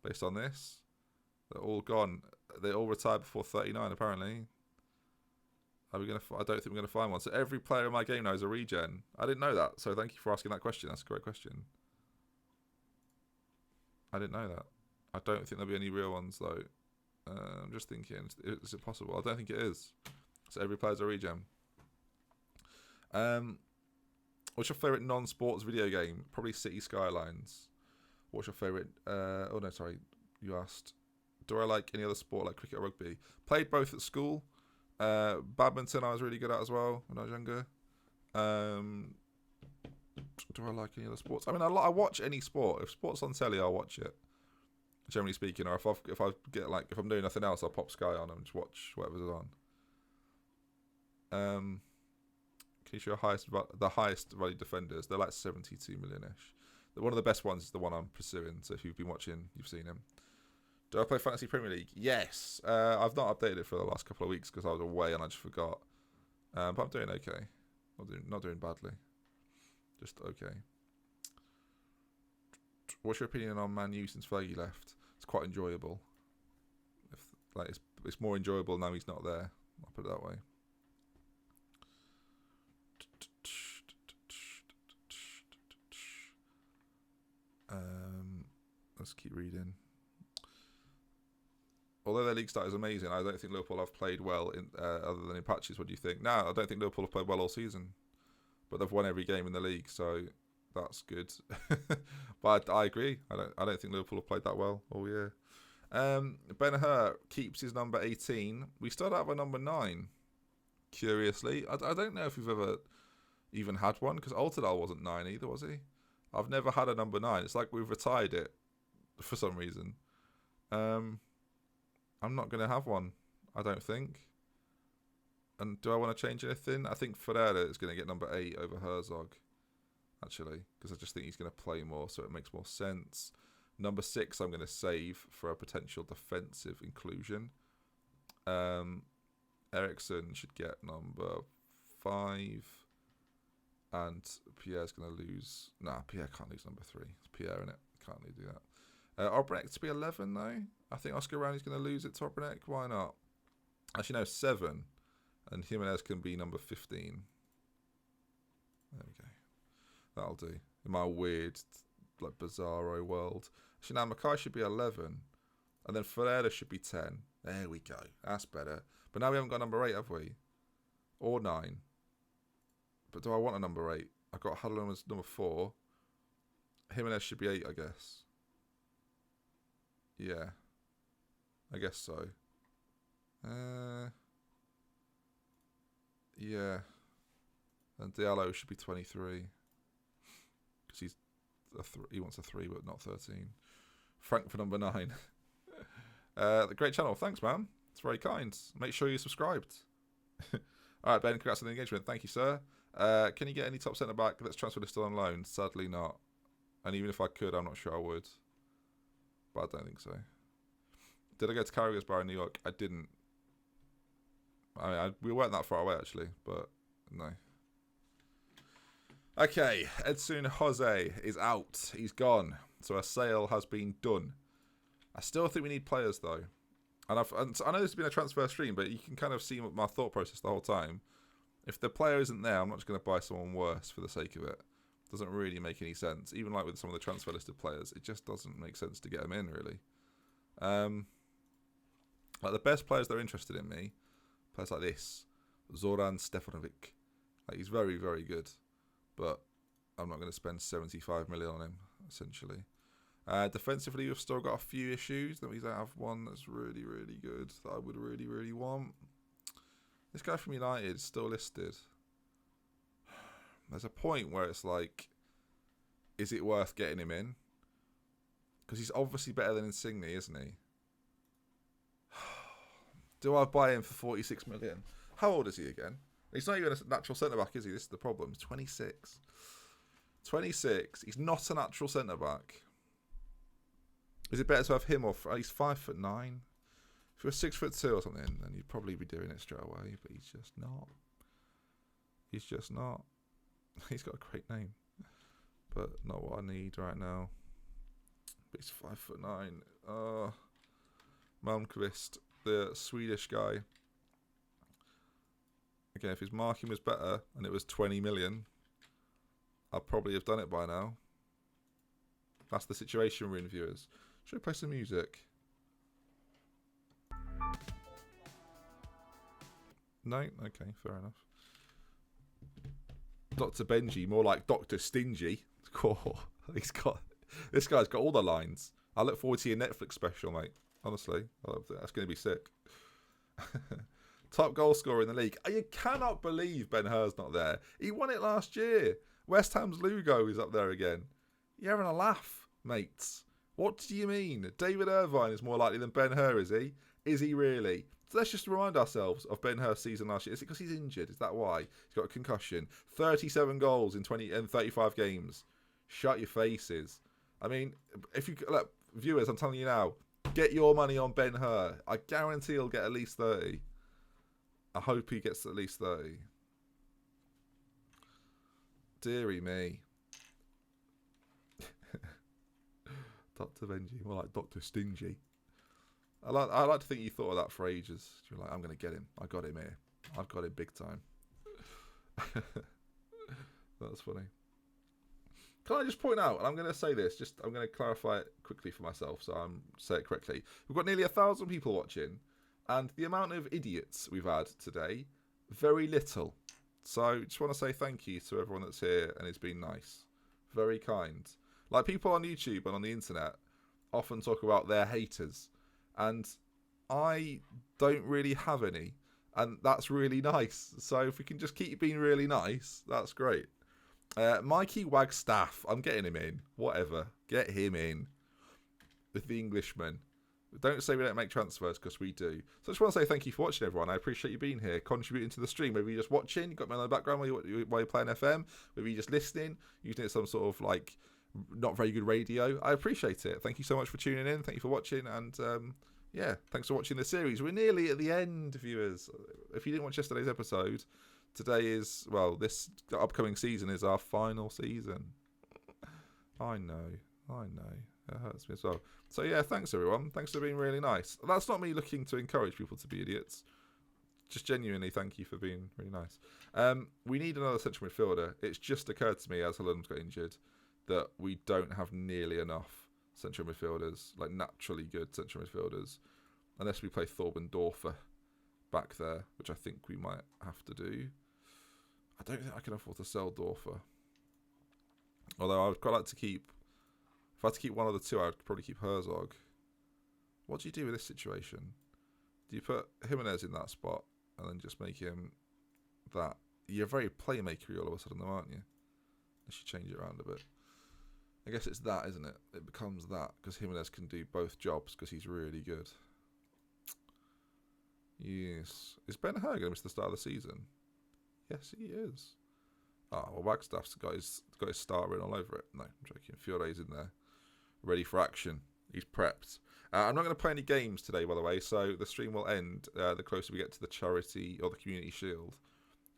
[SPEAKER 1] based on this. They're all gone. They all retired before 39, apparently. Are we gonna? I don't think we're going to find one. So every player in my game now is a regen. I didn't know that, so thank you for asking that question. That's a great question. I didn't know that. I don't think there'll be any real ones, though. I'm just thinking, is it possible? I don't think it is. So every player's a regen. What's your favourite non-sports video game? Probably City Skylines. What's your favourite... oh, no, sorry. You asked. Do I like any other sport like cricket or rugby? Played both at school. Badminton I was really good at as well when I was younger. Do I like any other sports? I mean, I watch any sport. If sport's on telly, I'll watch it. Generally speaking, or if I'm doing nothing else, I'll pop Sky on and just watch whatever's on. Can you show the highest value defenders? They're like 72 million-ish. One of the best ones is the one I'm pursuing. So if you've been watching, you've seen him. Do I play Fantasy Premier League? Yes. I've not updated it for the last couple of weeks because I was away and I just forgot. But I'm doing okay. Not doing badly. Just okay. What's your opinion on Man U since Fergie left? It's quite enjoyable. It's more enjoyable now he's not there. I'll put it that way. Let's keep reading. Although their league start is amazing, I don't think Liverpool have played well in other than in patches. What do you think? No, I don't think Liverpool have played well all season, but they've won every game in the league, so that's good. But I agree. I don't think Liverpool have played that well all year. Ben-Hur keeps his number 18. We still have a number 9. Curiously, I don't know if we've ever even had one because Altidal wasn't 9 either, was he? I've never had a number 9. It's like we've retired it for some reason. I'm not going to have one, I don't think. And do I want to change anything? I think Ferreira is going to get number 8 over Herzog, actually, because I just think he's going to play more, so it makes more sense. Number 6 I'm going to save for a potential defensive inclusion. Ericsson should get number 5. And Pierre's going to lose... Nah, Pierre can't lose number 3. It's Pierre, innit? Can't really do that. Obrek to be 11, though. I think Oscar Rowney's going to lose it to Obrek. Why not? Actually, no, 7. And Jimenez can be number 15. There we go. That'll do. In my weird, like, bizarro world. Actually, now Mackay should be 11. And then Ferreira should be 10. There we go. That's better. But now we haven't got number 8, have we? Or 9. But do I want a number 8? I've got Hadlon as number 4. Jimenez should be 8, I guess. Yeah. I guess so. Yeah. And Diallo should be 23. Because he wants a 3, but not 13. Frank for number 9. The great channel. Thanks, man. It's very kind. Make sure you're subscribed. All right, Ben, congrats on the engagement. Thank you, sir. Can you get any top centre-back that's transferred is still on loan? Sadly not. And even if I could, I'm not sure I would. But I don't think so. Did I go to Carragher's Bar in New York? I didn't. I mean, we weren't that far away, actually. But, no. Okay, Edson Jose is out. He's gone. So a sale has been done. I still think we need players, though. And I know this has been a transfer stream, but you can kind of see my thought process the whole time. If the player isn't there, I'm not just going to buy someone worse for the sake of it. Doesn't really make any sense. Even like with some of the transfer listed players, it just doesn't make sense to get them in, really. Like the best players that are interested in me, players like this, Zoran Stefanovic. Like he's very, very good, but I'm not going to spend 75 million on him, essentially. Defensively, we've still got a few issues. That means I have one that's really, really good that I would really, really want. This guy from United is still listed. There's a point where it's like, is it worth getting him in? Because he's obviously better than Insigne, isn't he? Do I buy him for 46 million? How old is he again? He's not even a natural centre-back, is he? This is the problem. He's 26. 26. He's not a natural centre-back. Is it better to have him or... He's 5'9". If you're 6'2" or something, then you'd probably be doing it straight away, but he's just not. He's just not. He's got a great name, but not what I need right now. But he's 5'9". Malmqvist, the Swedish guy. Again, if his marking was better and it was 20 million, I'd probably have done it by now. That's the situation we're in, viewers. Should we play some music? No? Okay, fair enough. Dr. Benji, more like Dr. Stingy. This guy's got all the lines. I look forward to your Netflix special, mate. Honestly, that's going to be sick. Top goal scorer in the league. You cannot believe Ben Hur's not there. He won it last year. West Ham's Lugo is up there again. You're having a laugh, mates. What do you mean? David Irvine is more likely than Ben Hur, is he? Is he really? So let's just remind ourselves of Ben Hur's season last year. Is it because he's injured? Is that why? He's got a concussion. 37 goals in 35 games. Shut your faces. I mean, if you look, viewers, I'm telling you now, get your money on Ben Hur. I guarantee he'll get at least 30. I hope he gets at least 30. Deary me. Dr. Benji, more like Dr. Stingy. I like to think you thought of that for ages. You're like, I'm going to get him. I got him here. I've got him big time. That's funny. Can I just point out, and I'm going to say this, I'm going to clarify it quickly for myself so I'm say it correctly. We've got nearly 1,000 people watching, and the amount of idiots we've had today, very little. So just want to say thank you to everyone that's here and it's been nice. Very kind. Like people on YouTube and on the internet often talk about their haters, and I don't really have any, and that's really nice. So if we can just keep being really nice, that's great. Mikey Wagstaff, I'm getting him in. Whatever, get him in. With the Englishman. Don't say we don't make transfers, because we do. So I just want to say thank you for watching, everyone. I appreciate you being here, contributing to the stream. Maybe you're just watching, you got me on the background while you're playing FM. Maybe you're just listening, using it as some sort of like not very good radio. I appreciate it. Thank you so much for tuning in. Thank you for watching, and yeah, thanks for watching the series. We're nearly at the end, viewers. If you didn't watch yesterday's episode, today is, well, this upcoming season is our final season. I know. It hurts me as well. So yeah, thanks everyone. Thanks for being really nice. That's not me looking to encourage people to be idiots. Just genuinely thank you for being really nice. We need another central midfielder. It's just occurred to me as Holland's got injured that we don't have nearly enough central midfielders, like naturally good central midfielders, unless we play Thorben Dorfer back there, which I think we might have to do. I don't think I can afford to sell Dorfer. Although I would quite like to keep, if I had to keep one of the two, I would probably keep Herzog. What do you do with this situation? Do you put Jimenez in that spot and then just make him that? You're very playmaker-y all of a sudden, though, aren't you? I should change it around a bit. I guess it's that, isn't it? It becomes that, because Jimenez can do both jobs, because he's really good. Yes. Is Ben Hur going to miss the start of the season? Yes, he is. Oh, well, Wagstaff's got his star written all over it. No, I'm joking. Fiore's in there, ready for action. He's prepped. I'm not going to play any games today, by the way, so the stream will end the closer we get to the charity or the community shield,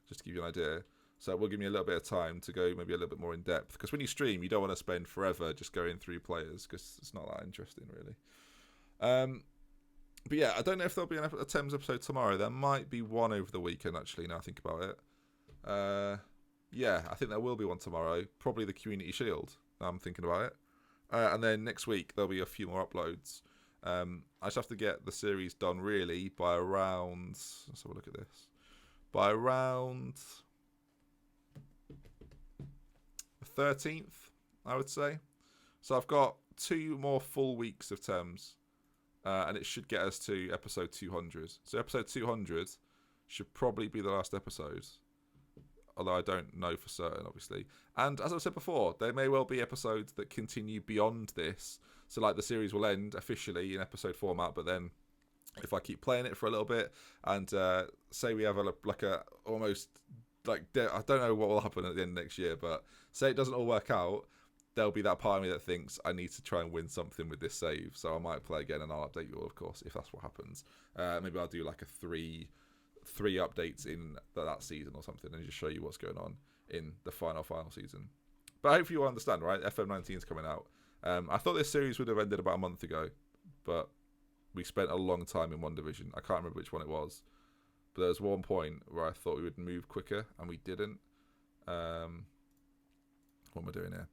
[SPEAKER 1] just to give you an idea. So it will give me a little bit of time to go maybe a little bit more in depth, because when you stream, you don't want to spend forever just going through players, because it's not that interesting, really. But yeah, I don't know if there'll be a Thames episode tomorrow. There might be one over the weekend, actually, now I think about it. Yeah, I think there will be one tomorrow. Probably the Community Shield, now I'm thinking about it. And then next week, there'll be a few more uploads. I just have to get the series done, really, by around... Let's have a look at this. By around... the 13th, I would say. So I've got 2 more full weeks of Thames. And it should get us to episode 200. So episode 200 should probably be the last episode. Although I don't know for certain, obviously. And as I said before, there may well be episodes that continue beyond this. So like the series will end officially in episode format, but then if I keep playing it for a little bit and say we have I don't know what will happen at the end of next year, but say it doesn't all work out, there'll be that part of me that thinks I need to try and win something with this save. So I might play again and I'll update you all, of course, if that's what happens. Maybe I'll do like a 3 3 updates in that season or something, and just show you what's going on in the final season. But hopefully you understand, right? FM19 is coming out. I thought this series would have ended about a month ago, but we spent a long time in one division. I can't remember which one it was, but there was one point where I thought we would move quicker, and we didn't. What am I doing here?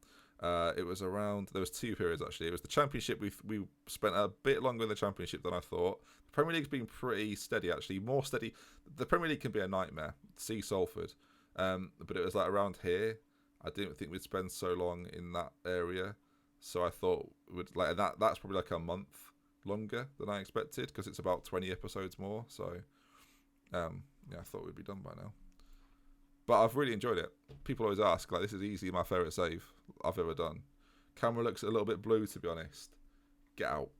[SPEAKER 1] It was around. There was 2 periods actually. It was the Championship. We spent a bit longer in the Championship than I thought. The Premier League's been pretty steady actually, more steady. The Premier League can be a nightmare. See Salford, but it was like around here. I didn't think we'd spend so long in that area, so I thought we'd like that. That's probably like a month longer than I expected because it's about 20 episodes more. So, yeah, I thought we'd be done by now. But I've really enjoyed it. People always ask, like, this is easily my favourite save I've ever done. Camera looks a little bit blue, to be honest. Get out.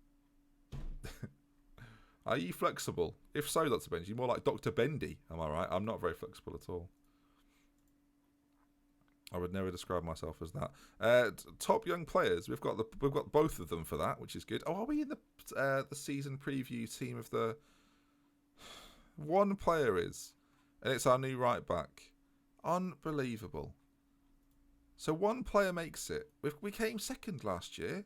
[SPEAKER 1] Are you flexible? If so, Dr. Benji, you're more like Dr. Bendy. Am I right? I'm not very flexible at all. I would never describe myself as that. Top young players. We've got both of them for that, which is good. Oh, are we in the season preview team of the... One player is, and it's our new right back. Unbelievable. So one player makes it. We came second last year.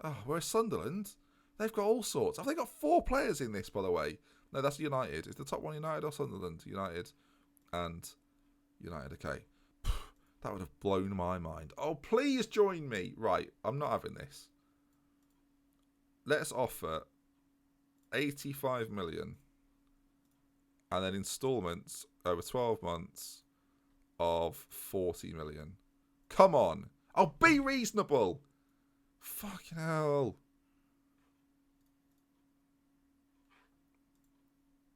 [SPEAKER 1] Oh, whereas Sunderland, they've got all sorts. Have they got 4 players in this, by the way? No, that's United. Is the top one United or Sunderland? United. And United, okay. That would have blown my mind. Oh, please join me. Right, I'm not having this. Let's offer 85 million. And then instalments over 12 months of 40 million. Come on. Oh, be reasonable. Fucking hell.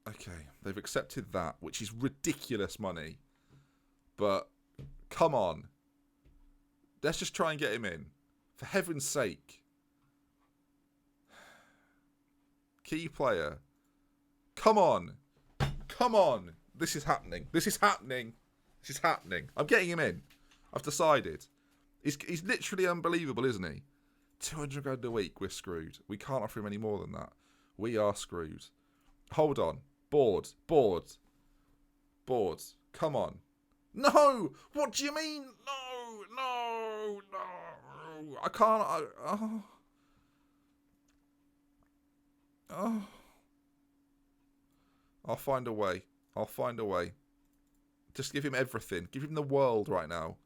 [SPEAKER 1] Okay, they've accepted that, which is ridiculous money. But, come on. Let's just try and get him in. For heaven's sake. Key player. Come on. Come on. This is happening. This is happening. This is happening. I'm getting him in. I've decided. He's literally unbelievable, isn't he? 200 grand a week, we're screwed. We can't offer him any more than that. We are screwed. Hold on. Board. Come on. No! What do you mean? No! I can't... Oh. I'll find a way. Just give him everything. Give him the world right now.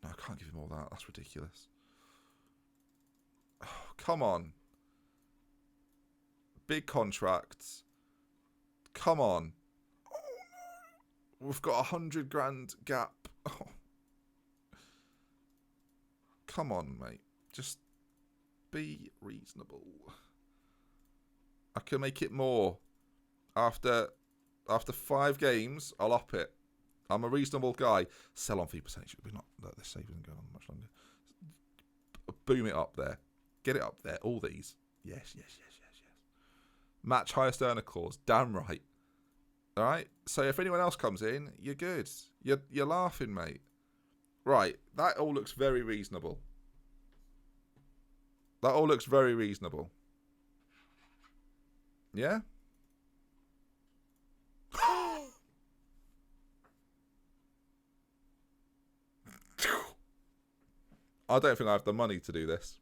[SPEAKER 1] No, I can't give him all that. That's ridiculous. Oh, come on. Big contracts. Come on. Oh, no. We've got 100 grand gap. Oh. Come on, mate. Just be reasonable. I can make it more. After 5 games, I'll up it. I'm a reasonable guy. Sell on fee percentage. We're not. This save isn't going on much longer. Boom it up there. Get it up there. All these. Yes. Match highest earner clause. Damn right. All right. So if anyone else comes in, you're good. You're laughing, mate. Right. That all looks very reasonable. Yeah. I don't think I have the money to do this.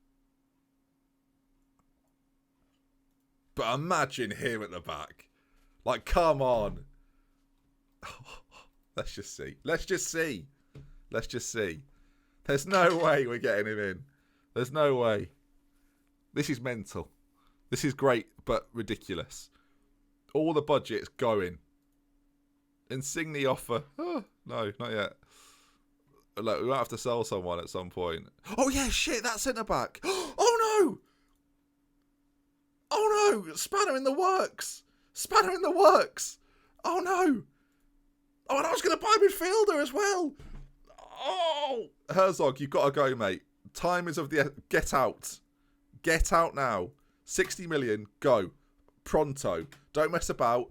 [SPEAKER 1] But imagine him at the back. Like, come on. Let's just see. There's no way we're getting him in. There's no way. This is mental. This is great, but ridiculous. All the budget's going. Insigne offer. Oh, no, not yet. Look, we might have to sell someone at some point. Oh, yeah, shit, that centre-back. Oh, no. Spanner in the works. Oh, no. Oh, and I was going to buy a midfielder as well. Oh. Herzog, you've got to go, mate. Time is of the... Get out. Get out now. 60 million, go. Pronto. Don't mess about.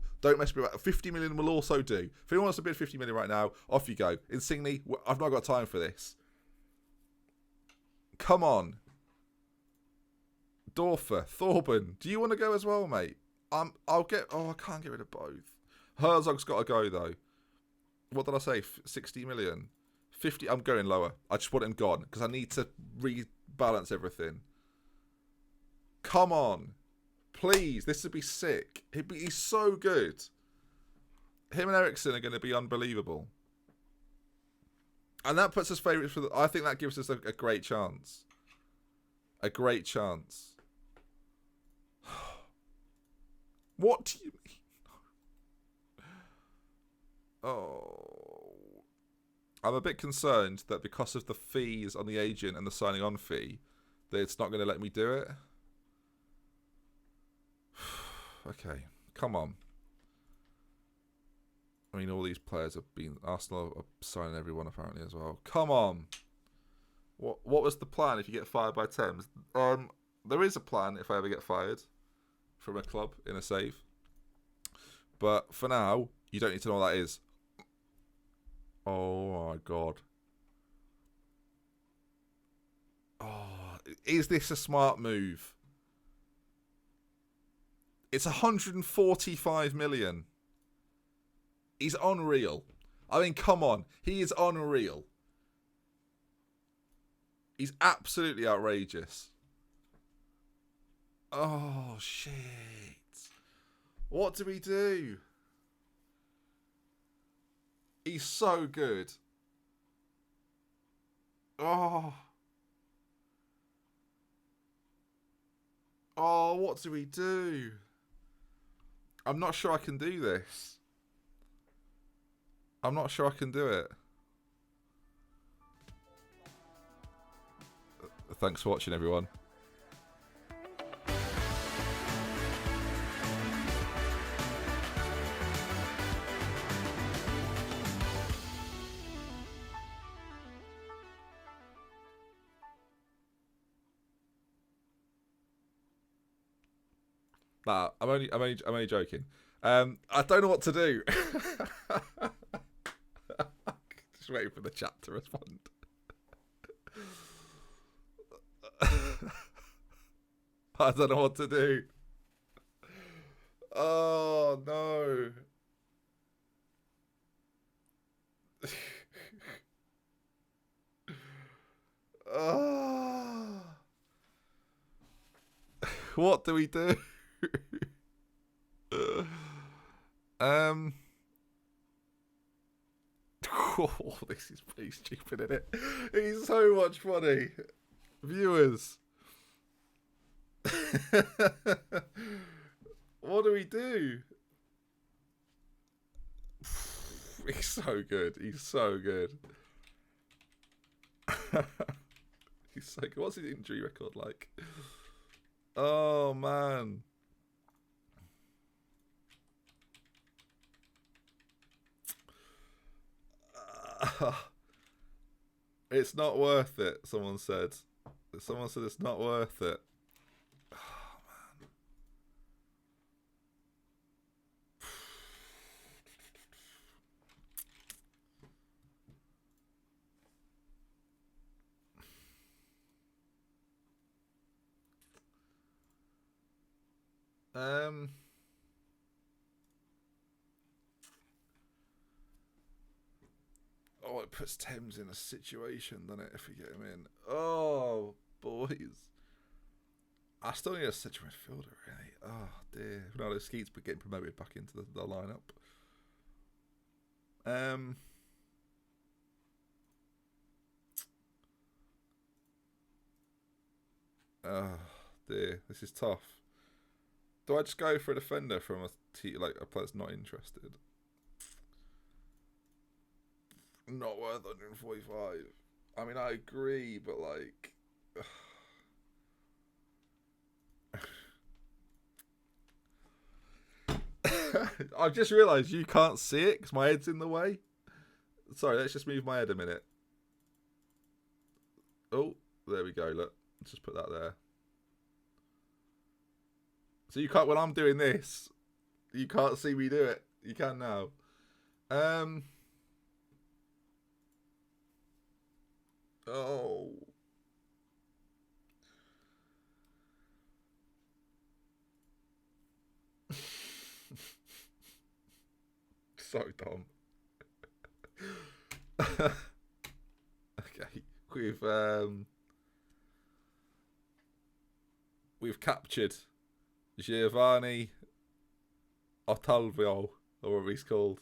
[SPEAKER 1] 50 million will also do. If anyone wants to bid 50 million right now, off you go. Insigne, I've not got time for this. Come on. Dorfer, Thorben, do you want to go as well, mate? I'll get... Oh, I can't get rid of both. Herzog's got to go, though. What did I say? 60 million? 50? I'm going lower. I just want him gone because I need to rebalance everything. Come on. Please. This would be sick. He's so good. Him and Eriksen are going to be unbelievable. And that puts us favourites for I think that gives us a great chance. A great chance. What do you mean? Oh. I'm a bit concerned that because of the fees on the agent and the signing on fee, that it's not going to let me do it. Okay, come on. I mean, all these players have been... Arsenal are signing everyone apparently as well. Come on. What was the plan if you get fired by Thames? There is a plan if I ever get fired from a club in a save. But for now, you don't need to know what that is. Oh my god. Oh, is this a smart move? It's 145 million. He's unreal. I mean, come on. He is unreal. He's absolutely outrageous. Oh, shit. What do we do? He's so good. Oh. Oh, what do we do? I'm not sure I can do this. I'm not sure I can do it. Thanks for watching, everyone. Nah, I'm only joking. I don't know what to do. Just waiting for the chat to respond. I don't know what to do. Oh no. Oh. What do we do? Oh, this is pretty stupid, isn't it? He's so much funny. Viewers. What do we do? He's so good. He's so good. He's so good. What's his injury record like? Oh, man. It's not worth it, someone said. Someone said it's not worth it. Oh, man. Oh, it puts Thames in a situation, doesn't it, if we get him in? Oh, boys. I still need a central midfielder, really. Oh, dear. Ronaldo Skeet's getting promoted back into the lineup. Oh, dear. This is tough. Do I just go for a defender from a player that's not interested? Not worth 145. I mean, I agree, but like... I've just realised you can't see it because my head's in the way. Sorry, let's just move my head a minute. Oh, there we go, look. Let's just put that there. So you can't, when I'm doing this, you can't see me do it. You can now. Oh. So dumb. Okay, we've captured Giovanni Otalvio, or whatever he's called.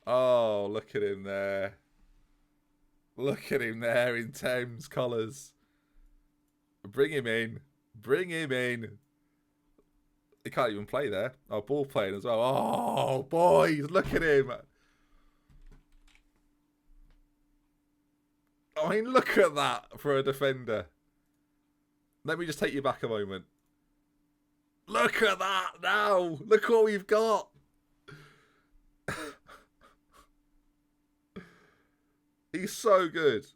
[SPEAKER 1] Oh, look at him there. Look at him there in Thames colours. Bring him in. Bring him in. He can't even play there. Oh, ball playing as well. Oh, boys, look at him. I mean, look at that for a defender. Let me just take you back a moment. Look at that now. Look what we've got. He's so good.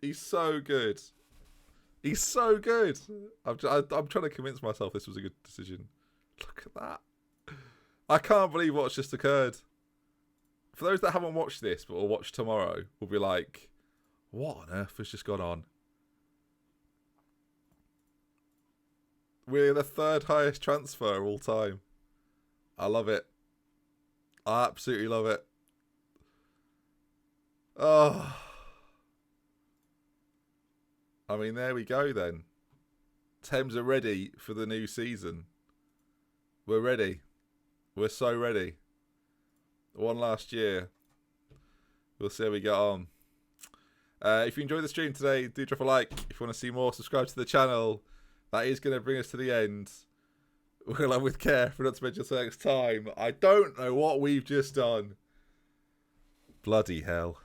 [SPEAKER 1] He's so good. He's so good. I'm trying to convince myself this was a good decision. Look at that. I can't believe what's just occurred. For those that haven't watched this but will watch tomorrow, will be like, what on earth has just gone on? We're the third highest transfer of all time. I love it. I absolutely love it. Oh. I mean, there we go then. Thames are ready for the new season. We're ready. We're so ready. One last year. We'll see how we get on. If you enjoyed the stream today, do drop a like. If you want to see more, subscribe to the channel. That is going to bring us to the end. We'll have with care for not to mention the next time. I don't know what we've just done. Bloody hell.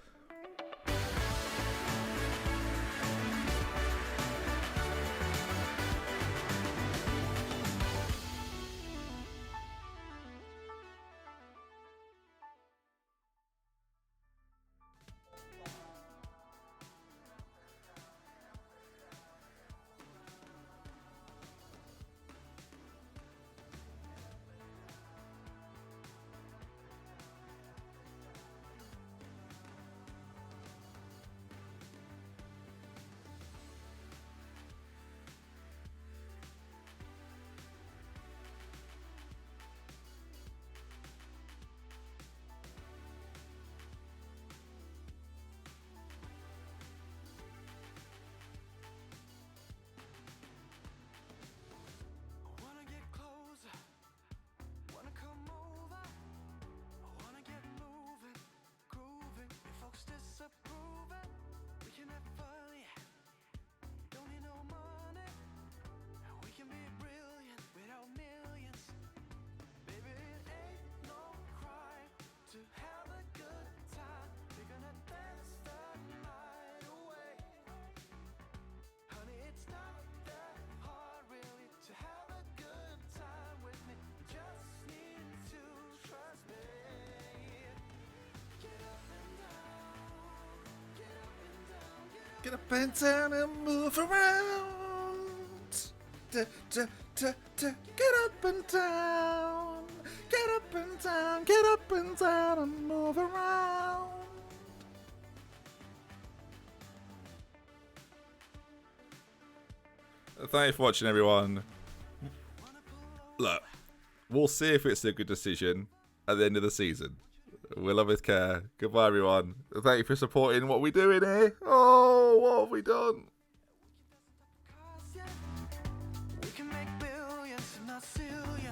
[SPEAKER 1] Get up and down and move around. Get up and down. Get up and down. Get up and down and move around. Thanks for watching, everyone. Look, we'll see if it's a good decision at the end of the season. We'll love with care. Goodbye, everyone. Thank you for supporting what we're doing here. Oh, what have we done?
[SPEAKER 2] We can make billions, not zillions.